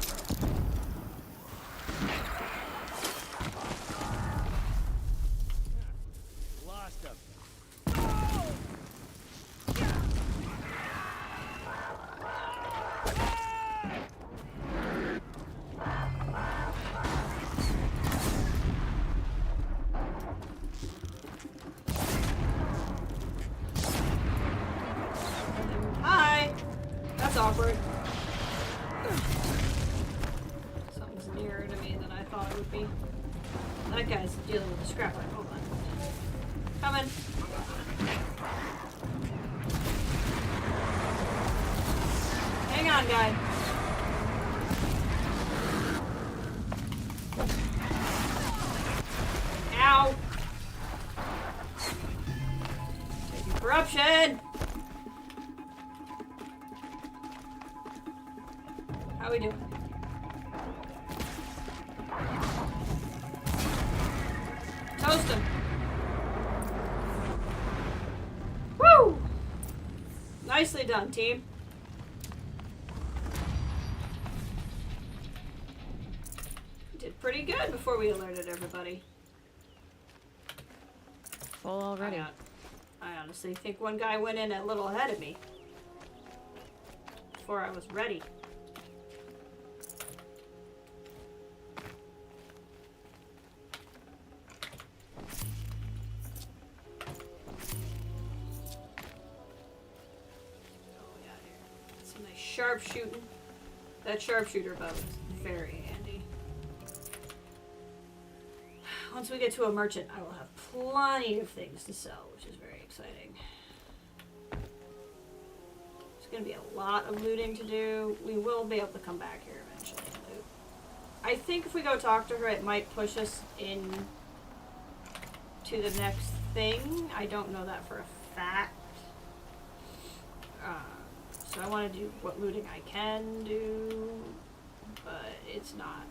Lost him. Hi! That's awkward. Something's nearer to me than I thought it would be. That guy's dealing with the scrap iron. Hold on. Coming. Hang on, guy. Ow! Taking corruption! How we doing? Toast him. Woo! Nicely done, team. Did pretty good before we alerted everybody. Full already. I honestly think one guy went in a little ahead of me before I was ready. Some nice sharpshooting. That sharpshooter bow is very handy. Once we get to a merchant, I will have plenty of things to sell, which is very exciting. There's going to be a lot of looting to do. We will be able to come back here eventually and loot. I think if we go talk to her, it might push us in to the next thing. I don't know that for a fact. So I want to do what looting I can do, but it's not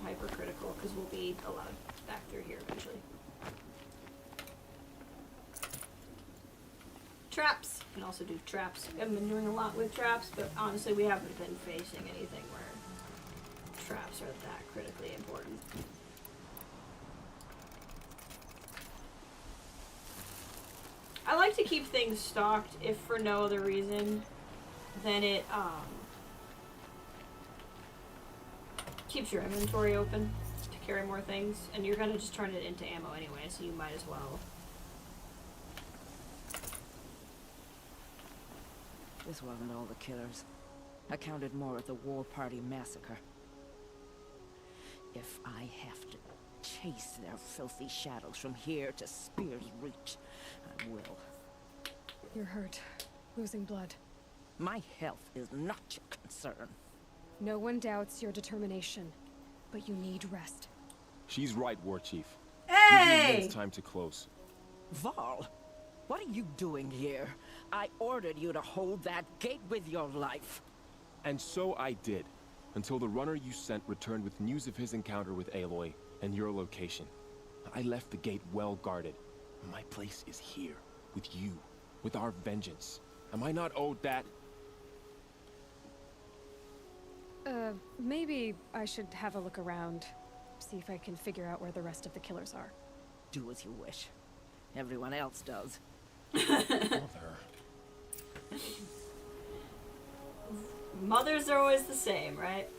hypercritical because we'll be allowed back through here eventually. Traps. You can also do traps. We haven't been doing a lot with traps, but honestly we haven't been facing anything where traps are that critically important. I like to keep things stocked if for no other reason than it keeps your inventory open to carry more things, and you're gonna just turn it into ammo anyway, so you might as well. This wasn't all the killers. I counted more at the War Party massacre. If I have to chase their filthy shadows from here to Spear's Reach, I will. You're hurt. Losing blood. My health is not your concern. No one doubts your determination, but you need rest. She's right, War Chief. Hey! It's time to close. Val, what are you doing here? I ordered you to hold that gate with your life. And so I did, until the runner you sent returned with news of his encounter with Aloy and your location. I left the gate well guarded. My place is here, with you, with our vengeance. Am I not owed that? Maybe I should have a look around. See if I can figure out where the rest of the killers are. Do as you wish. Everyone else does. Mother. Mothers are always the same, right?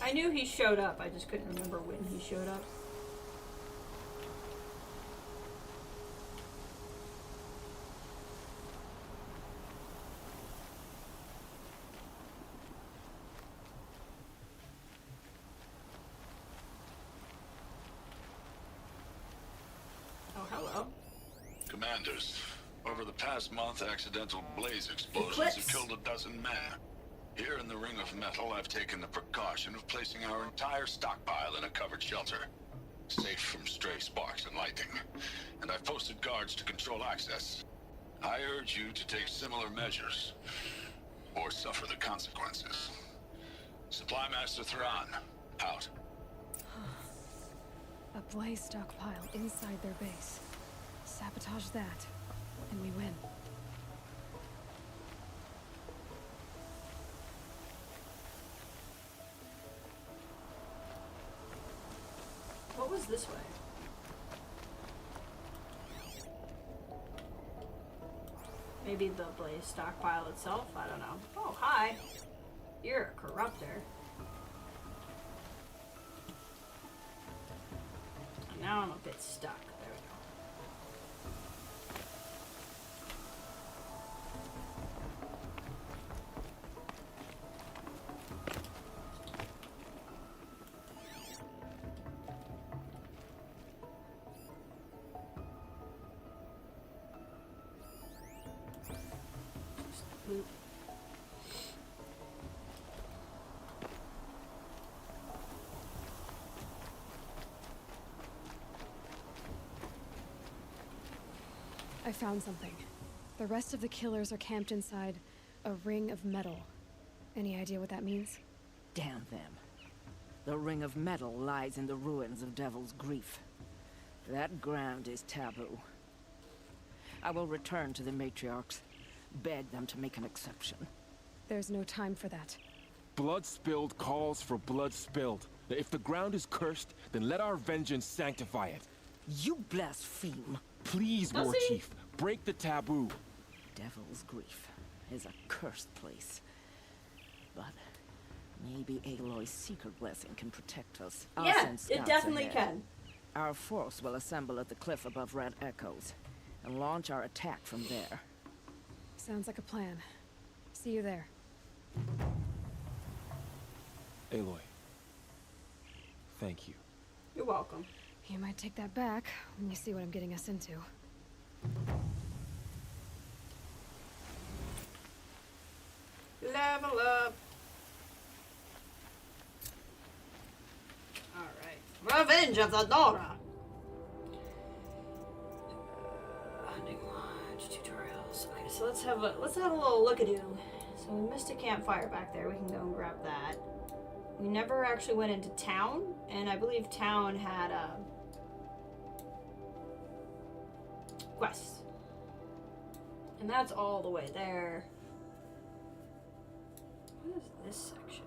I knew he showed up, I just couldn't remember when he showed up. Oh, hello. Commanders, over the past month, accidental blaze explosions have killed a dozen men. Here in the Ring of Metal, I've taken the precaution of placing our entire stockpile in a covered shelter, safe from stray sparks and lightning. And I've posted guards to control access. I urge you to take similar measures, or suffer the consequences. Supply Master Thran, out. A blaze stockpile inside their base. Sabotage that, and we win. What was this way? Maybe the blaze stockpile itself? I don't know. Oh, hi. You're a corruptor. And now I'm a bit stuck. There we go. Loop. I found something. The rest of the killers are camped inside a ring of metal. Any idea what that means? Damn them. The Ring of Metal lies in the ruins of Devil's Grief. That ground is taboo. I will return to the matriarchs, beg them to make an exception. There's no time for that. Blood spilled calls for blood spilled. If the ground is cursed, then let our vengeance sanctify it. You blaspheme. Please, Does War he? Chief, break the taboo. Devil's Grief is a cursed place. But maybe Aloy's secret blessing can protect us. I'll Yeah, send it scouts definitely ahead. can. Our force will assemble at the cliff above Red Echoes and launch our attack from there. Sounds like a plan. See you there. Aloy, thank you. You're welcome. You might take that back when you see what I'm getting us into. Level up. Alright. Revenge of the Nora. Hunting lodge tutorials. Okay, so let's have a little look-a-doo. So we missed a campfire back there. We can go and grab that. We never actually went into town, and I believe town had a quest. And that's all the way there. What is this section?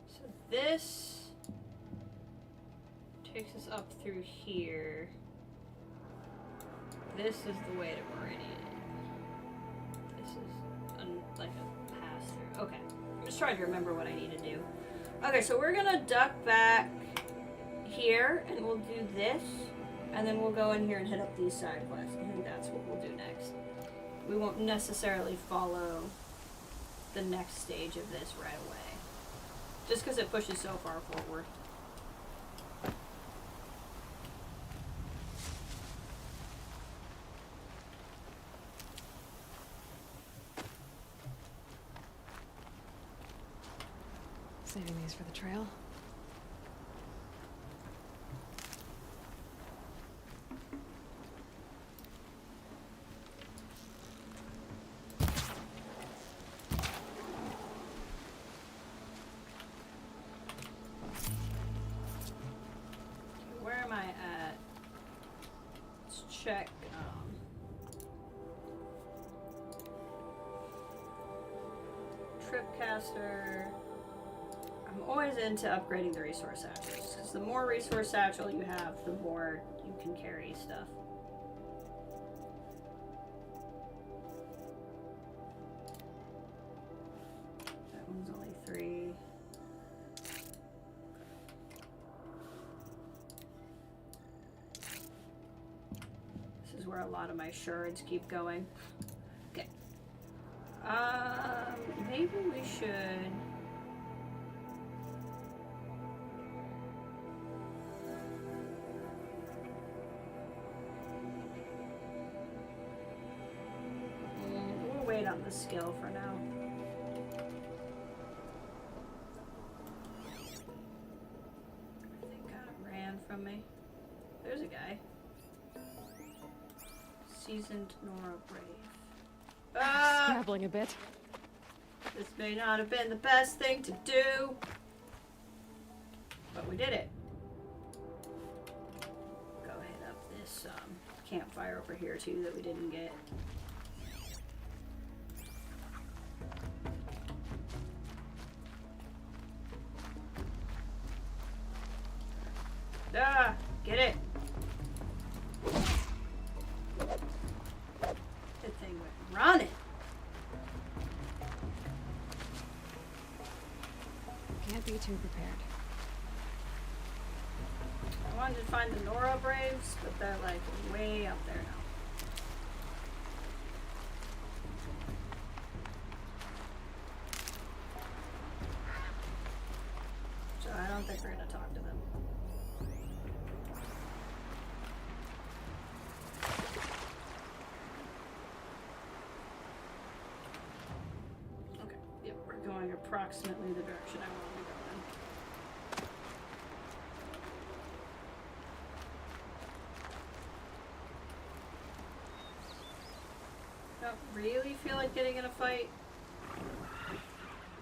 So this takes us up through here. This is the way to Meridian. This is like a pass through. Okay. I'm just trying to remember what I need to do. Okay, so we're gonna duck back here and we'll do this. And then we'll go in here and hit up these side quests. I think that's what we'll do next. We won't necessarily follow the next stage of this right away. Just because it pushes so far forward. Saving these for the trail. check. Tripcaster. I'm always into upgrading the resource satchels, because the more resource satchel you have, the more you can carry stuff. That one's only 3. This is where a lot of my shards keep going. Okay. Maybe we should... we'll wait on the skill for now. Everything kind of ran from me. There's a guy. Seasoned Nora Brave. Scrabbling a bit. This may not have been the best thing to do, but we did it. Go hit up this campfire over here too that we didn't get. Ah, get it. That thing went running. Can't be too prepared. I wanted to find the Nora Braves, but they're like way up there now. So I don't think we're gonna talk to them. Okay, yep, we're going approximately the direction I want to go in. Don't really feel like getting in a fight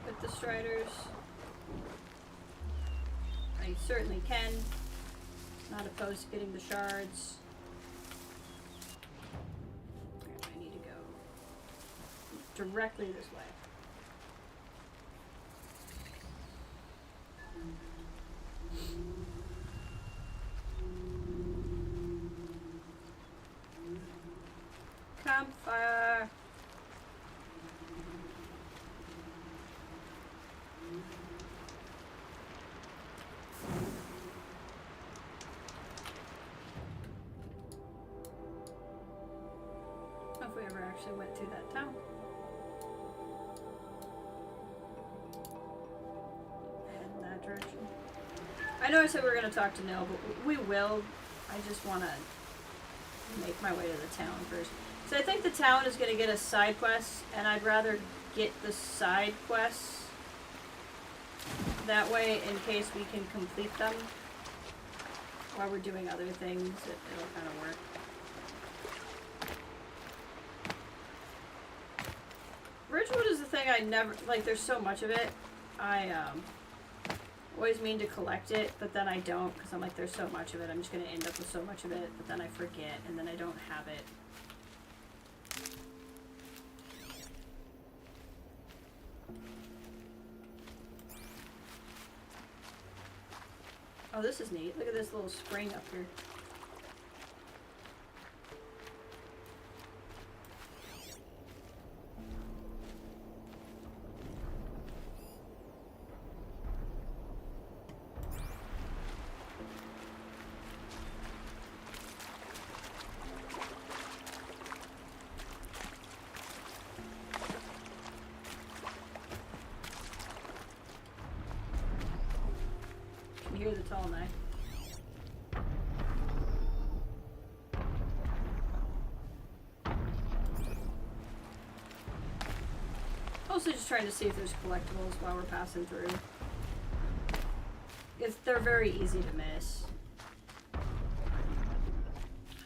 with the Striders. I certainly can. Not opposed to getting the shards. I need to go directly this way. Campfire. If we ever actually went through that town. Head in that direction. I know I said we were going to talk to Nil, but we will. I just want to make my way to the town first. So I think the town is going to get a side quest, and I'd rather get the side quests. That way, in case we can complete them while we're doing other things, it'll kind of work. Ridgewood is the thing I never, like, there's so much of it. I always mean to collect it, but then I don't, because I'm like, there's so much of it. I'm just going to end up with so much of it, but then I forget, and then I don't have it. Oh, this is neat. Look at this little spring up here. You hear the tall knife. Also just trying to see if there's collectibles while we're passing through. If they're very easy to miss.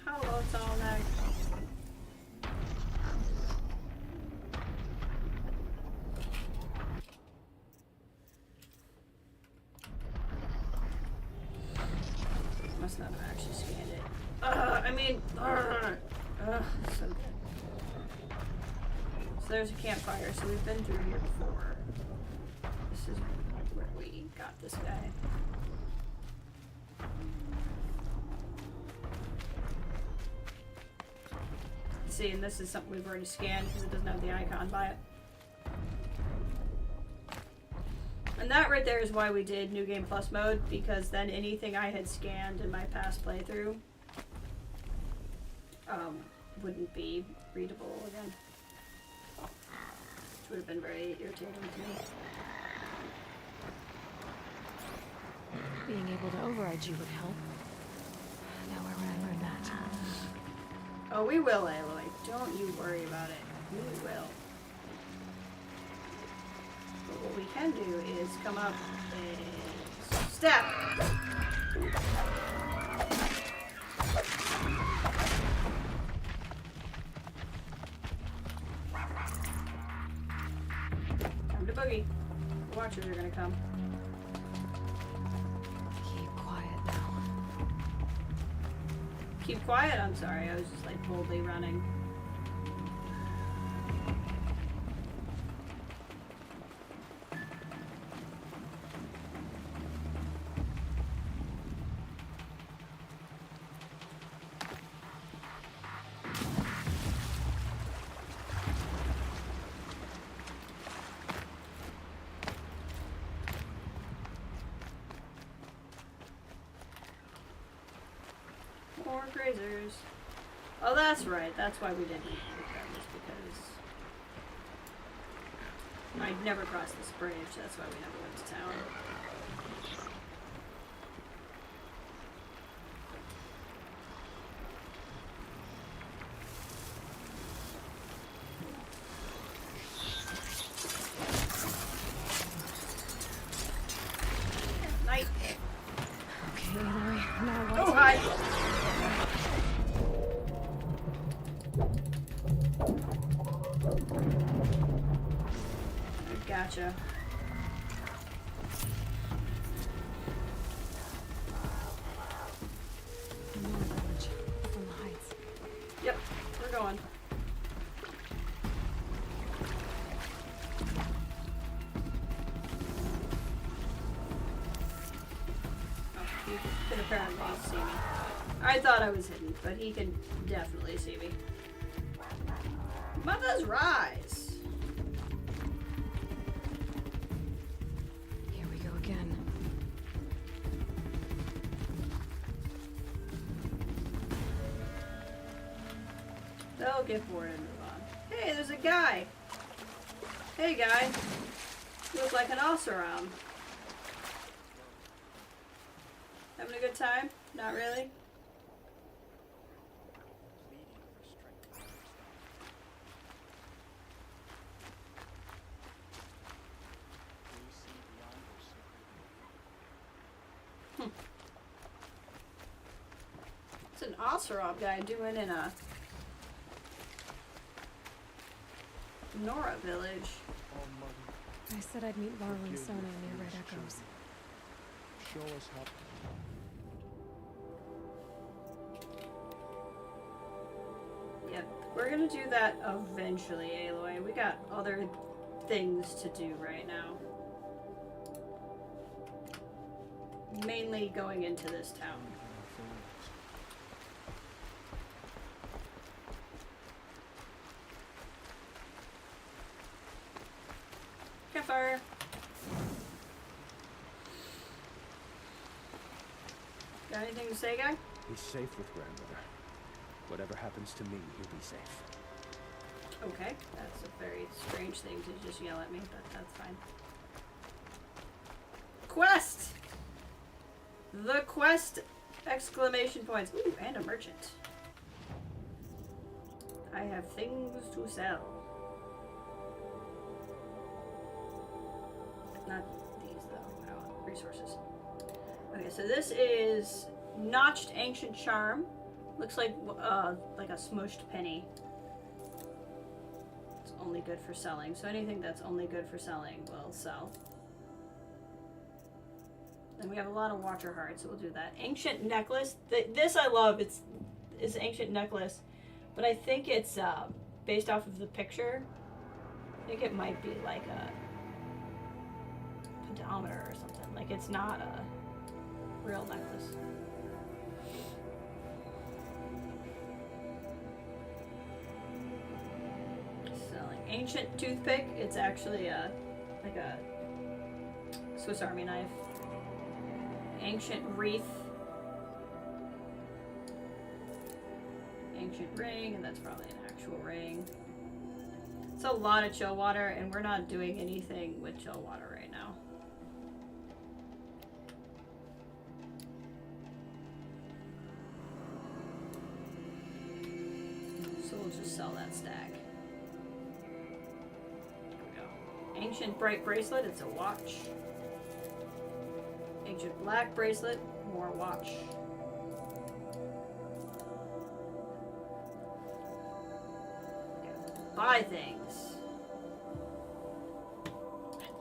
Hello, tall knife. Must not have actually scanned it. I I mean, so good. So there's a campfire, so we've been through here before. This is where we got this guy. See, and this is something we've already scanned because it doesn't have the icon by it. And that right there is why we did New Game Plus mode, because then anything I had scanned in my past playthrough wouldn't be readable again. Which would have been very irritating to me. Being able to override you would help. Now where would I learn that? Oh, we will, Aloy. Don't you worry about it. We will. But what we can do is come up and step. Time to boogie. The Watchers are gonna come. Keep quiet now. Keep quiet? I'm sorry. I was just like boldly running. More grazers. Oh, that's right. That's why we didn't regardless, because I'd never crossed this bridge. That's why we never went to town. Night. Okay, Aloy, now what? Oh, hi. Gotcha. Another village. Up on the heights. Yep, we're going. Oh, he can apparently see me. I thought I was hidden, but he can definitely see me. Mother's Rise! Here we go again. They'll get bored and move on. Hey, there's a guy! Hey, guy. You look like an Oseram. Having a good time? Not really? What's an Oseram guy doing in a Nora village? I said I'd meet Laurel and Sona near Red Echoes. Show us how. Yep, we're gonna do that eventually, Aloy. We got other things to do right now. Mainly going into this town. Campfire. Got anything to say, guy? He's safe with grandmother. Whatever happens to me, he'll be safe. Okay, that's a very strange thing to just yell at me, but that's fine. Quest! The quest! Exclamation points. Ooh, and a merchant. I have things to sell. Not these, though. I want resources. Okay, so this is Notched Ancient Charm. Looks like a smushed penny. It's only good for selling. So anything that's only good for selling will sell. And we have a lot of Watcher Hearts, so we'll do that. Ancient Necklace. This I love. is ancient necklace, but I think it's based off of the picture. I think it might be like a pedometer or something. Like it's not a real necklace. Selling ancient toothpick. It's actually like a Swiss Army knife. Ancient wreath. Ancient ring, and that's probably an actual ring. It's a lot of chill water, and we're not doing anything with chill water right now. So we'll just sell that stack. There we go. Ancient bright bracelet, it's a watch. Ancient black bracelet, more watch. Buy things.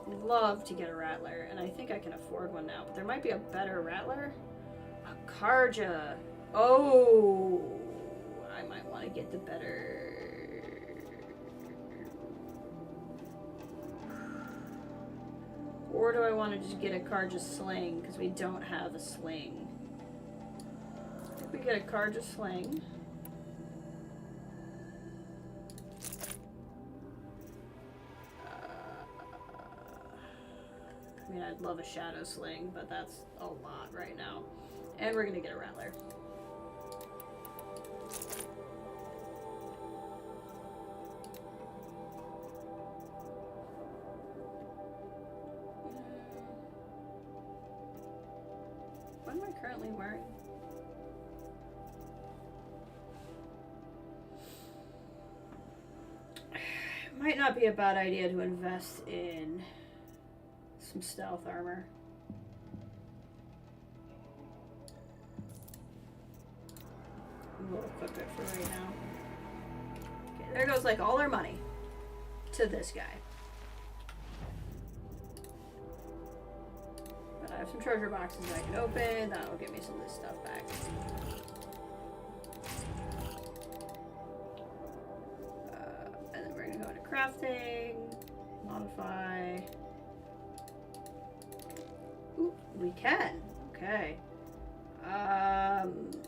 I'd love to get a rattler, and I think I can afford one now, but there might be a better rattler. A Karja. Oh, I might want to get the better. Or do I want to just get a Karja sling, because we don't have a sling. I think we get a Karja sling. I mean, I'd love a shadow sling, but that's a lot right now. And we're gonna get a rattler. What am I currently wearing? Might not be a bad idea to invest in some stealth armor. We'll equip it for right now. Okay, there goes like all our money to this guy. But I have some treasure boxes that I can open. That'll give me some of this stuff back. And then we're gonna go into crafting, modify. Ooh, we can. Okay.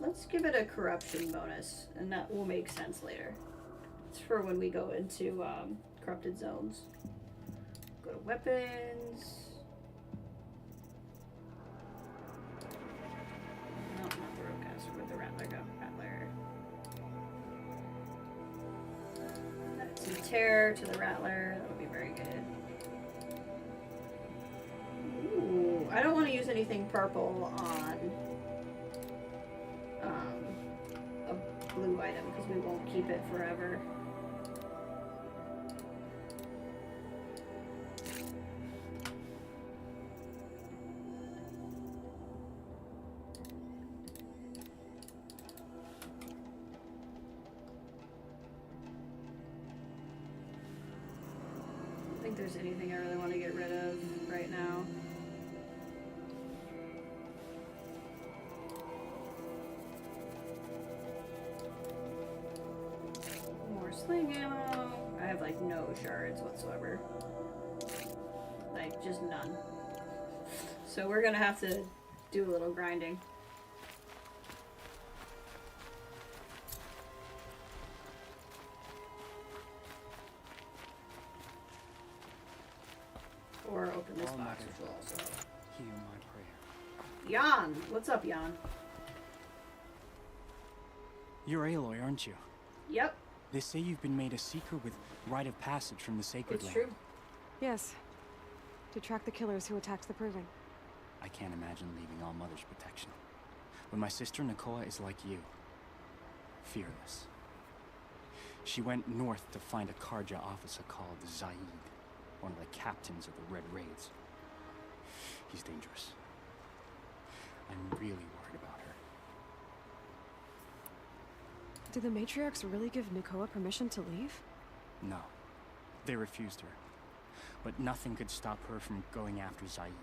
Let's give it a corruption bonus, and that will make sense later. It's for when we go into corrupted zones. Go to weapons. No, not the roadcaster. Where'd the rattler go? Rattler. That's some terror to the rattler. That'll be very good. Ooh, I don't want to use anything purple on a blue item because we won't keep it forever. I don't think there's anything I really want to get rid of right now. Sling ammo. I have like no shards whatsoever. Like just none. So we're gonna have to do a little grinding. Or open this box, which will also hear my prayer. Jan! What's up, Jan? You're Aloy, aren't you? Yep. They say you've been made a seeker with rite of passage from the Sacred It's Land. true. Yes. To track the killers who attacked the Proving. I can't imagine leaving all Mother's protection. But my sister Nakoa is like you. Fearless. She went north to find a Karja officer called Zaid, one of the captains of the Red Raids. He's dangerous. I'm really worried about her. Did the matriarchs really give Nakoa permission to leave? No. They refused her. But nothing could stop her from going after Zaid.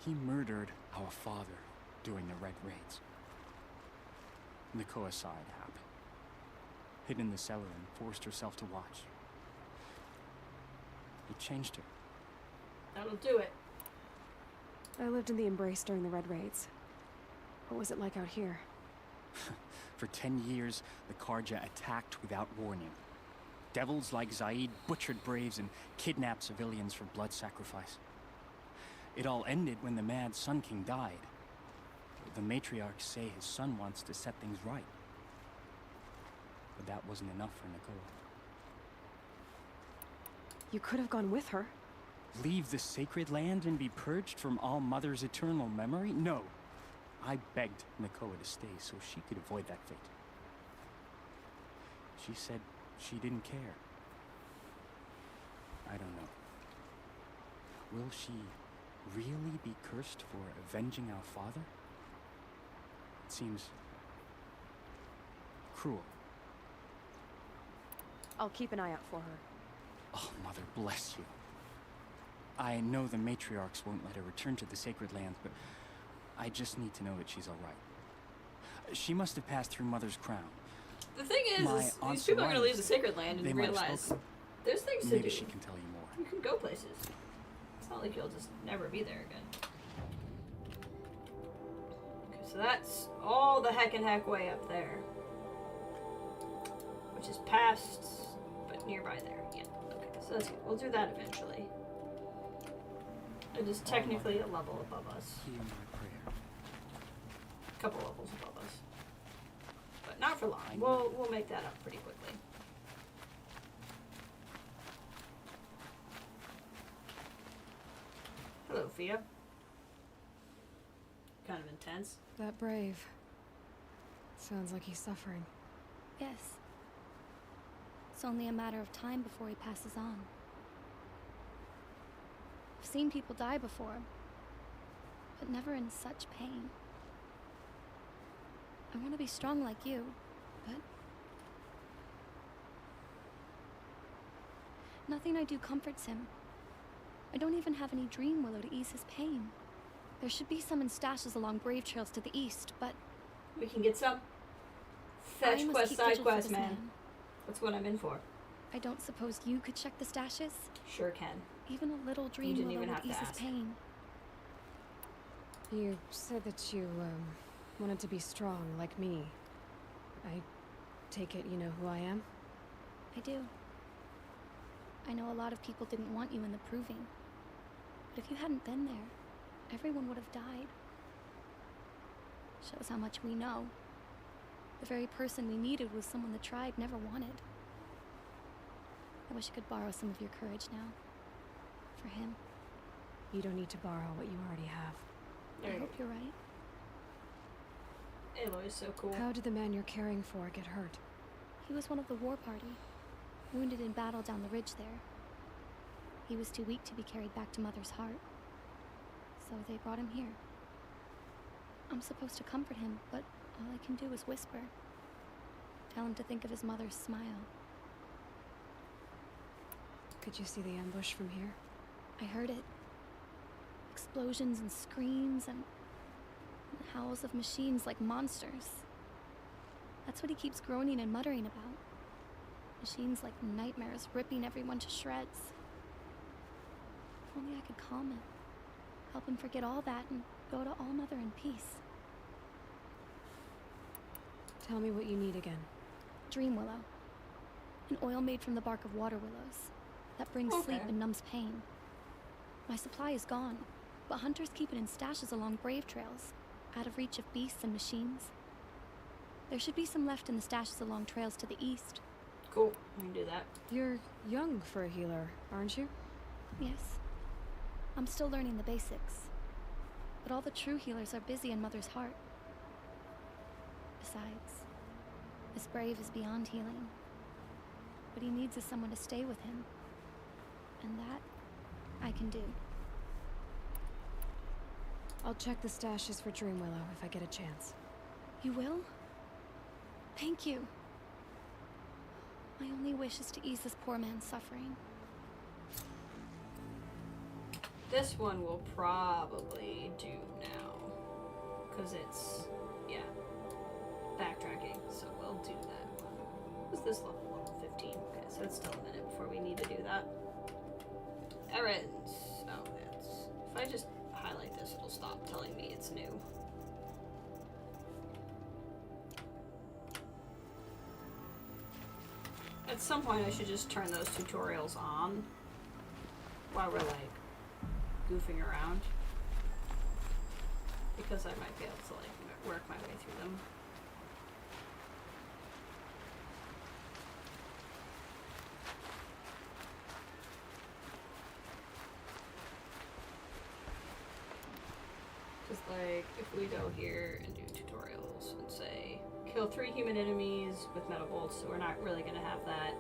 He murdered our father during the Red Raids. Nakoa saw it happen. Hid in the cellar and forced herself to watch. It changed her. That'll do it. I lived in the Embrace during the Red Raids. What was it like out here? For 10 years, the Karja attacked without warning. Devils like Zaid butchered Braves and kidnapped civilians for blood sacrifice. It all ended when the Mad Sun King died. The matriarchs say his son wants to set things right. But that wasn't enough for Nakoa. You could have gone with her. Leave the sacred land and be purged from All Mother's eternal memory? No. I begged Nakoa to stay so she could avoid that fate. She said she didn't care. I don't know. Will she really be cursed for avenging our father? It seems cruel. I'll keep an eye out for her. Oh, Mother bless you. I know the matriarchs won't let her return to the sacred lands, but I just need to know that she's all right. She must have passed through Mother's crown. The thing is these people are going to leave the sacred land and realize there's things to do. Maybe she can tell you more. You can go places. It's not like you'll just never be there again. Okay, so that's all the heck way up there. Which is past, but nearby there. Yeah. Okay, so that's good. We'll do that eventually. It is technically a level above us. Hear my prayer. A couple levels above us. But not for long. We'll make that up pretty quickly. Hello, Fia. Kind of intense. That brave. Sounds like he's suffering. Yes. It's only a matter of time before he passes on. I've seen people die before, but never in such pain. I want to be strong like you, but nothing I do comforts him. I don't even have any dream willow to ease his pain. There should be some in stashes along brave trails to the east, but we can get some. Fetch quest, side quest, man. That's what I'm in for. I don't suppose you could check the stashes? Sure can. Even a little dream willow would ease his pain. You said that you, wanted to be strong, like me. I take it you know who I am? I do. I know a lot of people didn't want you in the Proving. But if you hadn't been there, everyone would have died. Shows how much we know. The very person we needed was someone the tribe never wanted. I wish I could borrow some of your courage now. For him. You don't need to borrow what you already have. I hope you're right. Aloy's so cool. How did the man you're caring for get hurt? He was one of the war party. Wounded in battle down the ridge there. He was too weak to be carried back to Mother's heart. So they brought him here. I'm supposed to comfort him, but all I can do is whisper. Tell him to think of his mother's smile. Could you see the ambush from here? I heard it. Explosions and screams and howls of machines like monsters. That's what he keeps groaning and muttering about. Machines like nightmares ripping everyone to shreds. If only I could calm him. Help him forget all that and go to All Mother in peace. Tell me what you need again. Dream willow. An oil made from the bark of water willows. That brings sleep and numbs pain. My supply is gone, but hunters keep it in stashes along brave trails, out of reach of beasts and machines. There should be some left in the stashes along trails to the east. Cool, we can do that. You're young for a healer, aren't you? Yes. I'm still learning the basics. But all the true healers are busy in Mother's heart. Besides, this brave is beyond healing. What he needs is someone to stay with him. And that, I can do. I'll check the stashes for Dreamwillow if I get a chance. You will? Thank you. My only wish is to ease this poor man's suffering. This one we'll probably do now. Because it's, yeah. backtracking, so we'll do that one. What's this level? Level 15. Okay, so it's still a minute before we need to do that. Errands. Oh, that's... If I just highlight this, it'll stop telling me it's new. At some point, I should just turn those tutorials on while we're, like, goofing around. Because I might be able to, like, work my way through them. Just like, if we go here and do tutorials and say, kill 3 human enemies with metal bolts, so we're not really going to have that.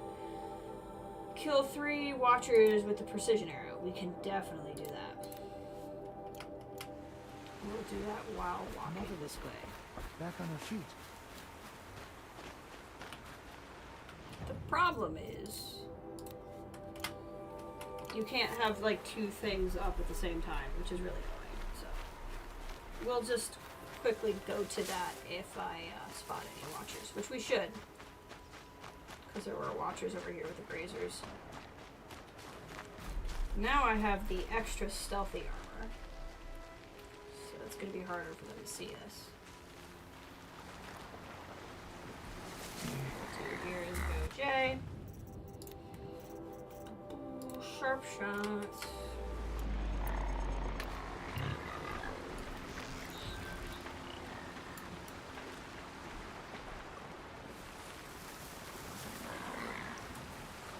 Kill 3 watchers with the precision arrow. We can definitely do that. We'll do that while walking. Over this way. Back on our feet. The problem is, you can't have like 2 things up at the same time, which is really annoying. So we'll just quickly go to that if I spot any watchers, which we should, because there were watchers over here with the grazers. Now I have the extra stealthy armor, so it's going to be harder for them to see us. So here is Go J. Ooh, sharp shots.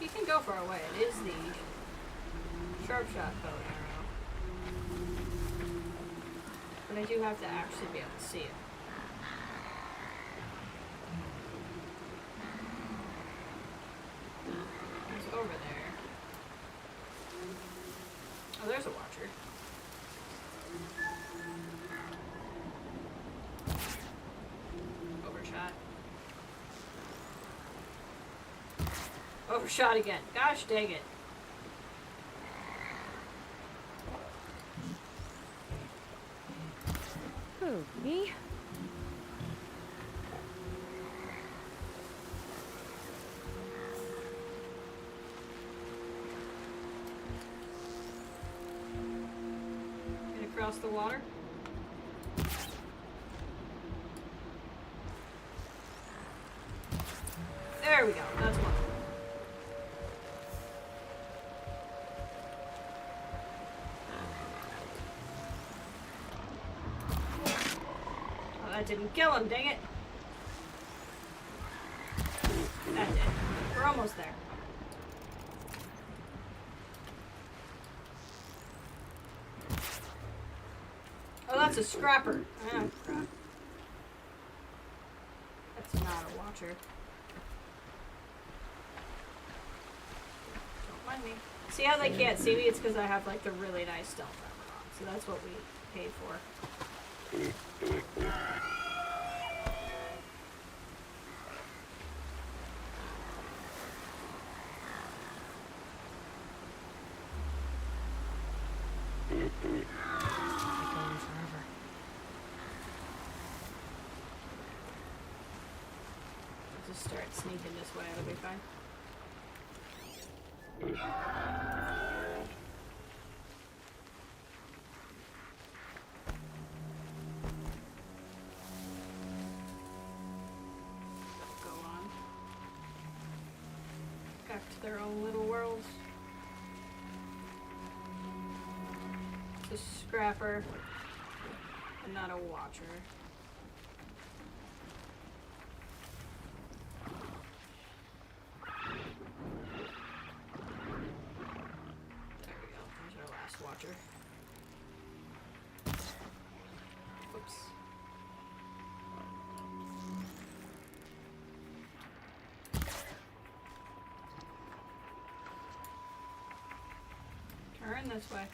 He can go far away. It is the sharp shot bow and arrow. But I do have to actually be able to see it. It's over there. Oh, there's a watcher. Overshot. Overshot again. Gosh dang it. Who, me? Get across the water. There we go. That's one. Oh, that didn't kill him, dang it. That did. We're almost there. Oh, that's a scrapper. Oh, crap. That's not a watcher. Don't mind me. See how they can't see me? It's because I have like the really nice stealth armor on. So that's what we paid for. Just start sneaking this way, it'll be fine. Go on. Back to their own little worlds. It's a scrapper and not a watcher. Watcher. Oops. Turn this way.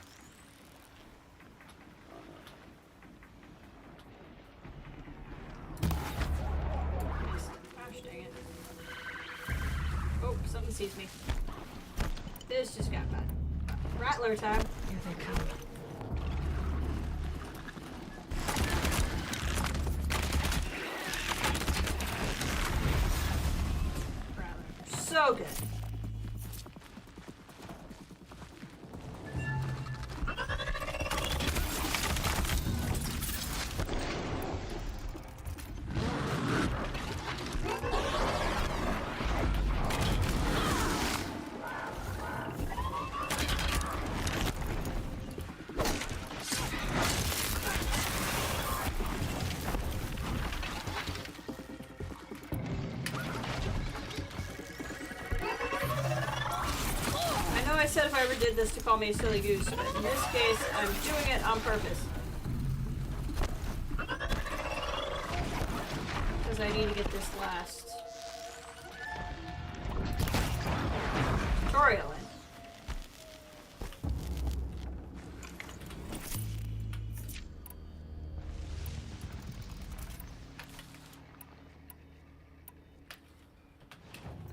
Gosh dang it. Oh, something sees me. This just got bad. Rattler time. Here they come. so good. I said if I ever did this to call me a silly goose, but in this case, I'm doing it on purpose. Because I need to get this last tutorial in.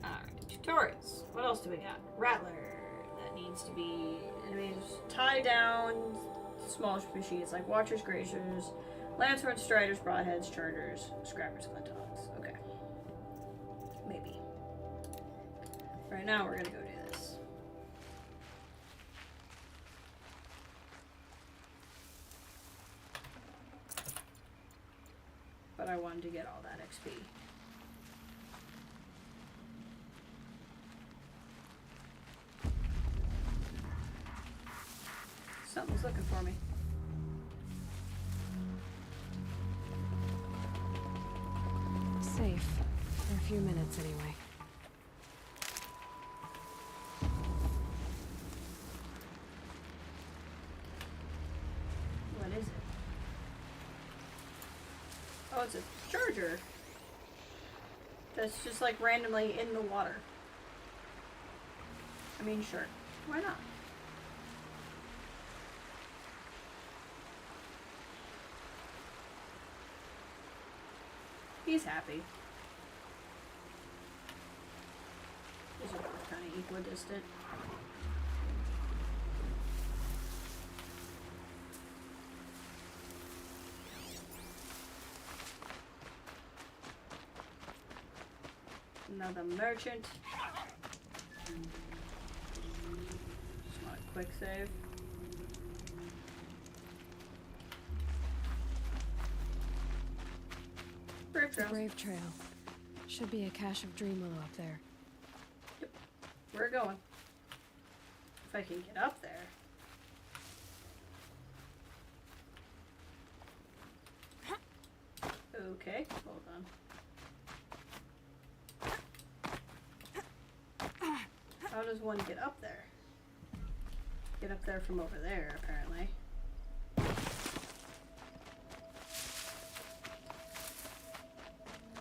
Alright, tutorials. What else do we got? Rattler. Needs to be enemies tie down small machines like Watchers, Graciers, Lancerns, Striders, Broadheads, Chargers, Scrappers, Clintogs. Okay. Maybe. Right now we're gonna go do this. But I wanted to get all that XP. Something's looking for me. Safe. For a few minutes, anyway. What is it? Oh, it's a charger. That's just like randomly in the water. I mean, sure. Why not? He's happy. These are both kind of equidistant. Another merchant. Just want a quick save. Brave Trail. Should be a cache of Dream Willow up there. Yep. We're going. If I can get up there. Okay, hold on. How does one get up there? Get up there from over there, apparently.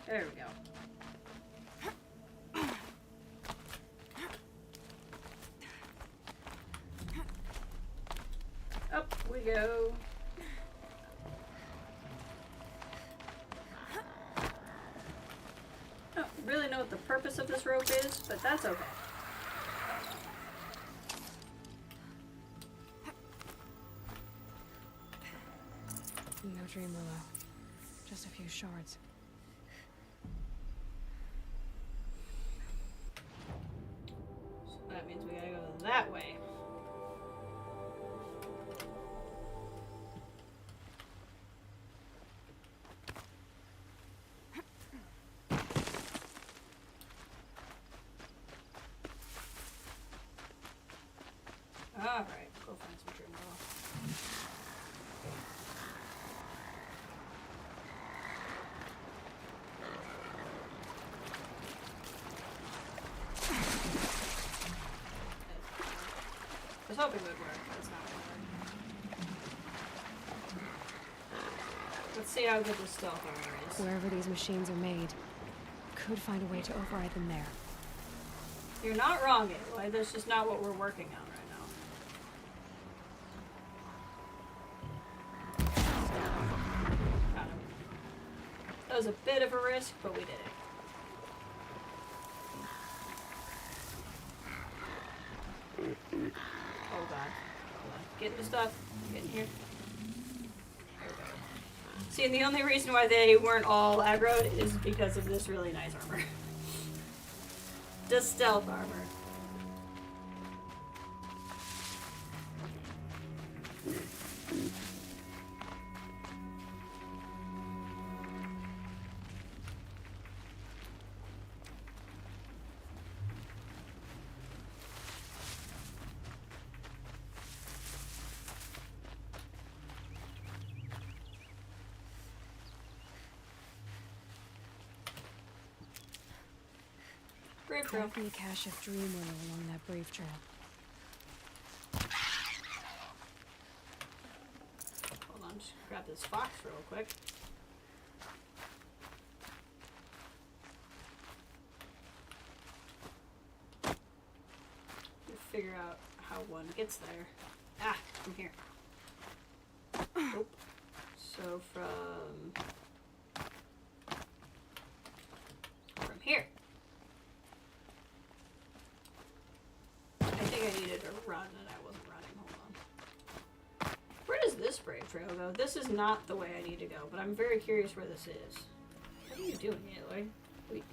There we go. Up we go. I don't really know what the purpose of this rope is, but that's okay. No Dream Willow. Just a few shards. That means we gotta go that way. Alright, go find some Dream Willow. I was hoping it would work, but it's not gonna work. Let's see how good this stealth armor is. Wherever these machines are made, could find a way to override them there. You're not wrong, Aloy. That's just not what we're working on right now. Got him. That was a bit of a risk, but we did it. Oh god. Hold on. Get into stuff. Get in here. There we go. See, and the only reason why they weren't all aggroed is because of this really nice armor. Just stealth armor. Brave trail. Might be a cache of dream willow along that brave trail. Hold on, just grab this fox real quick. Figure out how one gets there. Ah, from here. Nope. So from here. I think I needed to run and I wasn't running. Hold on. Where does this brave trail go? This is not the way I need to go, but I'm very curious where this is. What are you doing, Aloy?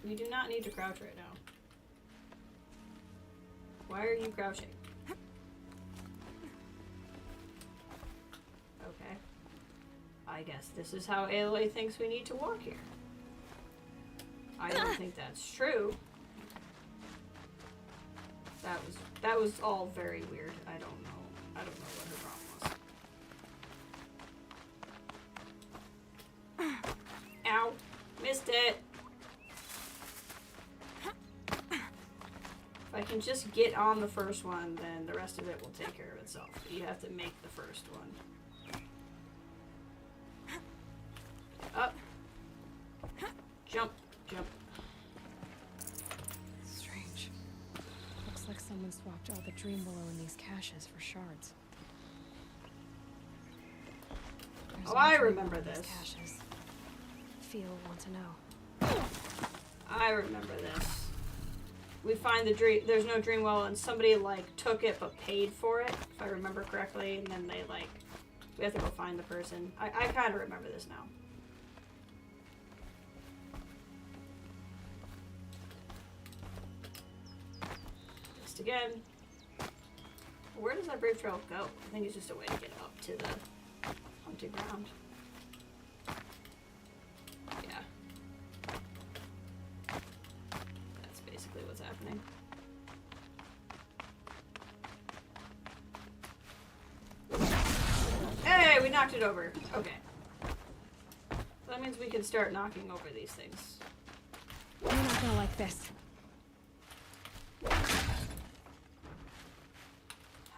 We do not need to crouch right now. Why are you crouching? Okay. I guess this is how Aloy thinks we need to walk here. I don't think that's true. That was all very weird. I don't know what her problem was. Ow. Missed it. If I can just get on the first one, then the rest of it will take care of itself. But you have to make the first one. Up. Jump. Jump. Strange. Looks like someone swapped all the dream willow in these caches for shards. There's Oh, no I dream remember willow in these this. caches. Feel want to know. I remember this. We find the dream. There's no dream well, and somebody like took it but paid for it, if I remember correctly. And then they like, we have to go find the person. I kind of remember this now. Just again. Where does that brave trail go? I think it's just a way to get up to the hunting ground. Yeah. That's basically what's happening. Hey, we knocked it over. Okay. So that means we can start knocking over these things. You're not gonna like this.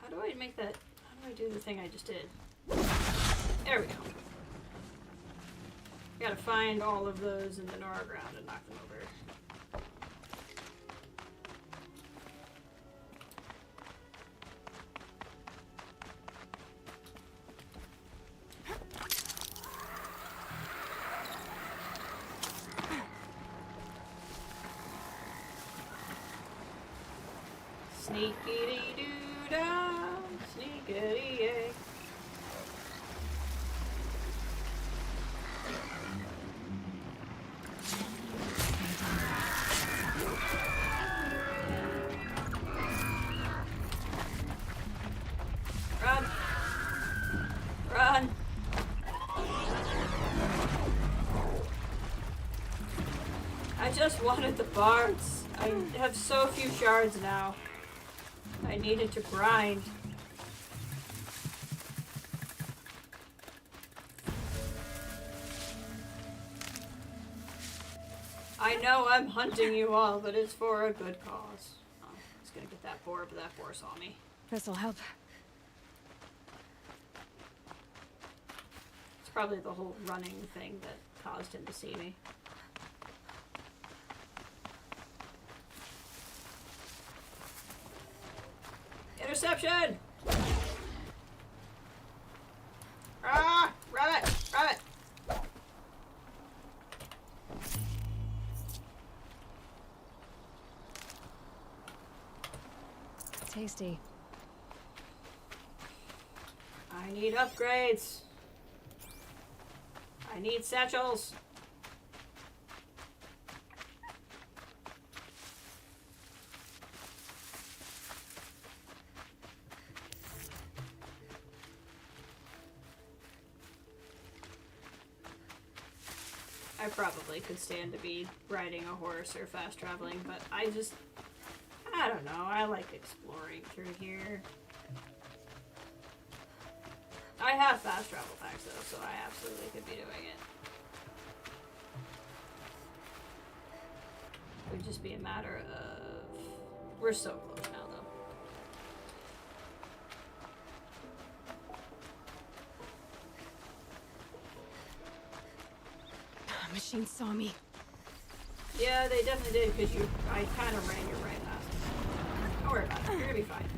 How do I make that? How do I do the thing I just did? There we go. Gotta find all of those in the Nora ground and knock them over. Sneakity-doo-dah, sneakity-yay. Run! Run! I just wanted the bards. I have so few shards now. I needed to grind. I know I'm hunting you all, but it's for a good cause. Oh, I was gonna get that boar, but that boar saw me. This'll help. It's probably the whole running thing that caused him to see me. Interception! Ah! Rabbit! Rabbit! Tasty. I need upgrades. I need satchels. I probably could stand to be riding a horse or fast traveling, but I don't know. I like exploring through here. I have fast travel packs though, so I absolutely could be doing it. It would just be a matter of... We're so close now, though. Machine saw me. Yeah, they definitely did, because I kind of ran you right past them. Don't worry about it. You're gonna be fine.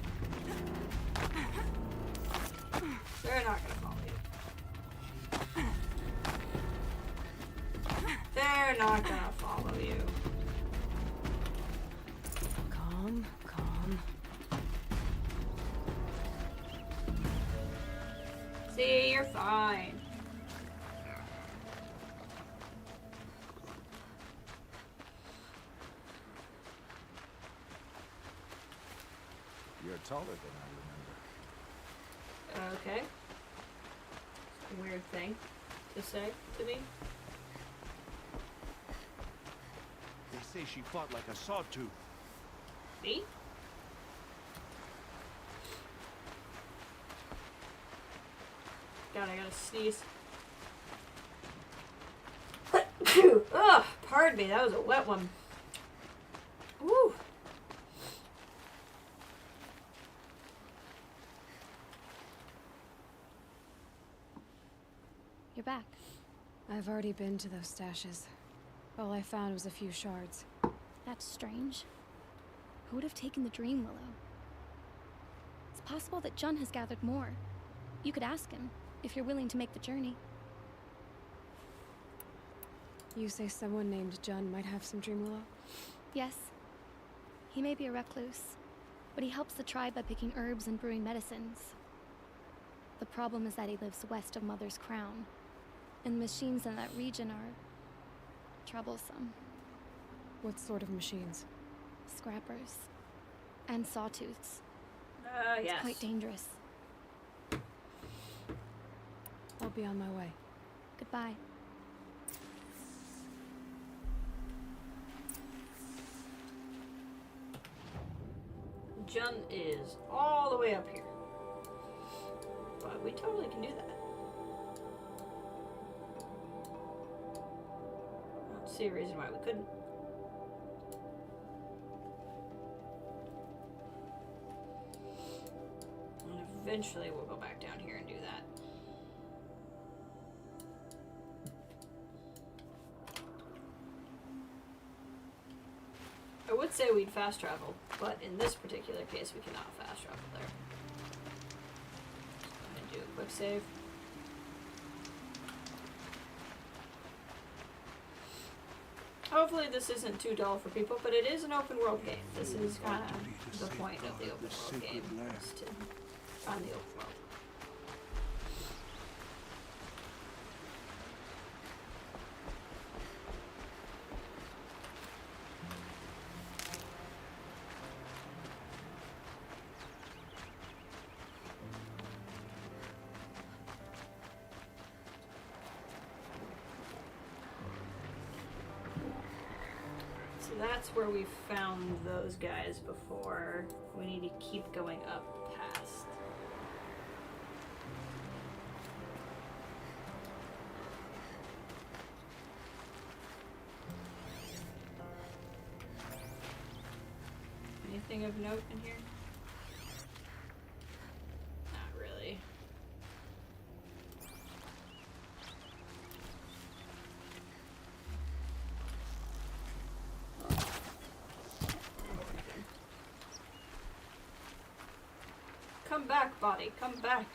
They're not gonna follow you. They're not gonna follow you. Calm. See, you're fine. You're taller than I remember. Okay. A weird thing to say to me. They say she fought like a sawtooth. Me? God, I gotta sneeze. Ugh, pardon me, that was a wet one. Woo. You're back. I've already been to those stashes. All I found was a few shards. That's strange. Who would have taken the Dream Willow? It's possible that Jun has gathered more. You could ask him, if you're willing to make the journey. You say someone named Jun might have some Dream Willow? Yes. He may be a recluse, but he helps the tribe by picking herbs and brewing medicines. The problem is that he lives west of Mother's Crown, and the machines in that region are troublesome. What sort of machines? Scrappers. And sawtooths. Yes. It's quite dangerous. I'll be on my way. Goodbye. Jun is all the way up here. But we totally can do that. I don't see a reason why we couldn't. And eventually we'll go back down here and do that. I would say we'd fast travel, but in this particular case we cannot fast travel there. I'm gonna do a quick save. Hopefully this isn't too dull for people, but it is an open world game. This is kind of the point of the open world game, is to find the open world. That's where we found those guys before. We need to keep going up past. Anything of note in here? Not really. Come back, body. Come back.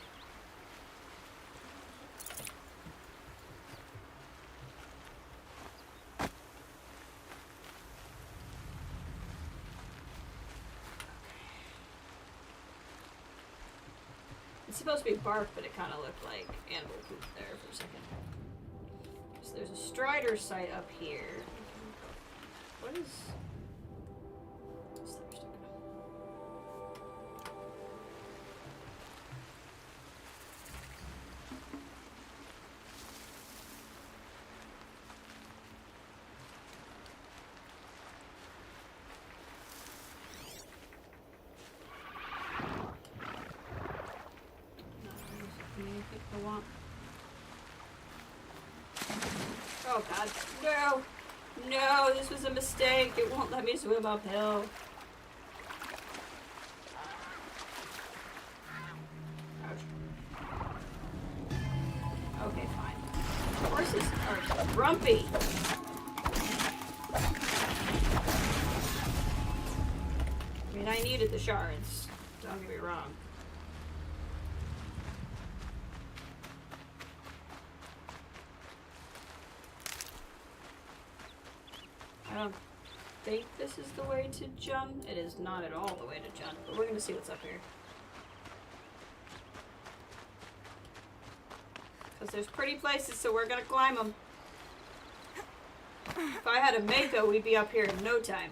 It's supposed to be bark, but it kind of looked like animal poop there for a second. So there's a Strider site up here. What is... Oh god. No! No, this was a mistake. It won't let me swim uphill. Ouch. Okay, fine. Horses are grumpy. I mean, I needed the shards. Don't get me wrong. I don't think this is the way to Jun. It is not at all the way to Jun, but we're gonna see what's up here. Because there's pretty places, so we're gonna climb them. If I had a Mako, we'd be up here in no time.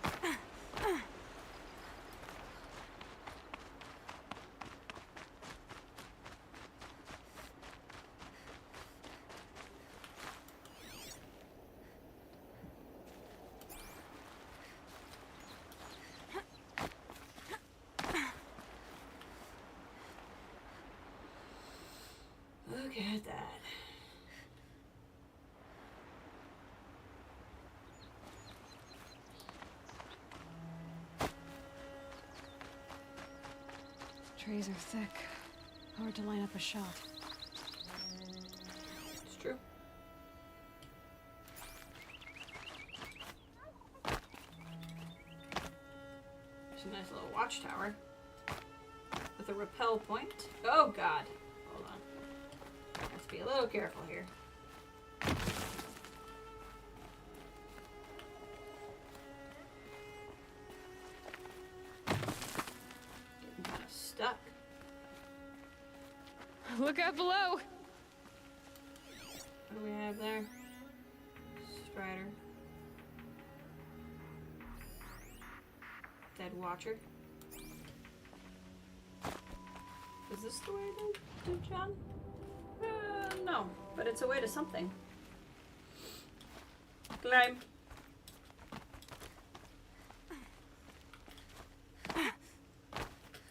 Look at that. Trees are thick. Hard to line up a shot. It's true. There's a nice little watchtower with a rappel point. Oh god. Hold on. Have to be a little careful here. Getting kind of stuck. Look out below! What do we have there? Strider. Dead Watcher. Is this the way to John? No, but it's a way to something. Climb.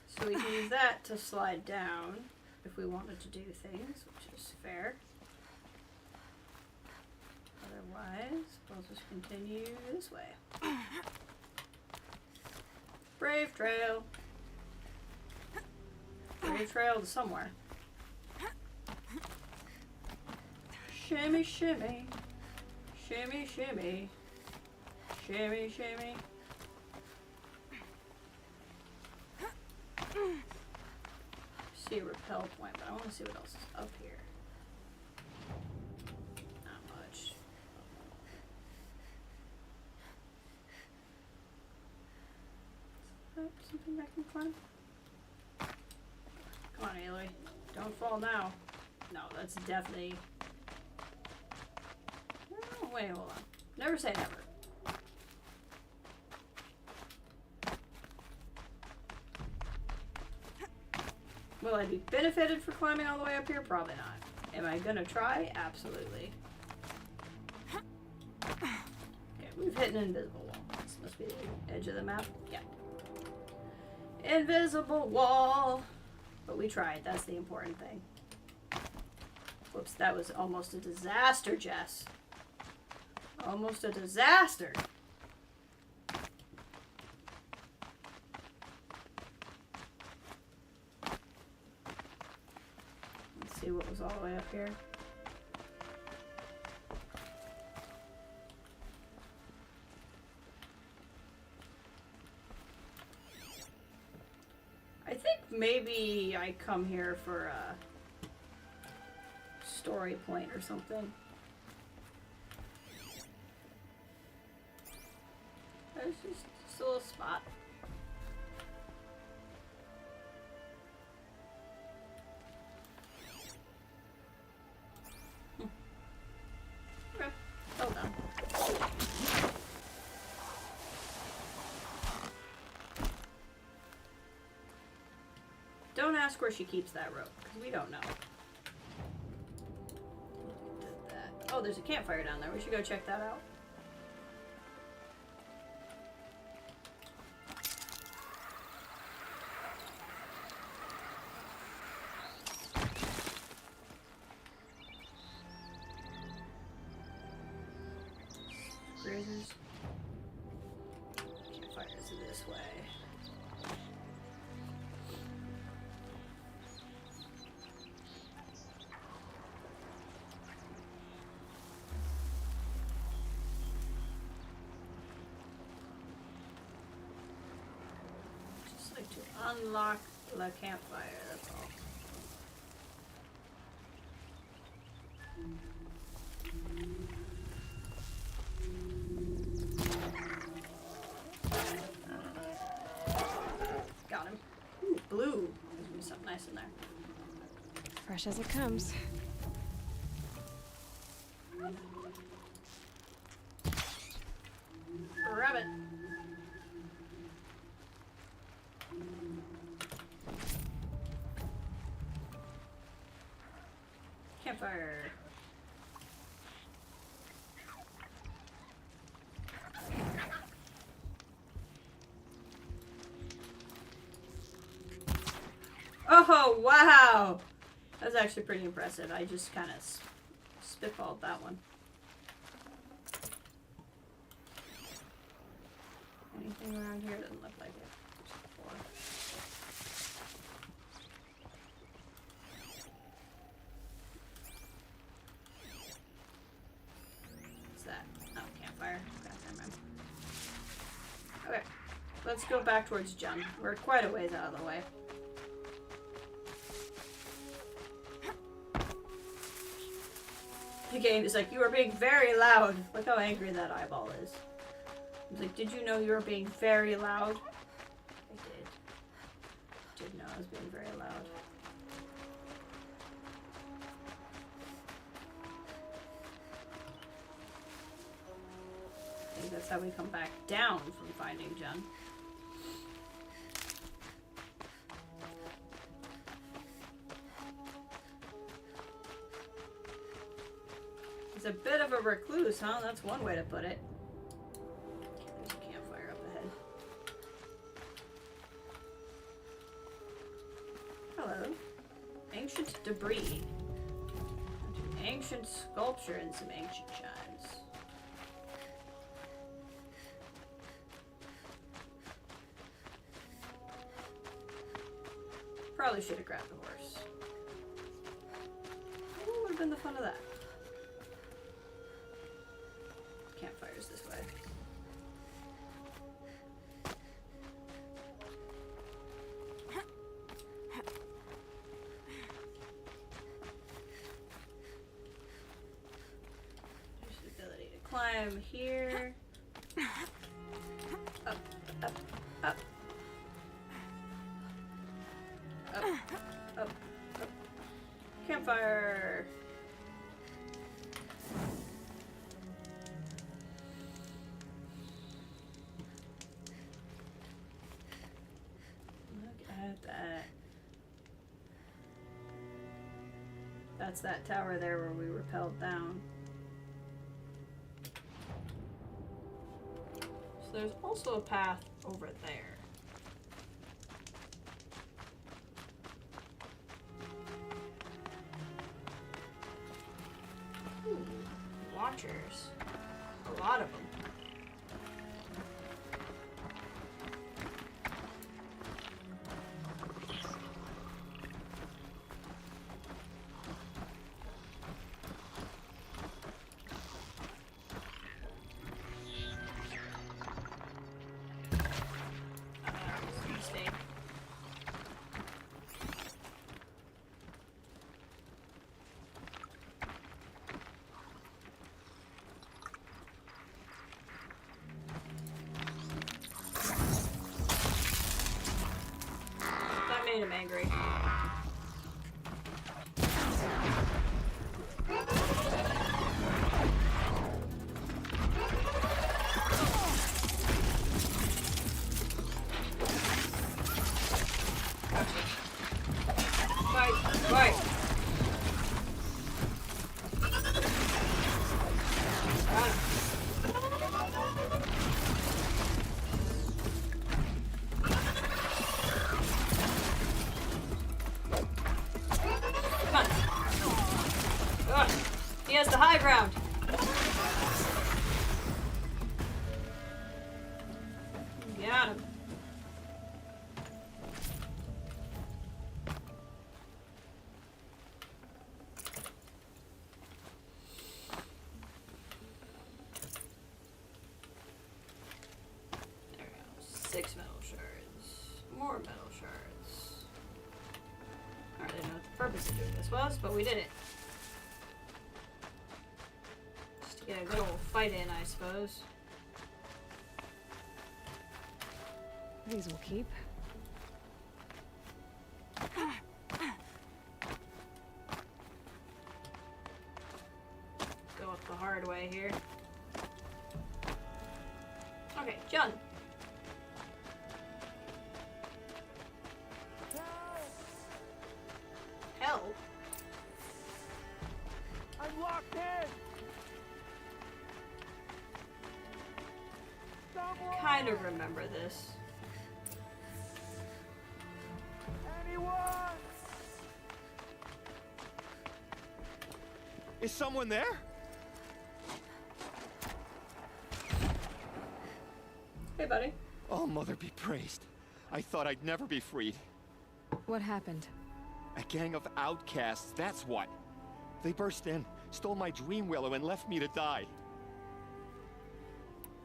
So we can use that to slide down if we wanted to do things, which is fair. Otherwise, we'll just continue this way. Brave trail. Brave trail to somewhere. Shimmy, shimmy. Shimmy, shimmy. Shimmy, shimmy. See a rappel point, but I want to see what else is up here. Not much. Is that something I can climb? Come on, Aloy. Don't fall now. No, that's definitely... Oh, wait, hold on. Never say never. Will I be benefited for climbing all the way up here? Probably not. Am I gonna try? Absolutely. Okay, we've hit an invisible wall. This must be the edge of the map. Yeah. Invisible wall! But we tried. That's the important thing. Whoops, that was almost a disaster, Jess. Almost a disaster. Let's see what was all the way up here. I think maybe I come here for a story point or something. There's just a little spot. Okay, well done. Don't ask where she keeps that rope, because we don't know. Did that. Oh, there's a campfire down there. We should go check that out. this way. Just like to unlock the campfire, that's all. Got him. Ooh, blue. There's gonna be something nice in there. Fresh as it comes. Rabbit. Campfire. Oh, wow! That was actually pretty impressive. I just kind of spitballed that one. Anything around here? Doesn't look like it. What's that? Oh, campfire. Okay, never mind. Okay, let's go back towards Jun. We're quite a ways out of the way. The game is like, you are being very loud. Look how angry that eyeball is. He's like, did you know you were being very loud? I did. Did know I was being very loud. I think that's how we come back down from finding Jun. He's a bit of a recluse, huh? That's one way to put it. There's a campfire up ahead. Hello. Ancient debris. Ancient sculpture and some ancient chimes. Probably should have grabbed the horse. What would have been the fun of that? Campfires this way. There's the ability to climb here. Up, up, up. Up, up, up. Campfire. That. That's that tower there where we rappelled down. So there's also a path over there. Ooh, watchers. A lot of them. Made him angry. Right. He has the high ground. Got him. more metal shards. I didn't know what the purpose of doing this was, but we did it. Just to get a good old fight in, I suppose. These will keep. Go up the hard way here. Okay, John. Help. I'm locked in! Kind of remember this. Anyone? Is someone there? Hey, buddy. Oh, Mother be praised. I thought I'd never be freed. What happened? A gang of outcasts, that's what. They burst in, stole my dream willow, and left me to die.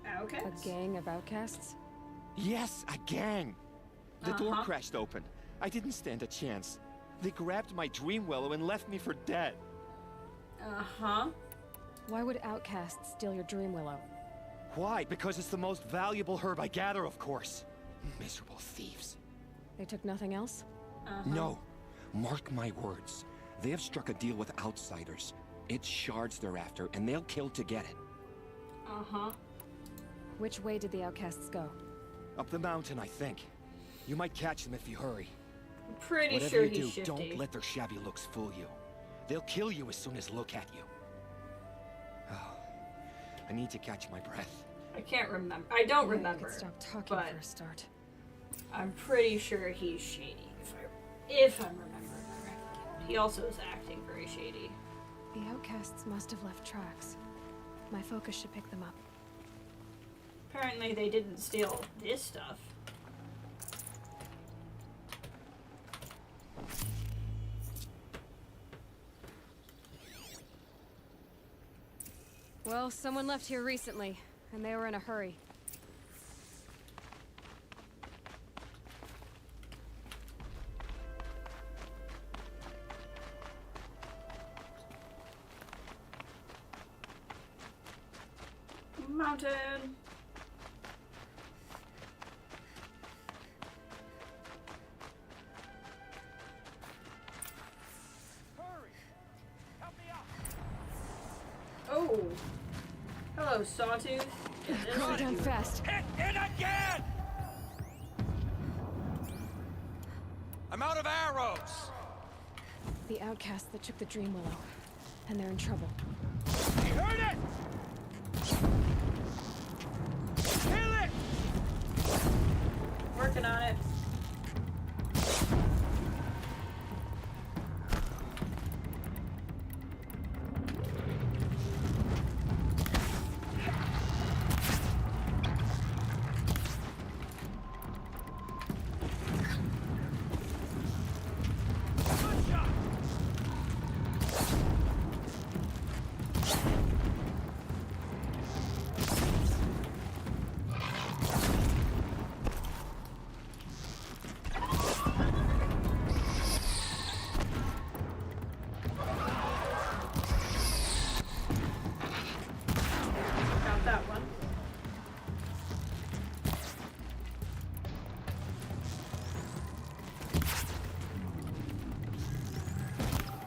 Outcasts? A gang of outcasts? Yes, a gang. The door crashed open. I didn't stand a chance. They grabbed my dream willow and left me for dead. Uh-huh. Why would outcasts steal your dream willow? Why? Because it's the most valuable herb I gather, of course. Miserable thieves. They took nothing else? No. Mark my words. They have struck a deal with outsiders. It's shards they're after, and they'll kill to get it. Uh-huh. Which way did the outcasts go? Up the mountain, I think. You might catch them if you hurry. I'm pretty Whatever sure you he's do, shifty. don't let their shabby looks fool you. They'll kill you as soon as look at you. Oh, I need to catch my breath. I can't remember. I don't I remember. could stop talking but for a start. I'm pretty sure he's shady, if I'm remembering correctly. He also is acting very shady. The outcasts must have left tracks. My focus should pick them up. Apparently they didn't steal this stuff. Well, someone left here recently, and they were in a hurry. Mountain! Hurry! Help me out! Oh! Hello, Sawtooth. Go down fast. Hit it again! I'm out of arrows! The outcasts that took the dream willow, and they're in trouble. He heard it! Kill it! Working on it. Good shot! Got that one.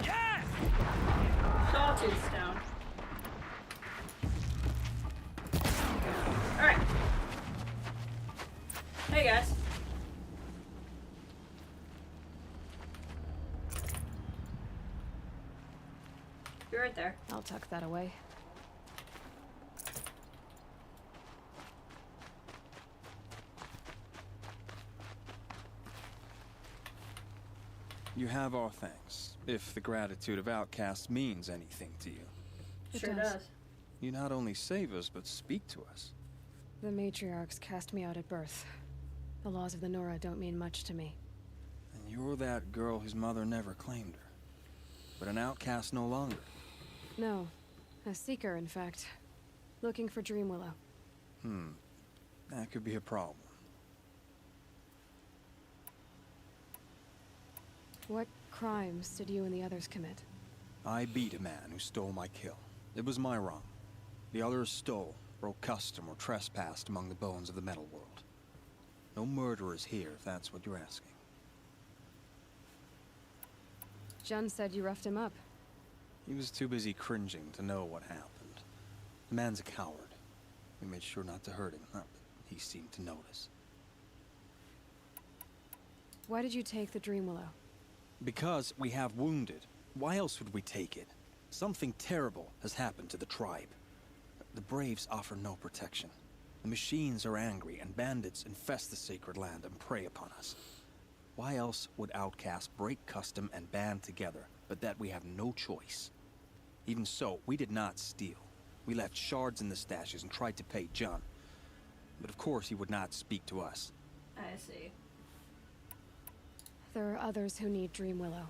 Yes! Sawtooth's down. Alright. Hey guys. You're right there. I'll tuck that away. You have our thanks, if the gratitude of outcasts means anything to you. It Sure does. does. You not only save us, but speak to us. The matriarchs cast me out at birth. The laws of the Nora don't mean much to me. And you're that girl whose mother never claimed her. But an outcast no longer. No. A seeker, in fact. Looking for Dream Willow. That could be a problem. What crimes did you and the others commit? I beat a man who stole my kill. It was my wrong. The others stole, broke custom, or trespassed among the bones of the metal world. No murderers here, if that's what you're asking. Jun said you roughed him up. He was too busy cringing to know what happened. The man's a coward. We made sure not to hurt him, not that he seemed to notice. Why did you take the Dream Willow? Because we have wounded. Why else would we take it? Something terrible has happened to the tribe. The Braves offer no protection. The machines are angry, and bandits infest the sacred land and prey upon us. Why else would outcasts break custom and band together, but that we have no choice? Even so, we did not steal. We left shards in the stashes and tried to pay Jun. But of course he would not speak to us. I see. There are others who need Dream Willow.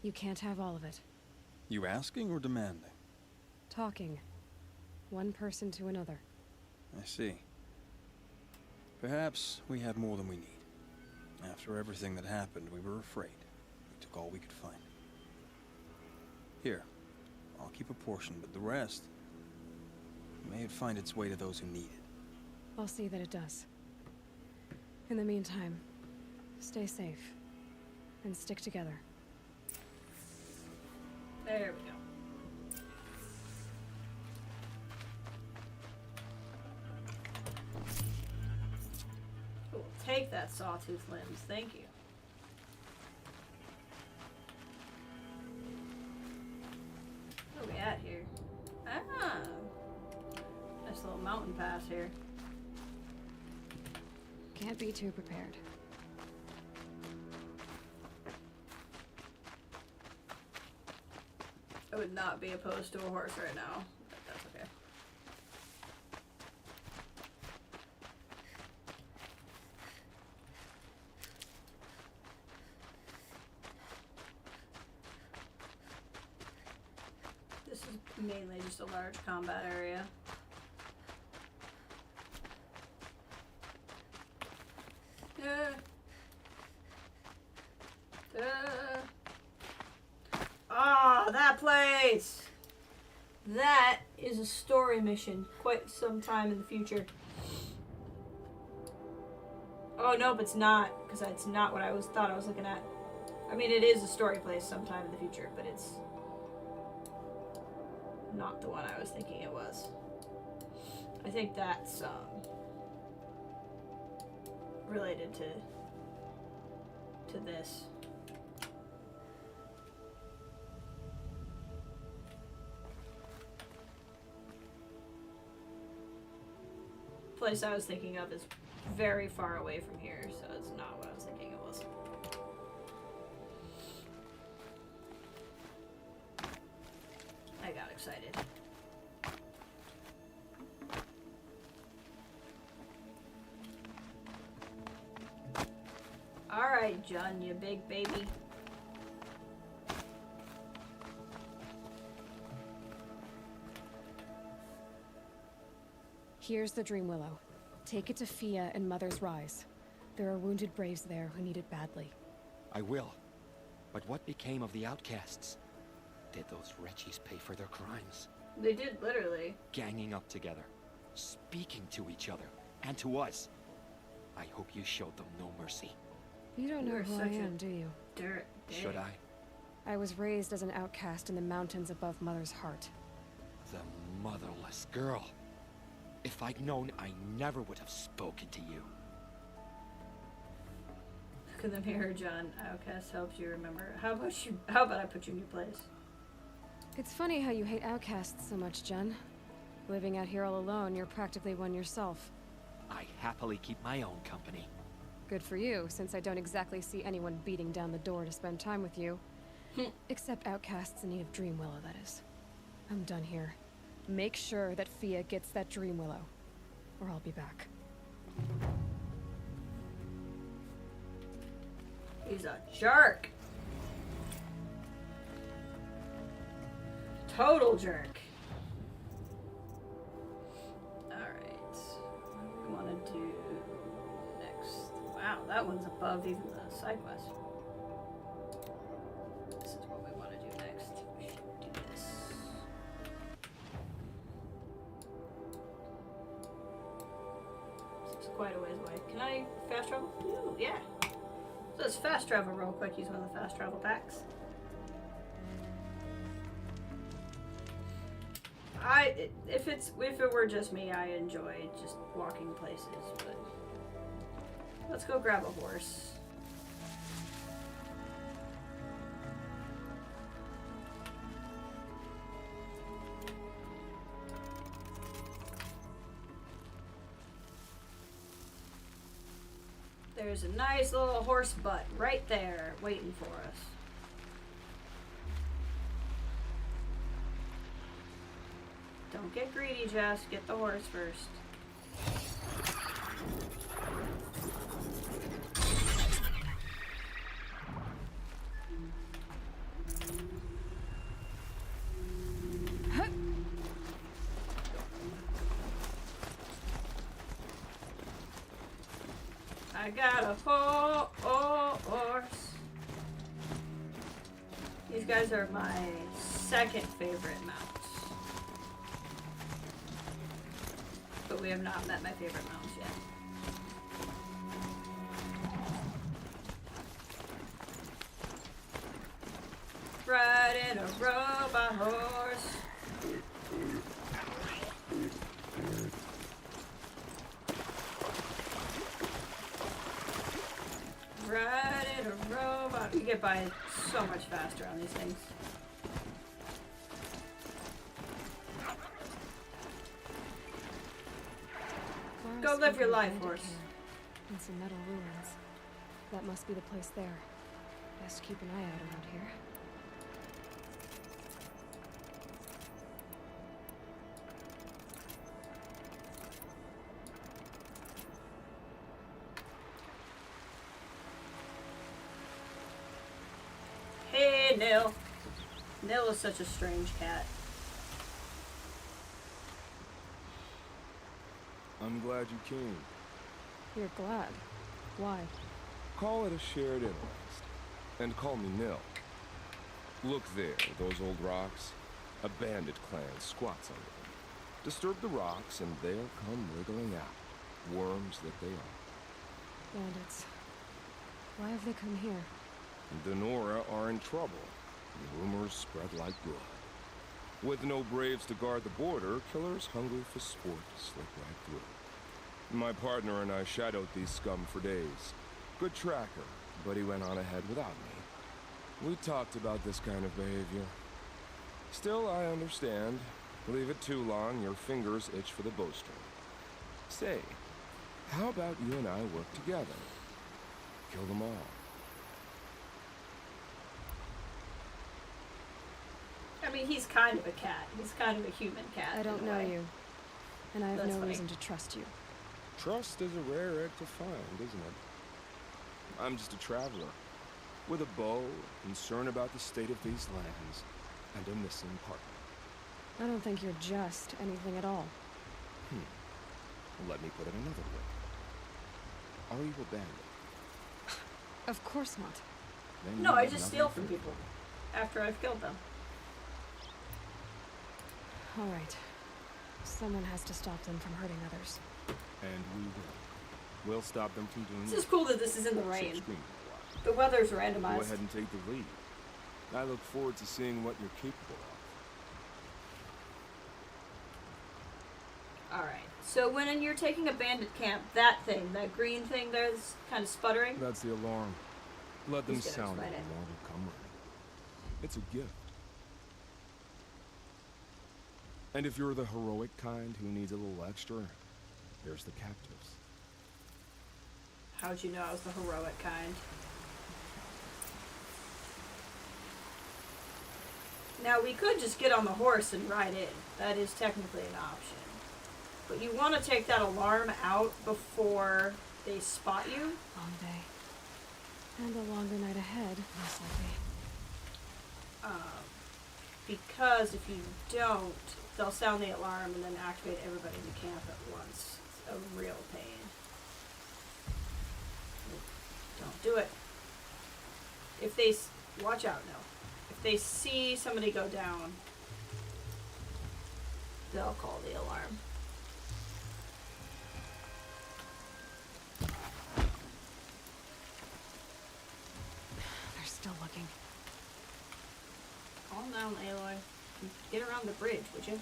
You can't have all of it. You asking or demanding? Talking. One person to another. I see. Perhaps we have more than we need. After everything that happened, we were afraid. We took all we could find. Here, I'll keep a portion, but the rest... may it find its way to those who need it. I'll see that it does. In the meantime, stay safe. And stick together. There we go. Cool. Take that sawtooth limbs. Thank you. Where are we at here? Ah. Nice little mountain pass here. Can't be too prepared. I would not be opposed to a horse right now, but that's okay. This is mainly just a large combat area. Ah, that place! That is a story mission quite some time in the future. Oh, nope, it's not, because it's not what I thought I was looking at. I mean, it is a story place sometime in the future, but it's not the one I was thinking it was. I think that's related to this. Place I was thinking of is very far away from here, so it's not what I was thinking it was. I got excited. Alright, Jun, you big baby. Here's the Dream Willow. Take it to Fia and Mother's Rise. There are wounded Braves there who need it badly. I will. But what became of the outcasts? Did those wretches pay for their crimes? They did, literally. Ganging up together, speaking to each other, and to us. I hope you showed them no mercy. You don't know who I am, do you? Dirt. Should I? I was raised as an outcast in the mountains above Mother's heart. The motherless girl. If I'd known, I never would have spoken to you. Look in the mirror, John. Outcast helps you remember. How about I put you in your place? It's funny how you hate outcasts so much, Jun. Living out here all alone, you're practically one yourself. I happily keep my own company. Good for you, since I don't exactly see anyone beating down the door to spend time with you. Except outcasts in need of Dream Willow, that is. I'm done here. Make sure that Fia gets that Dream Willow, or I'll be back. He's a jerk. Total jerk. Alright. What do we want to do next? Wow, that one's above even the side quest. I fast travel? Ooh, yeah. So let's fast travel real quick. Use one of the fast travel packs. If it were just me, I enjoy just walking places, but let's go grab a horse. There's a nice little horse butt right there waiting for us. Don't get greedy, Jess. Get the horse first. I got a horse. These guys are my second favorite mounts. But we have not met my favorite mounts yet. Riding a robot horse. Riding a robot. You get by so much faster on these things. Go live your life, horse. And some metal ruins. That must be the place there. Best keep an eye out around here. Hey, Nil. Nil is such a strange cat. I'm glad you came. You're glad. Why? Call it a shared interest. And call me Nil. Look there, those old rocks. A bandit clan squats under them. Disturb the rocks and they'll come wriggling out. Worms that they are. Bandits. Why have they come here? Denora are in trouble. Rumors spread like blood. With no braves to guard the border, killers hungry for sport slip right through. My partner and I shadowed these scum for days. Good tracker, but he went on ahead without me. We talked about this kind of behavior. Still, I understand. Leave it too long, your fingers itch for the bowstring. Say, how about you and I work together? Kill them all. I mean, he's kind of a cat. He's kind of a human cat. I don't know you. And I have no reason to trust you. Trust is a rare egg to find, isn't it? I'm just a traveler. With a bow, concern about the state of these lands, and a missing partner. I don't think you're just anything at all. Let me put it another way. Are you a bandit? Of course not. Then No, you I have just nothing steal to from fear. people after I've killed them. All right. Someone has to stop them from hurting others. And we will. We'll stop them from doing This is cool that this is in the except rain. scream a lot. The weather's randomized. Go ahead and take the lead. I look forward to seeing what you're capable of. Alright, so when you're taking a bandit camp, that thing, that green thing there's kind of sputtering. That's the alarm. Let them He's gonna sound it explain and it. more will come running. It's a gift. And if you're the heroic kind who needs a little extra, there's the captives. How'd you know I was the heroic kind? Now, we could just get on the horse and ride in. That is technically an option. But you want to take that alarm out before they spot you. Long day. And a longer night ahead, most likely. Because if you don't, they'll sound the alarm and then activate everybody in the camp at once. It's a real pain. Don't do it. If they... Watch out, no. If they see somebody go down, they'll call the alarm. working. Calm down, Aloy. Get around the bridge, would you?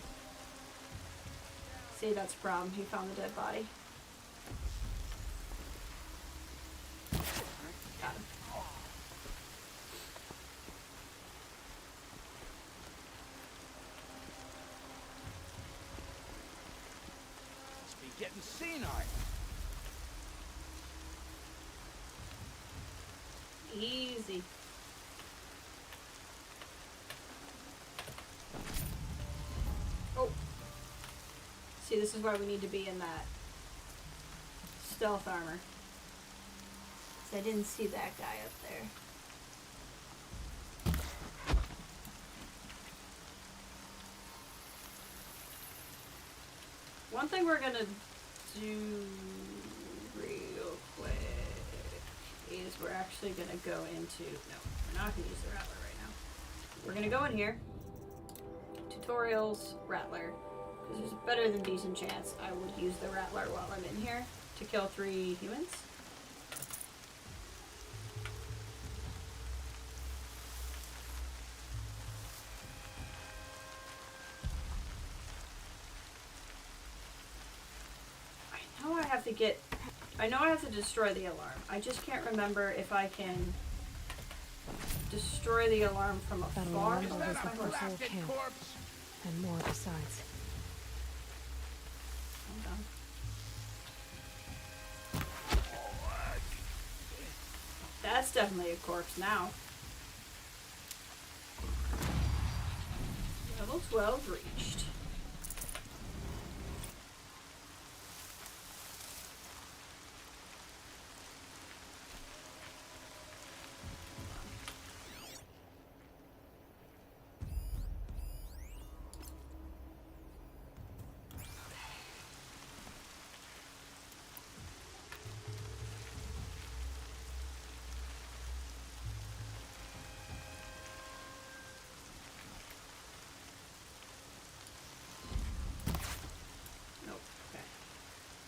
See, that's a problem. He found the dead body. Got him. Must be getting senile. Easy. Oh. See, this is why we need to be in that stealth armor. 'Cause I didn't see that guy up there. One thing we're gonna do real quick is we're actually gonna go into, no, we're not gonna use the Rattler right now. We're gonna go in here, tutorials, Rattler, because there's a better than decent chance I would use the Rattler while I'm in here to kill 3 humans. I know I have to destroy the alarm. I just can't remember if I can destroy the alarm from afar. That alarm holds the whole camp. And more besides. Hold on. That's definitely a corpse now. Level 12 reached.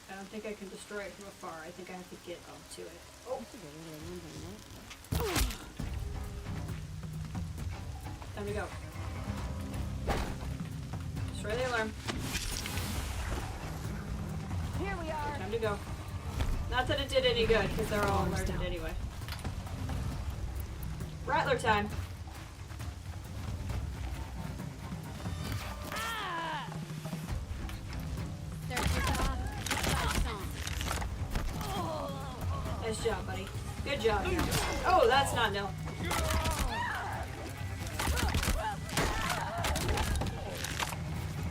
I don't think I can destroy it from afar. I think I have to get up to it. Oh! Time to go. Destroy the alarm. Here we are. Time to go. Not that it did any good, because they're all alerted anyway. Rattler time. Nice job, buddy. Good job. Oh, that's not nil.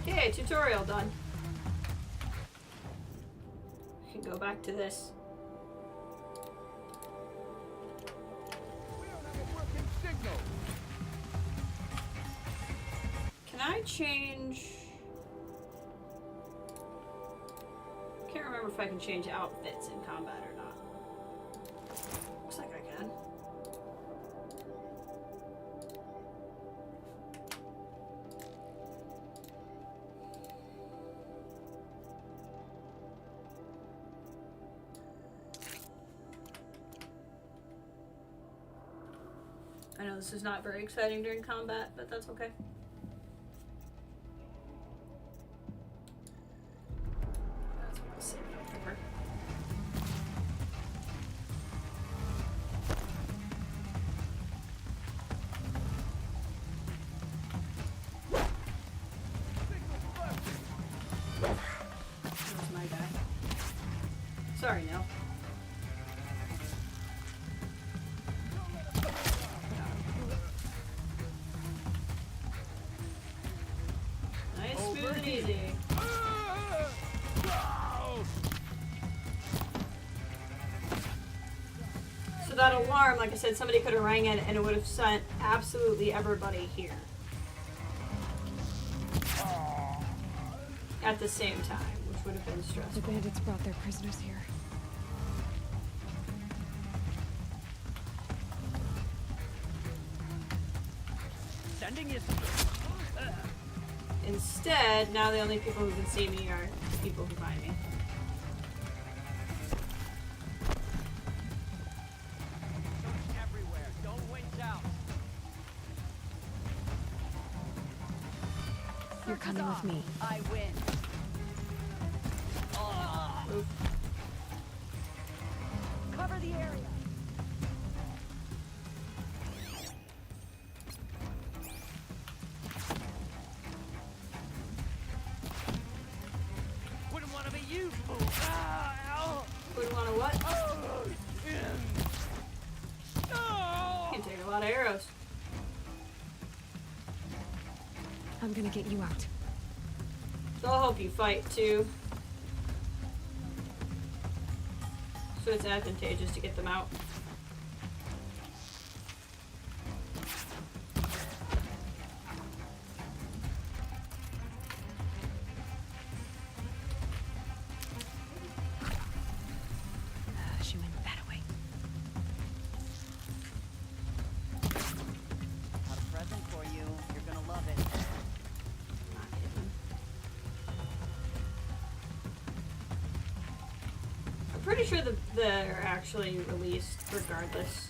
Okay, tutorial done. We can go back to this. Can I change? Can't remember if I can change outfits in combat or not. Looks like I can. I know this is not very exciting during combat, but that's okay. That's what I'll save it for. That was my guy. Sorry, Nell. Nice, smooth and easy. So that alarm, like I said, somebody could have rang it and it would have sent absolutely everybody here. At the same time, which would have been stressful. The bandits brought their prisoners here. Sending you. Instead, now the only people who can see me are the people who find me. Everywhere. Don't winch out. You're coming with me. I win. Oof. Cover the area. Wouldn't want to be you, fool. Ow. Wouldn't want to what? You can take a lot of arrows. I'm gonna get you out. They'll help you fight too. So it's advantageous to get them out. She went that way. Got a present for you. You're gonna love it. Not hidden. I'm pretty sure that they're actually released regardless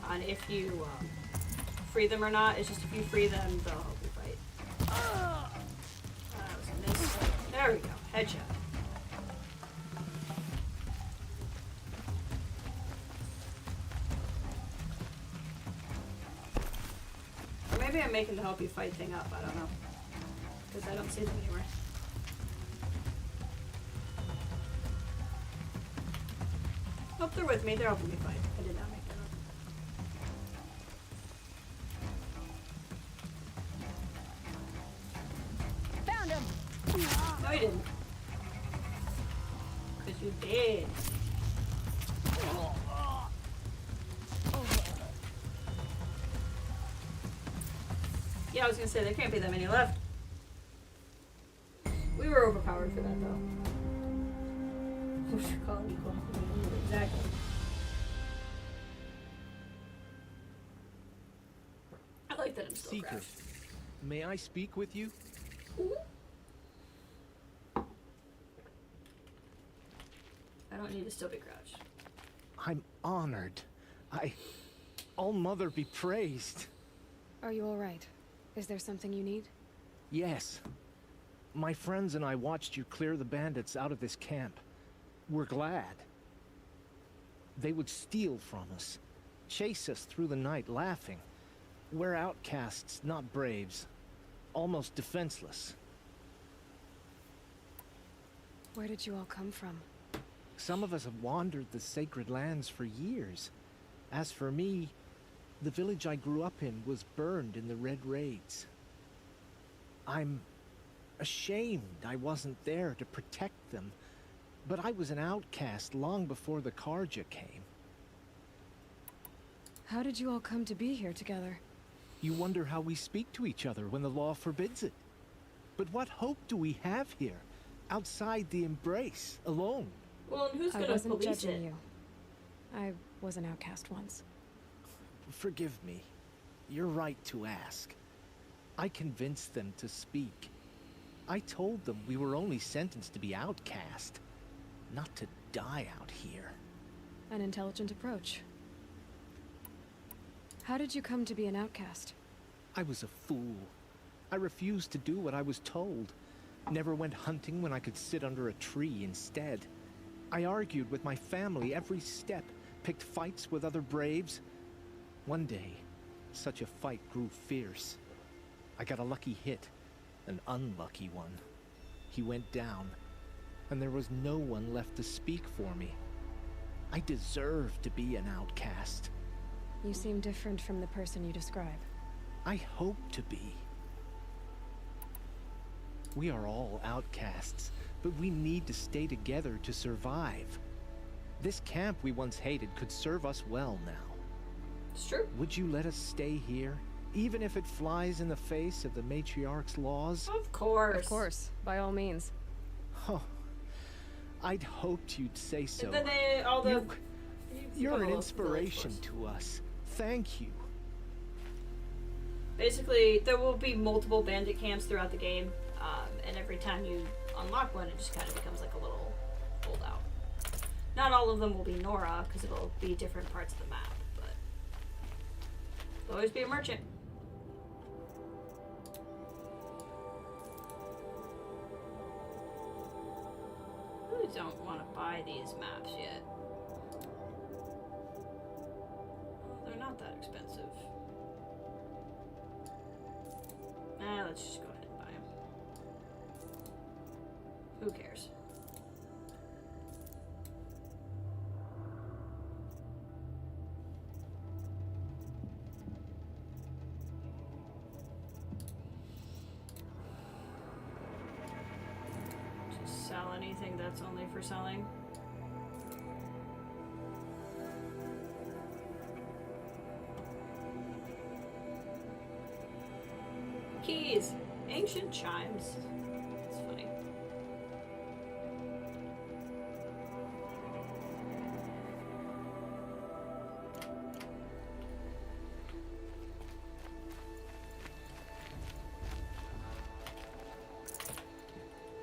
on if you free them or not. It's just if you free them, they'll help you fight. That was a miss. There we go. Headshot. Or maybe I'm making the help you fight thing up. I don't know. Because I don't see them anywhere. Hope they're with me. They're helping me fight. I did not make that up. Found him! No, you didn't. Because you did. Yeah, I was gonna say, there can't be that many left. We were overpowered for that, though. What should call it equal? Exactly. I like that I'm still Seeker, crouched. may I speak with you? I don't need to still be crouched. I'm honored. All Mother be praised. Are you alright? Is there something you need? Yes. My friends and I watched you clear the bandits out of this camp. We're glad. They would steal from us, chase us through the night laughing. We're outcasts, not braves. Almost defenseless. Where did you all come from? Some of us have wandered the sacred lands for years. As for me, the village I grew up in was burned in the Red Raids. I'm ashamed I wasn't there to protect them, but I was an outcast long before the Karja came. How did you all come to be here together? You wonder how we speak to each other when the law forbids it. But what hope do we have here, outside the embrace, alone? Well, and who's I gonna wasn't police judging it? you. I was an outcast once. Forgive me. You're right to ask. I convinced them to speak. I told them we were only sentenced to be outcast, not to die out here. An intelligent approach. How did you come to be an outcast? I was a fool. I refused to do what I was told. Never went hunting when I could sit under a tree instead. I argued with my family every step, picked fights with other braves. One day, such a fight grew fierce. I got a lucky hit, an unlucky one. He went down, and there was no one left to speak for me. I deserved to be an outcast. You seem different from the person you describe. I hope to be. We are all outcasts, but we need to stay together to survive. This camp we once hated could serve us well now. It's true. Would you let us stay here, even if it flies in the face of the matriarch's laws? Of course. Of course, by all means. Oh, I'd hoped you'd say so. And then they, all the... You're an inspiration to us. Thank you. Basically, there will be multiple bandit camps throughout the game, and every time you unlock one, it just kind of becomes like a little holdout. Not all of them will be Nora, because it'll be different parts of the map, but there'll always be a merchant. don't want to buy these maps yet. Well, they're not that expensive. Nah, let's just go ahead and buy them. Who cares? Just sell anything that's only for selling. Keys! Ancient chimes. It's funny.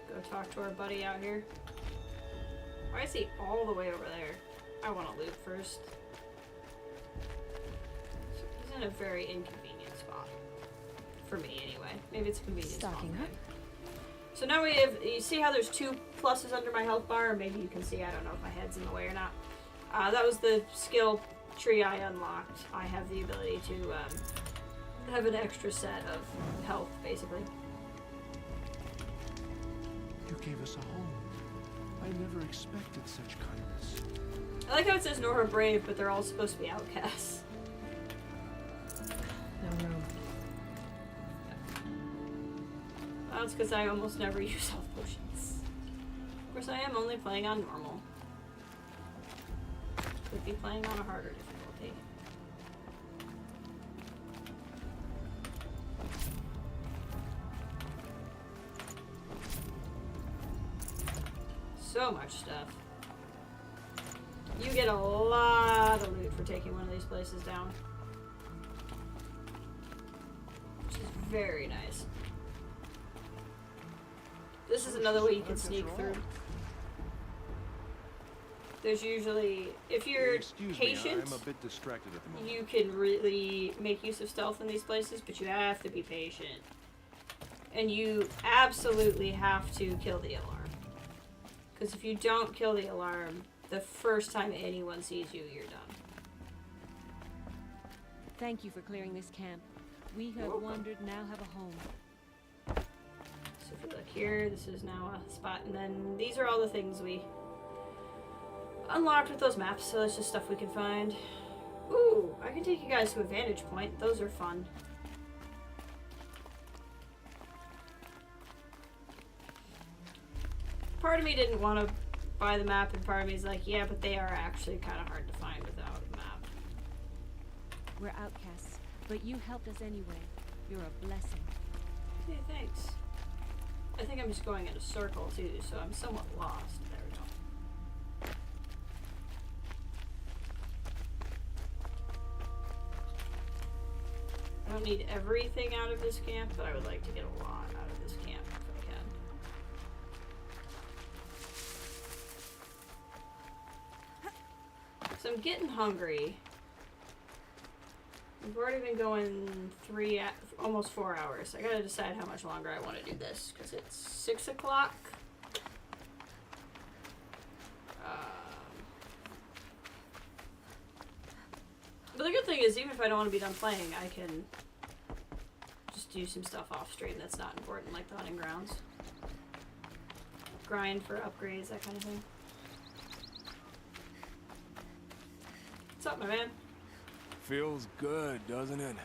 Go talk to our buddy out here. Why is he all the way over there? I want to loot first. He's in a very inconvenient spot. For me, anyway. Maybe it's a convenient Stocking spot. up. So now we have, you see how there's 2 pluses under my health bar? Or maybe you can see, I don't know if my head's in the way or not. That was the skill tree I unlocked. I have the ability to have an extra set of health, basically. You gave us a home. I never expected such kindness. I like how it says Nora Brave, but they're all supposed to be outcasts. No room. That's because I almost never use health potions. Of course, I am only playing on normal. Could be playing on a harder difficulty. So much stuff. You get a lot of loot for taking one of these places down. Which is very nice. This is another way you can sneak through. There's usually, if you're patient, I'm a bit distracted at the moment. you can really make use of stealth in these places, but you have to be patient. And you absolutely have to kill the alarm. Because if you don't kill the alarm, the first time anyone sees you, you're done. Thank you for clearing this camp. We have wandered, now have a home. So if you look here, this is now a spot, and then these are all the things we unlocked with those maps, so that's just stuff we can find. Ooh, I can take you guys to a vantage point. Those are fun. Part of me didn't want to buy the map, and part of me is like, yeah, but they are actually kind of hard to find without a map. We're outcasts, but you helped us anyway. You're a blessing. Hey, thanks. I think I'm just going in a circle too, so I'm somewhat lost. There we go. I don't need everything out of this camp, but I would like to get a lot out of this camp if I can. So I'm getting hungry. We've already been going almost 4 hours. I gotta decide how much longer I want to do this, because it's 6 o'clock. But the good thing is, even if I don't want to be done playing, I can just do some stuff off stream that's not important, like the hunting grounds. Grind for upgrades, that kind of thing. What's up, my man? Feels good, doesn't it?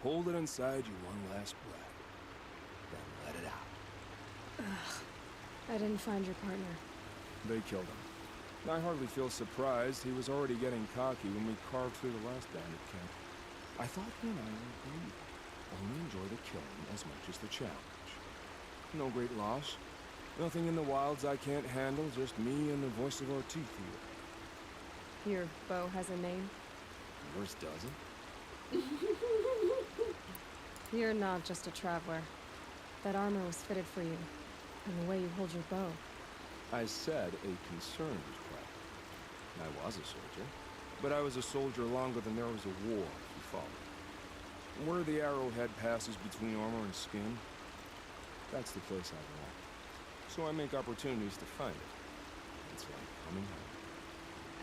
Hold it inside you one last breath. Then let it out. Ugh. I didn't find your partner. They killed him. I hardly feel surprised. He was already getting cocky when we carved through the last bandit camp. I thought you and I would agree. Only enjoy the killing as much as the challenge. No great loss. Nothing in the wilds I can't handle, just me and the voice of our teeth here. Your bow has a name? Yours doesn't? You're not just a traveler. That armor was fitted for you. And the way you hold your bow. I said a concerned traveler. I was a soldier. But I was a soldier longer than there was a war, if you follow. Where the arrowhead passes between armor and skin, that's the place I want. So I make opportunities to find it. It's like coming home.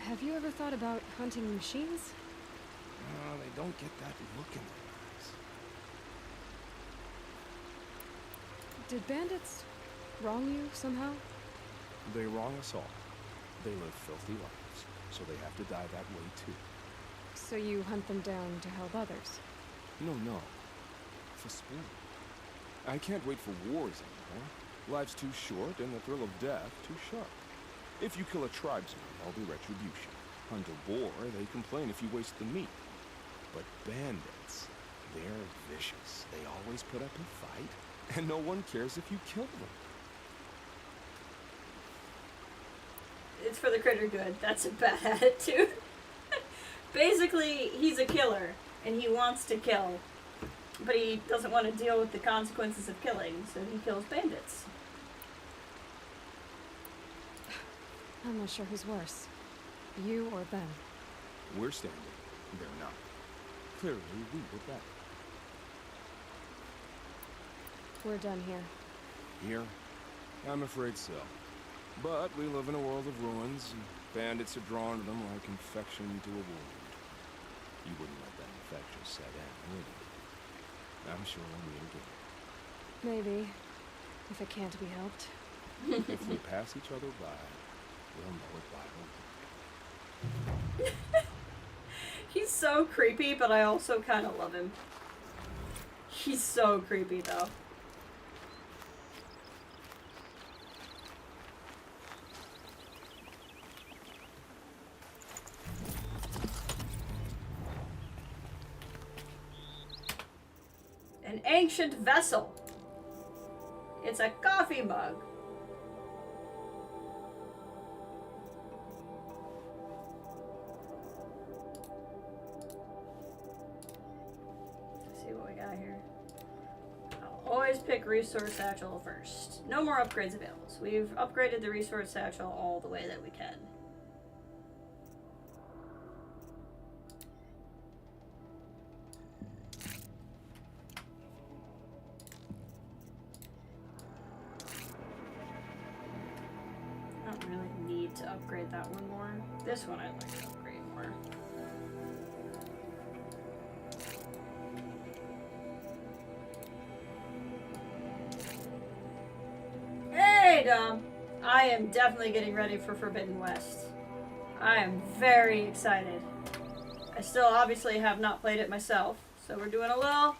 Have you ever thought about hunting machines? No, they don't get that look in their eyes. Did bandits wrong you somehow? They wrong us all. They live filthy lives, so they have to die that way too. So you hunt them down to help others? No. For sport. I can't wait for wars anymore. Life's too short and the thrill of death too sharp. If you kill a tribesman, there'll be retribution. Hunt a boar, they complain if you waste the meat. But bandits, they're vicious. They always put up a fight, and no one cares if you kill them. It's for the greater good. That's a bad attitude. Basically, he's a killer, and he wants to kill. But he doesn't want to deal with the consequences of killing, so he kills bandits. I'm not sure who's worse. You or them. We're standing. They're not. Clearly, we were better. We're done here. Here? I'm afraid so. But we live in a world of ruins, and bandits are drawn to them like infection to a wound. You wouldn't let that infection set in, would you? I'm sure we'll meet again. Maybe. If it can't be helped. If we pass each other by, we'll know it by home. He's so creepy, but I also kind of love him. He's so creepy, though. An ancient vessel. It's a coffee mug. Let's see what we got here. I'll always pick resource satchel first. No more upgrades available. So we've upgraded the resource satchel all the way that we can. To upgrade that one more. This one I'd like to upgrade more. Hey, Dom! I am definitely getting ready for Forbidden West. I am very excited. I still obviously have not played it myself, so we're doing a little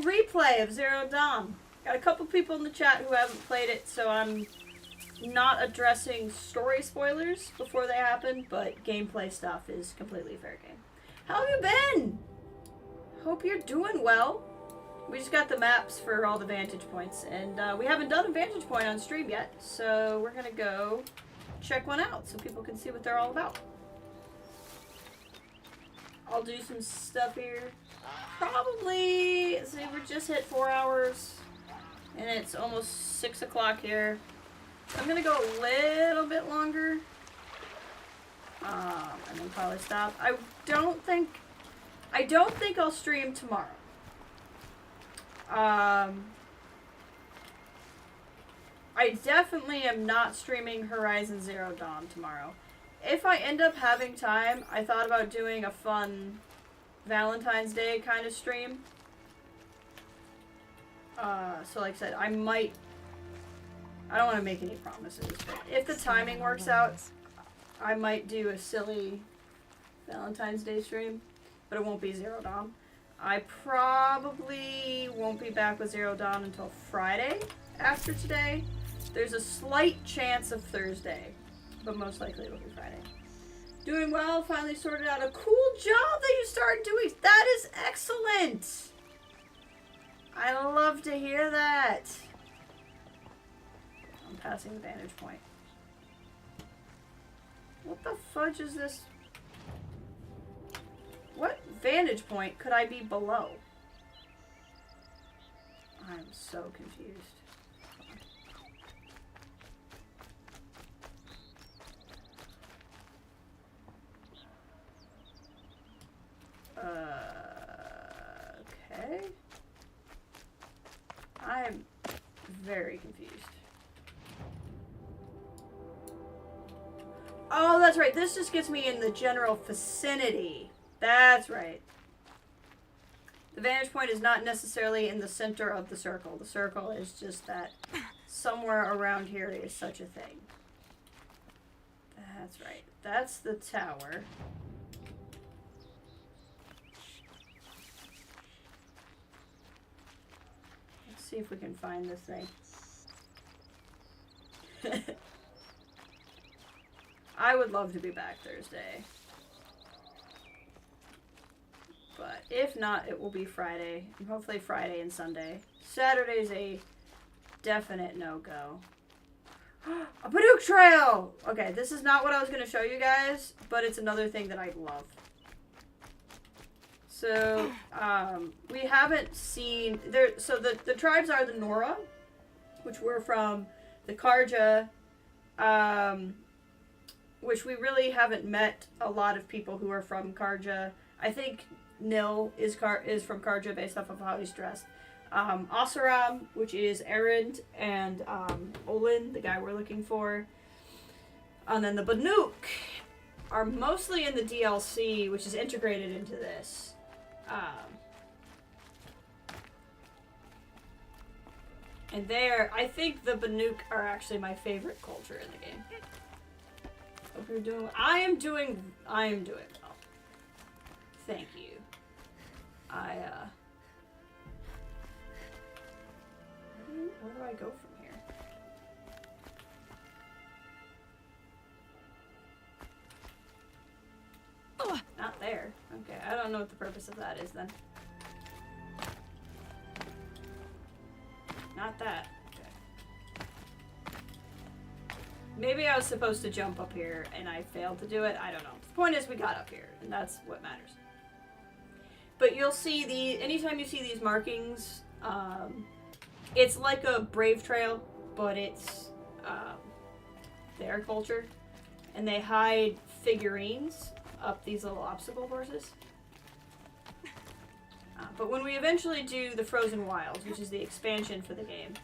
replay of Zero Dawn. Got a couple people in the chat who haven't played it, so I'm not addressing story spoilers before they happen, but gameplay stuff is completely fair game. How have you been? Hope you're doing well. We just got the maps for all the vantage points, and we haven't done a vantage point on stream yet, so we're gonna go check one out so people can see what they're all about. I'll do some stuff here. Probably, see, we just hit 4 hours, and it's almost 6 o'clock here. I'm gonna go a little bit longer, and then probably stop. I don't think I'll stream tomorrow. I definitely am not streaming Horizon Zero Dawn tomorrow. If I end up having time, I thought about doing a fun Valentine's Day kind of stream. So like I said, I don't want to make any promises, but if the timing works out, I might do a silly Valentine's Day stream, but it won't be Zero Dawn. I probably won't be back with Zero Dawn until Friday after today. There's a slight chance of Thursday, but most likely it'll be Friday. Doing well, finally sorted out a cool job that you started doing. That is excellent! I love to hear that. I'm passing the vantage point. What the fudge is this? What vantage point could I be below? I'm so confused. Okay. I'm very confused. that's right. This just gets me in the general vicinity. That's right. The vantage point is not necessarily in the center of the circle. The circle is just that somewhere around here is such a thing. That's right. That's the tower. Let's see if we can find this thing. I would love to be back Thursday. But if not, it will be Friday. And hopefully Friday and Sunday. Saturday's a definite no-go. A Paduke Trail! Okay, this is not what I was going to show you guys, but it's another thing that I love. So, we haven't seen... So the tribes are the Nora, which were from the Karja, which we really haven't met a lot of people who are from Karja. I think Nil is from Karja based off of how he's dressed. Oseram, which is Erend, and Olin, the guy we're looking for. And then the Banuk are mostly in the DLC, which is integrated into this. And I think the Banuk are actually my favorite culture in the game. Hope you're doing. I am doing well. Thank you. Where do I go from here? Not there. Okay, I don't know what the purpose of that is then. Not that. Okay. Maybe I was supposed to jump up here and I failed to do it. I don't know. The point is we got up here, and that's what matters. But you'll see anytime you see these markings, it's like a brave trail, but it's their culture. And they hide figurines up these little obstacle courses. But when we eventually do the Frozen Wilds, which is the expansion for the game,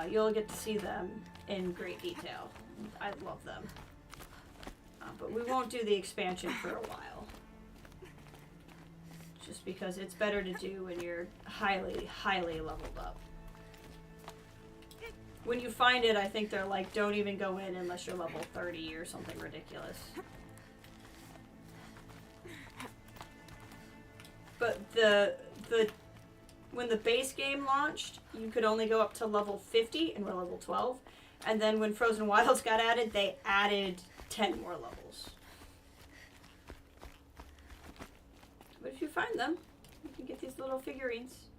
you'll get to see them in great detail. I love them. But we won't do the expansion for a while. Just because it's better to do when you're highly, highly leveled up. When you find it, I think they're like, don't even go in unless you're level 30 or something ridiculous. But when the base game launched, you could only go up to level 50, and we're level 12. And then when Frozen Wilds got added, they added 10 more levels. But if you find them, you can get these little figurines.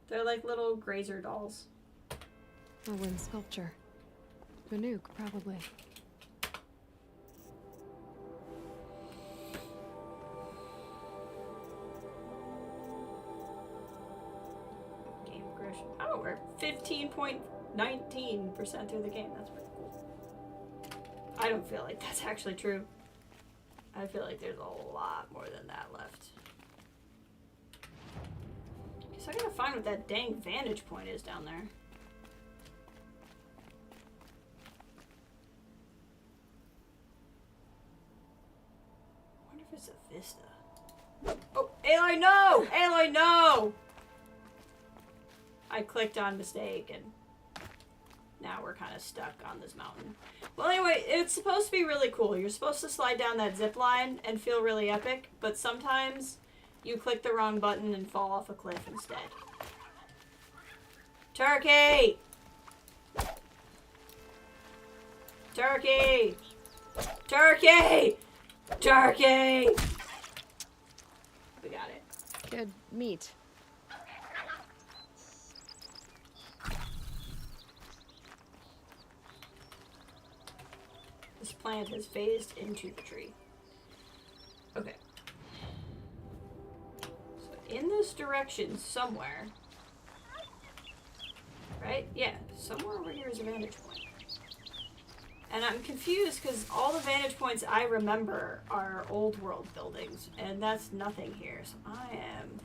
They're like little grazer dolls. A wind sculpture. Banuk, probably. Game progression. Oh, we're 15.19% through the game. That's pretty cool. I don't feel like that's actually true. I feel like there's a lot more than that left. Guess I gotta find what that dang vantage point is down there. I wonder if it's a vista. Oh, Aloy, no! Aloy, no! I clicked on mistake and now we're kind of stuck on this mountain. Well, anyway, it's supposed to be really cool. You're supposed to slide down that zip line and feel really epic, but sometimes you click the wrong button and fall off a cliff instead. Turkey! Turkey! Turkey! Turkey! We got it. Good meat. This plant has phased into the tree. Okay. So in this direction somewhere, right? Yeah, somewhere over here is a vantage point. And I'm confused because all the vantage points I remember are old world buildings, and that's nothing here. So I am...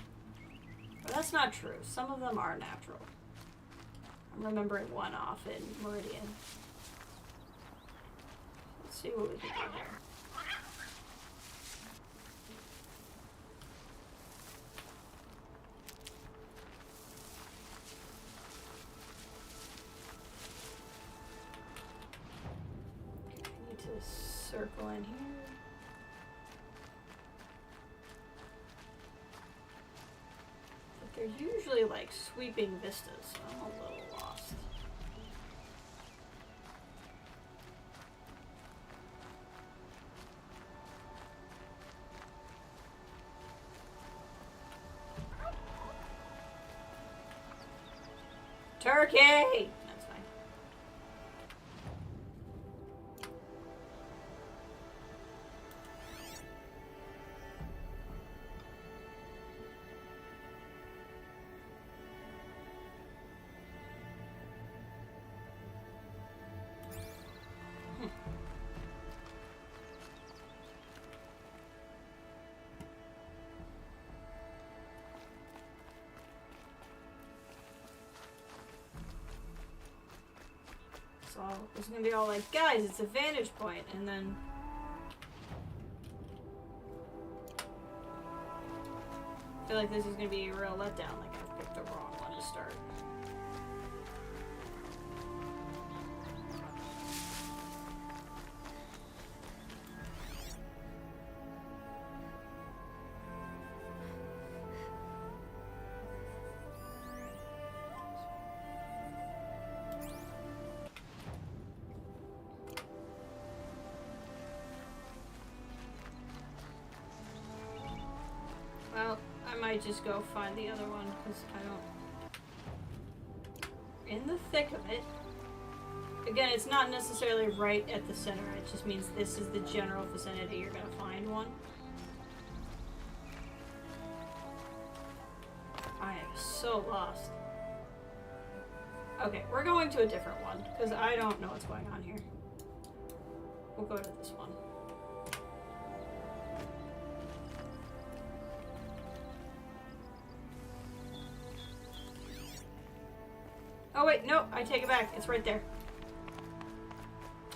But that's not true. Some of them are natural. I'm remembering one off in Meridian. Let's see what we can do here. I need to circle in here. But they're usually like sweeping vistas, so I'm a little lost. Turkey! That's fine. So it's gonna be all like, guys, it's a vantage point, and then I feel like this is gonna be a real letdown, like I picked the wrong one to start. Well, I might just go find the other one, because I don't... In the thick of it. Again, it's not necessarily right at the center, it just means this is the general vicinity you're gonna find one. I am so lost. Okay, we're going to a different one, because I don't know what's going on here. We'll go to this one. Oh wait, no, I take it back. It's right there.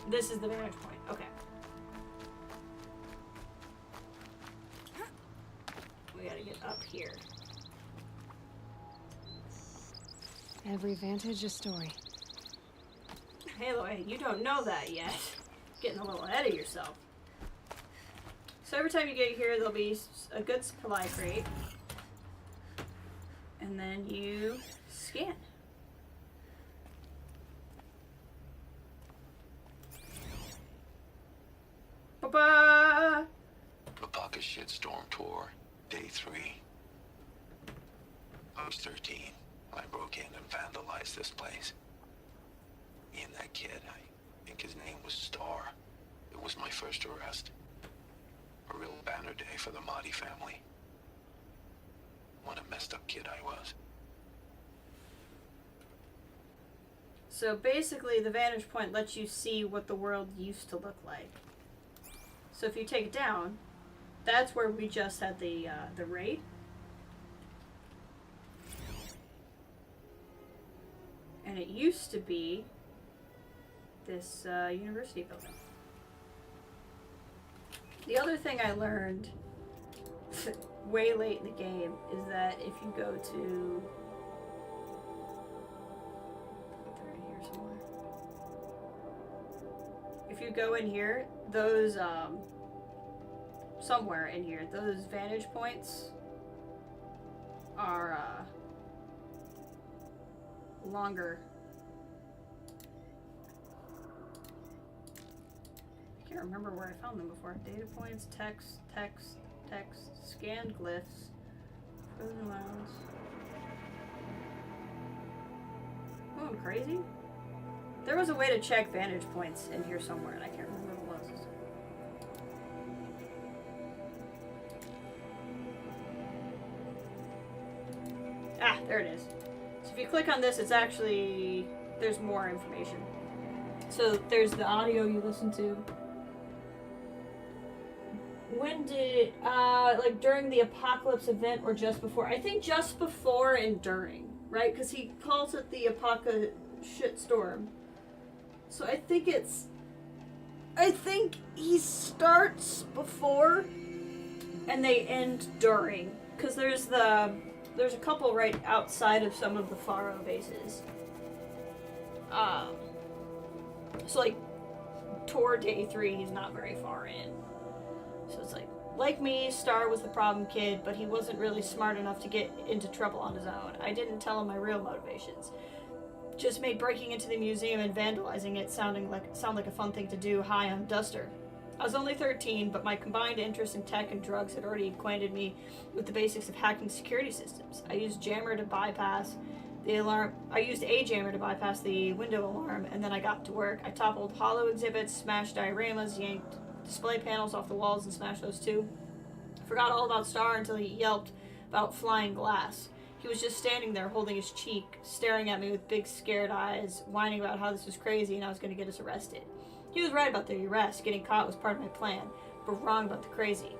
This is the vantage point. Okay. We gotta get up here. Every vantage a story. Hey, Lloyd, you don't know that yet. Getting a little ahead of yourself. So every time you get here, there'll be a good supply crate. And then you scan. Ba-ba! Babaka Shitstorm Tour, Day 3. I was 13. I broke in and vandalized this place. Me and that kid, I think his name was Star. It was my first arrest. A real banner day for the Mahdi family. What a messed up kid I was. So basically, the vantage point lets you see what the world used to look like. So if you take it down, that's where we just had the raid. And it used to be this university building. The other thing I learned way late in the game is that if you go to... They're in here somewhere. If you go in here, those, somewhere in here, those vantage points are, longer. I can't remember where I found them before. Data points, text, scanned glyphs, frozen mounds. Oh, I'm crazy. There was a way to check vantage points in here somewhere, and I can't remember what it was. Ah, there it is. So if you click on this, it's actually, there's more information. So there's the audio you listen to. When did, like during the apocalypse event or just before? I think just before and during, right? Because he calls it the apocalypse shitstorm. So I think it's I think he starts before and they end during. Because there's a couple right outside of some of the Faro bases. So like tour day 3, he's not very far in. So it's like me, Star was the problem kid, but he wasn't really smart enough to get into trouble on his own. I didn't tell him my real motivations. Just made breaking into the museum and vandalizing it sound like a fun thing to do high on Duster. I was only 13, but my combined interest in tech and drugs had already acquainted me with the basics of hacking security systems. I used a jammer to bypass the window alarm, and then I got to work. I toppled holo exhibits, smashed dioramas, yanked display panels off the walls and smashed those too. Forgot all about Star until he yelped about flying glass. He was just standing there holding his cheek, staring at me with big scared eyes, whining about how this was crazy and I was going to get us arrested. He was right about the arrest. Getting caught was part of my plan, but wrong about the crazy.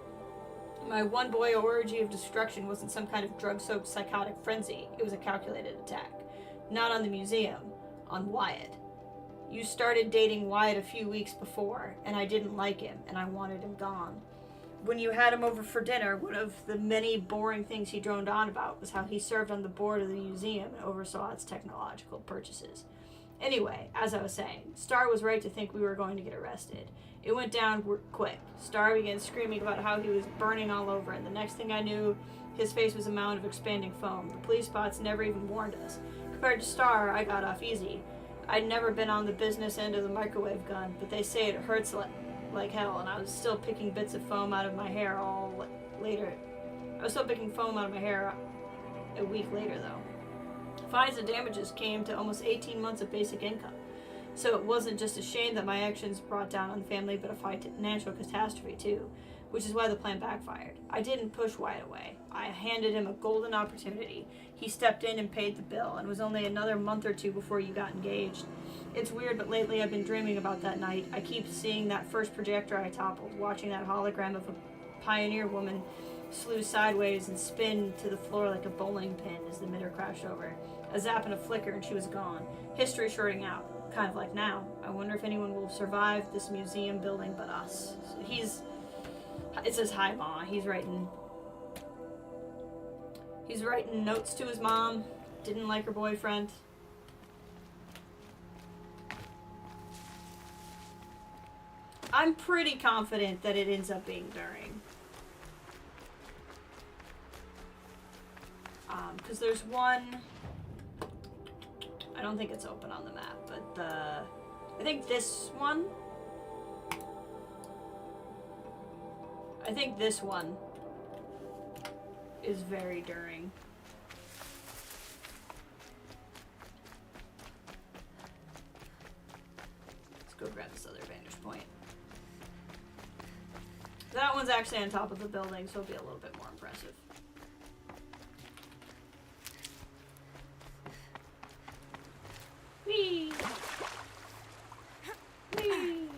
My one boy orgy of destruction wasn't some kind of drug-soaked psychotic frenzy. It was a calculated attack. Not on the museum, on Wyatt. You started dating Wyatt a few weeks before, and I didn't like him, and I wanted him gone. When you had him over for dinner, one of the many boring things he droned on about was how he served on the board of the museum and oversaw its technological purchases. Anyway, as I was saying, Star was right to think we were going to get arrested. It went down quick. Star began screaming about how he was burning all over, and the next thing I knew, his face was a mound of expanding foam. The police spots never even warned us. Compared to Star, I got off easy. I'd never been on the business end of the microwave gun, but they say it hurts like hell, and I was still picking bits of foam out of my hair a week later, though. Fines and damages came to almost 18 months of basic income. So it wasn't just a shame that my actions brought down on the family, but a financial catastrophe too, which is why the plan backfired. I didn't push Wyatt away. I handed him a golden opportunity. He stepped in and paid the bill, and it was only another month or two before you got engaged. It's weird, but lately I've been dreaming about that night. I keep seeing that first projector I toppled, watching that hologram of a pioneer woman slew sideways and spin to the floor like a bowling pin as the emitter crashed over. A zap and a flicker and she was gone. History shorting out, kind of like now. I wonder if anyone will survive this museum building but us. So it says, hi, Ma. He's writing notes to his mom. Didn't like her boyfriend. I'm pretty confident that it ends up being during. Because there's one... I don't think it's open on the map, but I think this one... I think this one is very during. Let's go grab this other vantage point. That one's actually on top of the building, so it'll be a little bit more impressive. Whee! Whee!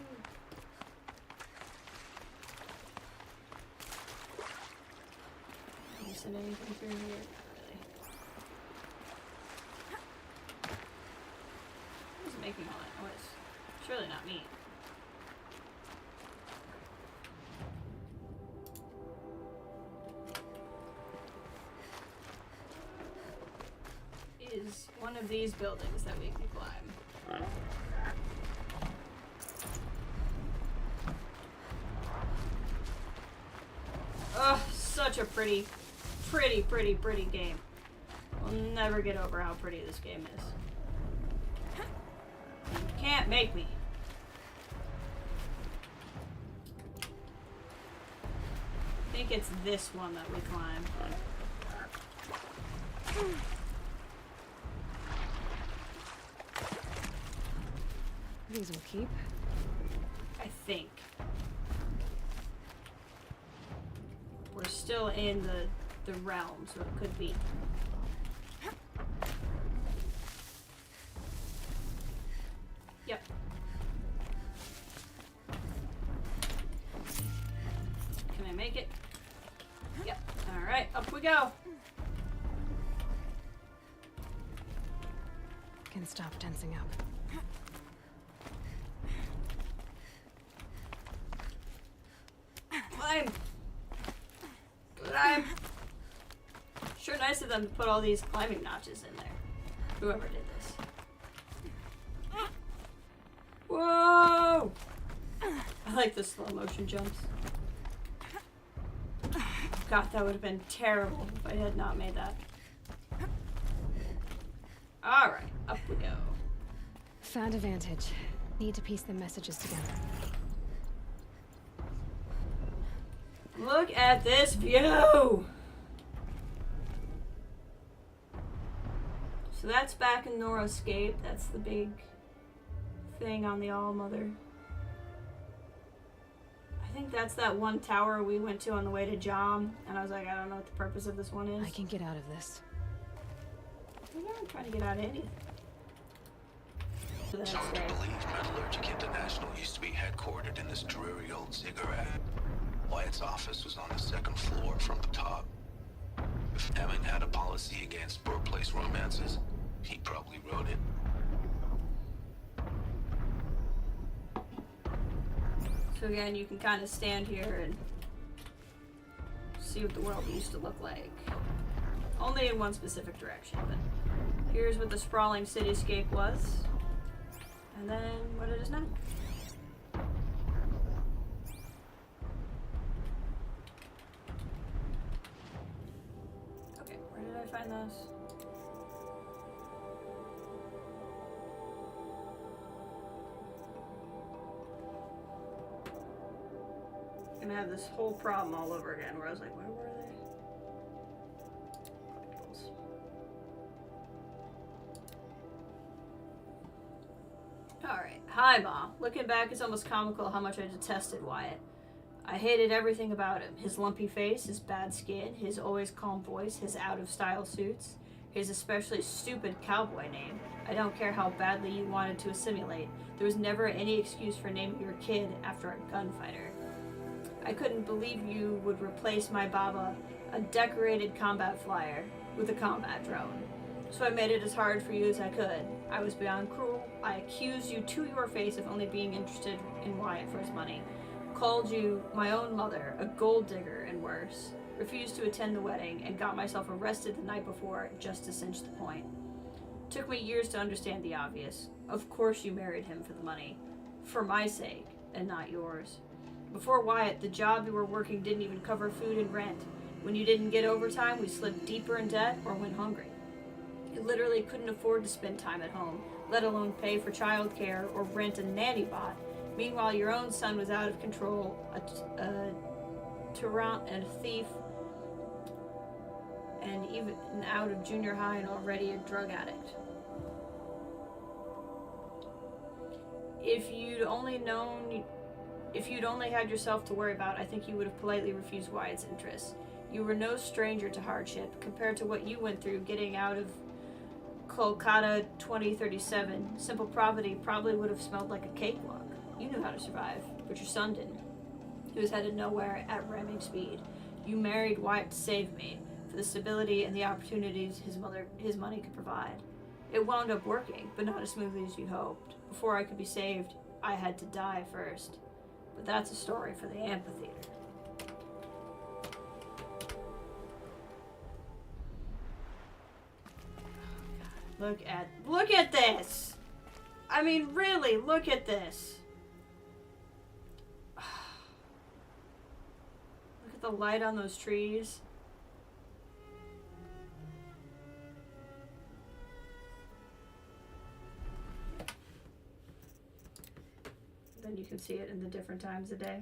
Missing anything through here? Not really. Who's making all that noise? Surely not me. Is one of these buildings that we can climb. Ugh, such a pretty game. I'll never get over how pretty this game is. You can't make me. I think it's this one that we climb. These will keep. I think. We're still in the realm, so it could be. Yep. Can I make it? Yep. Alright, up we go. Can stop tensing up. Climb! Climb! Sure nice of them to put all these climbing notches in there. Whoever did this. Whoa! I like the slow motion jumps. God, that would have been terrible if I had not made that. Alright, up we go. Found a vantage. Need to piece the messages together. Look at this view! So that's back in Noroscape. That's the big thing on the All-Mother. I think that's that one tower we went to on the way to Jom, and I was like, I don't know what the purpose of this one is. I can get out of this. I'm trying to get out of anything. So It's hard to believe Metallurgic International used to be headquartered in this dreary old ziggurat. Wyatt's office was on the second floor from the top. If Emmett had a policy against workplace romances, he probably wrote it. So again, you can kind of stand here and see what the world used to look like. Only in one specific direction, but here's what the sprawling cityscape was. And then what it is now. Okay, where did I find those? I'm gonna have this whole problem all over again where I was like, where were they? Alright, hi Mom. Looking back, it's almost comical how much I detested Wyatt. I hated everything about him. His lumpy face, his bad skin, his always calm voice, his out-of-style suits, his especially stupid cowboy name. I don't care how badly you wanted to assimilate. There was never any excuse for naming your kid after a gunfighter. I couldn't believe you would replace my Baba, a decorated combat flyer, with a combat drone. So I made it as hard for you as I could. I was beyond cruel. I accused you to your face of only being interested in Wyatt for his money. Called you my own mother, a gold digger, and worse. Refused to attend the wedding and got myself arrested the night before just to cinch the point. Took me years to understand the obvious. Of course you married him for the money. For my sake, and not yours. Before Wyatt, the job you were working didn't even cover food and rent. When you didn't get overtime, we slipped deeper in debt or went hungry. You literally couldn't afford to spend time at home, let alone pay for childcare or rent a nanny bot. Meanwhile, your own son was out of control, a tyrant and a thief, and even out of junior high and already a drug addict. If you'd only had yourself to worry about, I think you would have politely refused Wyatt's interests. You were no stranger to hardship. Compared to what you went through getting out of Kolkata 2037, simple poverty probably would have smelled like a cakewalk. You knew how to survive, but your son didn't. He was headed nowhere at ramming speed. You married Wyatt to save me, for the stability and the opportunities his money could provide. It wound up working, but not as smoothly as you hoped. Before I could be saved, I had to die first. But that's a story for the amphitheater. Look at this! I mean, really, look at this! Look at the light on those trees. Then you can see it in the different times of day.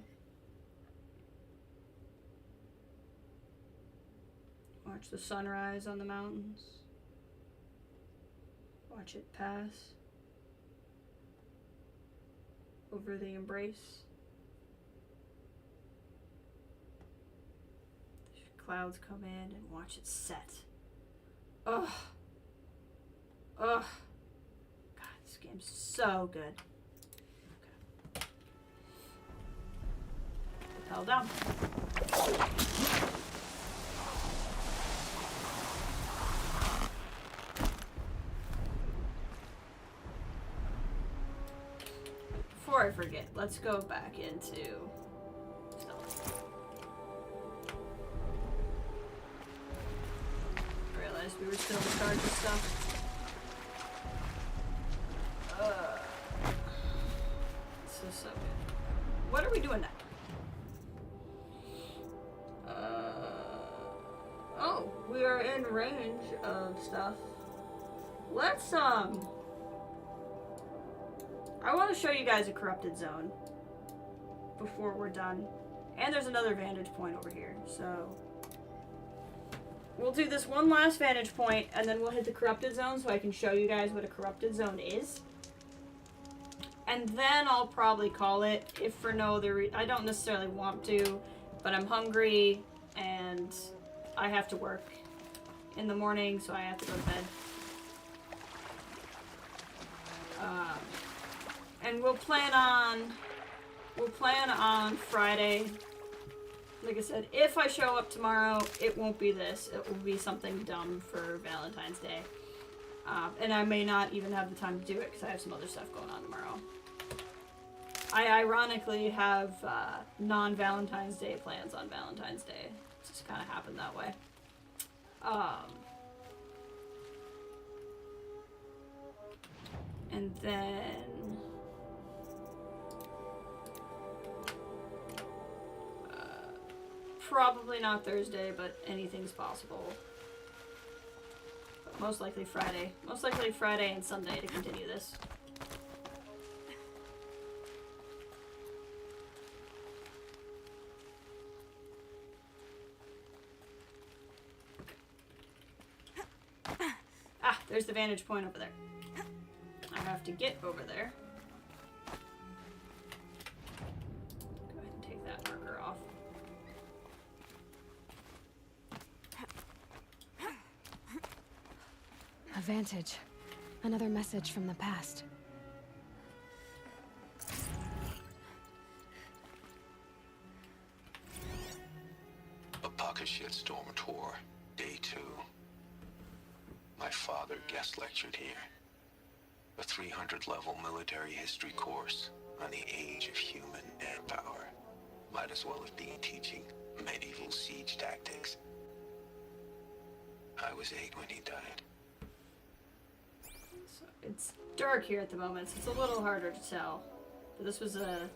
Watch the sunrise on the mountains. Watch it pass over the embrace. Clouds come in and watch it set. Ugh. Ugh. God, this game's so good. Held down. Before I forget, let's go back into stealth. realized we were still in charge of stuff. This is so good. What are we doing now? Oh, we are in range of stuff. Let's, I want to show you guys a corrupted zone before we're done. And there's another vantage point over here, so we'll do this one last vantage point, and then we'll hit the corrupted zone so I can show you guys what a corrupted zone is. And then I'll probably call it, if for no other reason. I don't necessarily want to, but I'm hungry, and I have to work in the morning, so I have to go to bed. And we'll plan on Friday. Like I said, if I show up tomorrow, it won't be this. It will be something dumb for Valentine's Day. And I may not even have the time to do it because I have some other stuff going on tomorrow. I ironically have non-Valentine's Day plans on Valentine's Day. It just kind of happened that way. And then probably not Thursday, but anything's possible. But most likely Friday. Most likely Friday and Sunday to continue this. Ah, there's the vantage point over there. I have to get over there. Go ahead and take that marker off. A vantage. Another message from the past. A pocket shitstorm tour, day 2. My father guest lectured here. A 300-level military history course on the age of human air power. Might as well have been teaching medieval siege tactics. I was 8 when he died. So it's dark here at the moment, so it's a little harder to tell. But this was a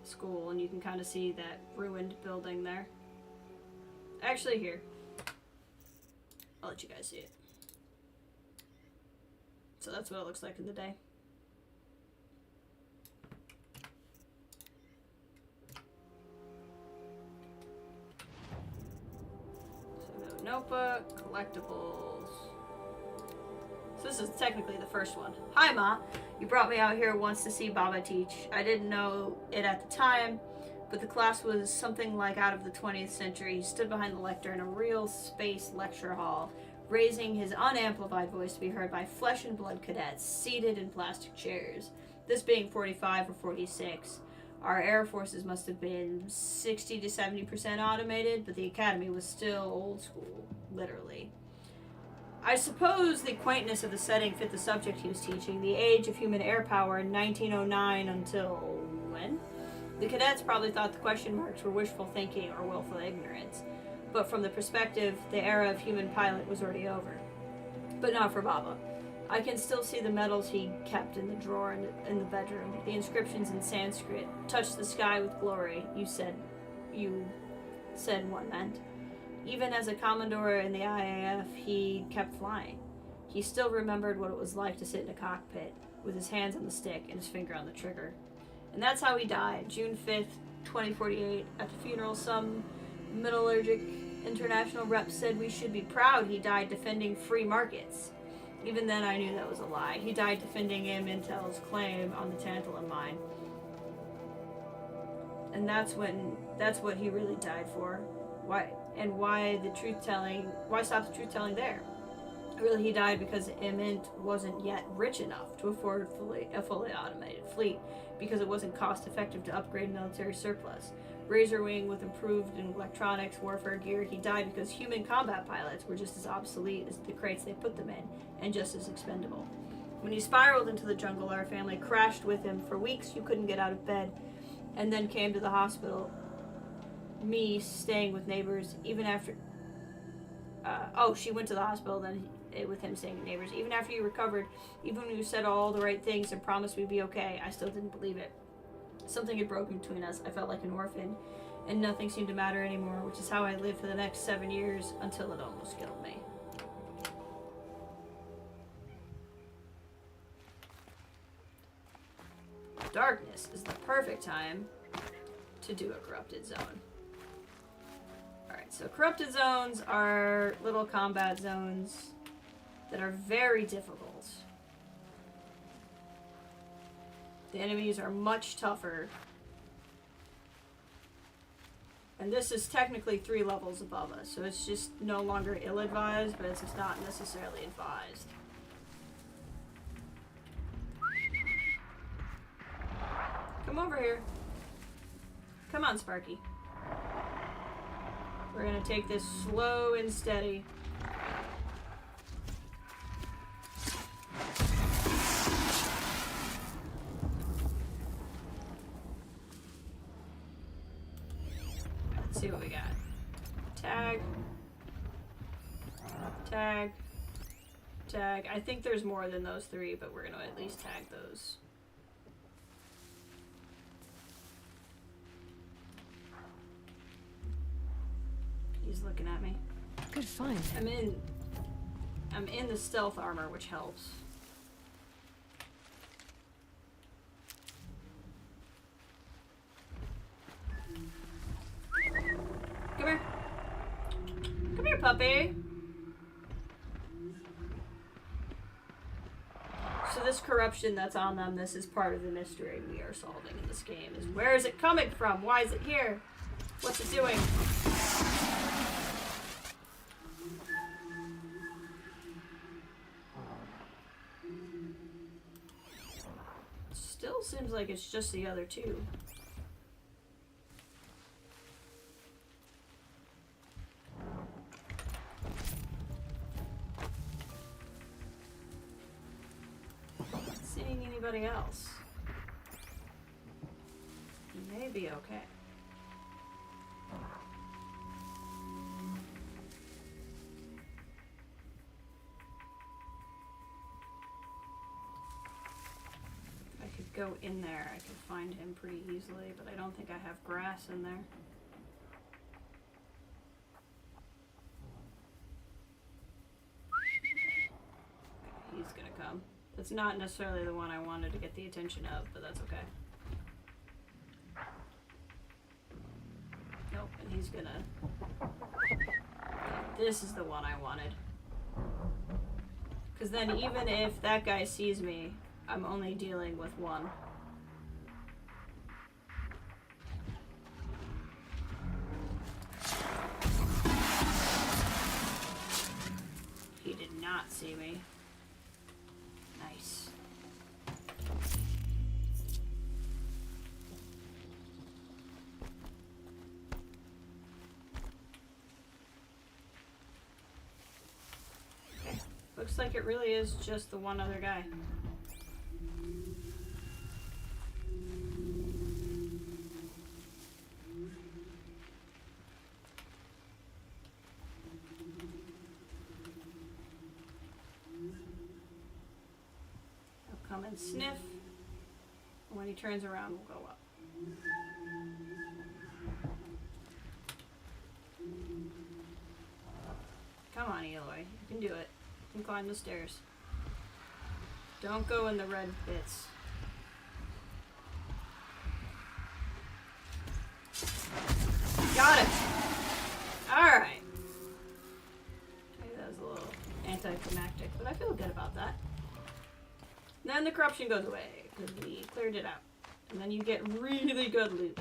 school, and you can kind of see that ruined building there. Actually, here. I'll let you guys see it. So that's what it looks like in the day. So no notebook, collectibles. So this is technically the first one. Hi, Ma. You brought me out here once to see Baba teach. I didn't know it at the time, but the class was something like out of the 20th century. He stood behind the lectern in a real space lecture hall, raising his unamplified voice to be heard by flesh and blood cadets seated in plastic chairs. This being 45 or 46. Our air forces must have been 60 to 70% automated, but the academy was still old school, literally. I suppose the quaintness of the setting fit the subject he was teaching, the age of human air power in 1909 until when? The cadets probably thought the question marks were wishful thinking or willful ignorance. But from the perspective, the era of human pilot was already over. But not for Baba. I can still see the medals he kept in the drawer in the bedroom. The inscriptions in Sanskrit. Touch the sky with glory, you said one meant. Even as a commodore in the IAF, he kept flying. He still remembered what it was like to sit in a cockpit, with his hands on the stick and his finger on the trigger. And that's how he died, June 5th, 2048. At the funeral, some metallurgic international rep said we should be proud he died defending free markets. Even then I knew that was a lie. He died defending Intel's claim on the tantalum mine. And that's what he really died for. Why stop the truth telling there? Really, he died because Int wasn't yet rich enough to afford a fully automated fleet, because it wasn't cost effective to upgrade military surplus. Razorwing with improved electronics, warfare gear. He died because human combat pilots were just as obsolete as the crates they put them in, and just as expendable. When he spiraled into the jungle, our family crashed with him. For weeks you couldn't get out of bed, and then came to the hospital. Me staying with neighbors, even after Oh, she went to the hospital then with him saying neighbors. Even after you recovered, even when you said all the right things and promised we'd be okay, I still didn't believe it. Something had broken between us. I felt like an orphan, and nothing seemed to matter anymore, which is how I lived for the next 7 years until it almost killed me. Darkness is the perfect time to do a corrupted zone. Alright, so corrupted zones are little combat zones that are very difficult. The enemies are much tougher. And this is technically 3 levels above us, so it's just no longer ill-advised, but it's just not necessarily advised. Come over here. Come on, Sparky. We're gonna take this slow and steady. Let's see what we got. Tag. Tag. Tag. I think there's more than those 3, but we're gonna at least tag those. He's looking at me. Good find. I'm in the stealth armor, which helps. Come here. Come here, puppy. So this corruption that's on them, this is part of the mystery we are solving in this game. Is where is it coming from? Why is it here? What's it doing? Still seems like it's just the other 2. Not seeing anybody else. You may be okay. Go in there, I can find him pretty easily, but I don't think I have grass in there. Okay, he's gonna come. That's not necessarily the one I wanted to get the attention of, but that's okay. Nope, and he's gonna... This is the one I wanted. Because then even if that guy sees me, I'm only dealing with 1. He did not see me. Nice. Looks like it really is just the one other guy. Come and sniff. When he turns around, we'll go up. Come on, Eloy. You can do it. You can climb the stairs. Don't go in the red bits. Got it! Alright. Maybe that was a little anticlimactic, but I feel good about that. Then the corruption goes away, because we cleared it out. And then you get really good loot.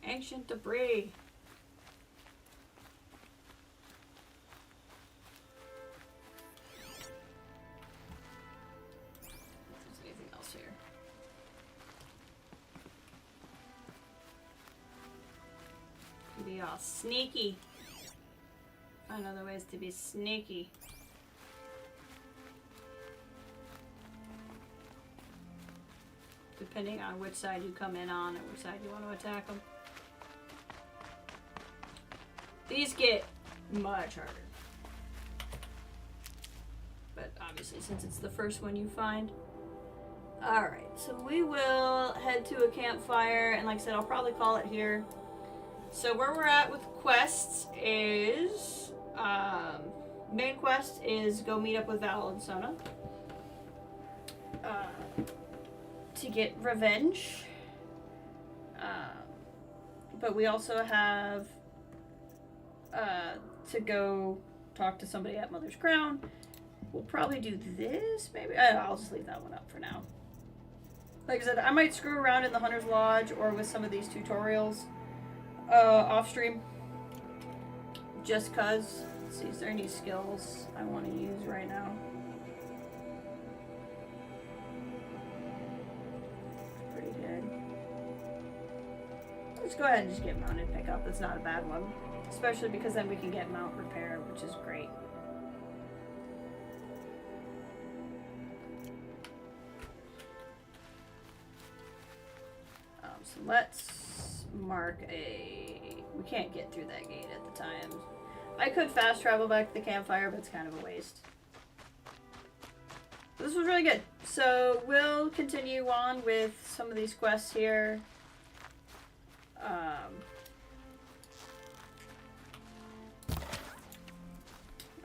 Ancient debris. If there's anything else here. Oh, sneaky. Find other ways to be sneaky. Depending on which side you come in on and which side you want to attack them. These get much harder. But obviously, since it's the first one you find. Alright, so we will head to a campfire, and like I said, I'll probably call it here. So where we're at with quests is, main quest is go meet up with Val and Sona. To get revenge. But we also have, to go talk to somebody at Mother's Crown. We'll probably do this, maybe? I'll just leave that one up for now. Like I said, I might screw around in the Hunter's Lodge or with some of these tutorials off stream. Just cause. Let's see, is there any skills I want to use right now? Pretty good. Let's go ahead and just get mounted pickup. That's not a bad one. Especially because then we can get mount repair, which is great. So let's mark a... We can't get through that gate at the time. I could fast travel back to the campfire, but it's kind of a waste. This was really good. So we'll continue on with some of these quests here.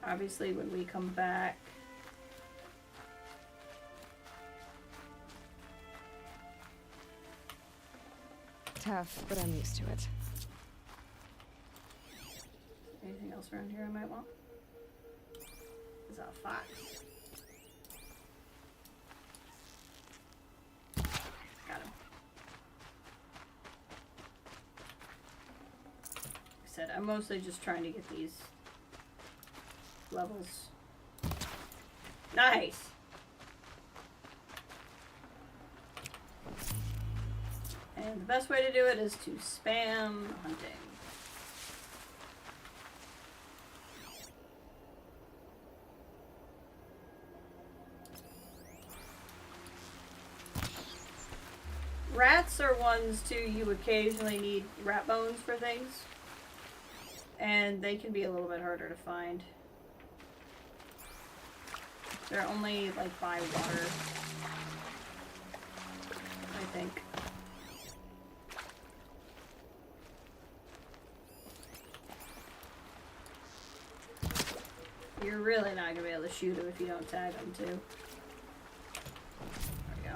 Obviously, when we come back... Tough, but I'm used to it. Anything else around here I might want? Is that a fox? Got him. Like I said, I'm mostly just trying to get these levels. Nice! And the best way to do it is to spam hunting. Rats are ones too you occasionally need rat bones for things. And they can be a little bit harder to find. They're only like by water, I think. You're really not gonna be able to shoot them if you don't tag them too. There we go.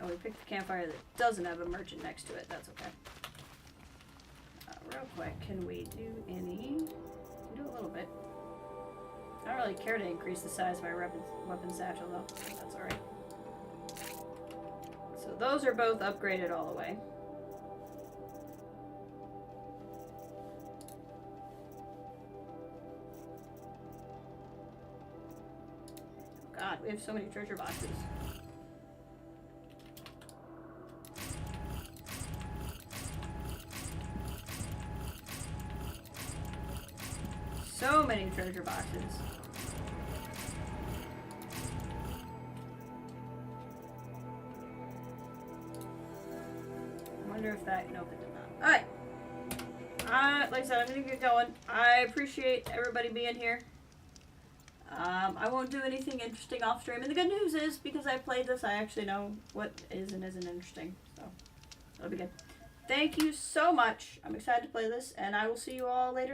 Oh, we picked the campfire that doesn't have a merchant next to it. That's okay. Real quick, can we do any? We can do a little bit. I don't really care to increase the size of my weapon satchel though. That's alright. So those are both upgraded all the way. God, we have so many treasure boxes. So many treasure boxes. I wonder if that... Nope, it did not. Alright. Like I said, I'm gonna get going. I appreciate everybody being here. I won't do anything interesting off stream. And the good news is, because I played this, I actually know what is and isn't interesting. So, that'll be good. Thank you so much. I'm excited to play this, and I will see you all later.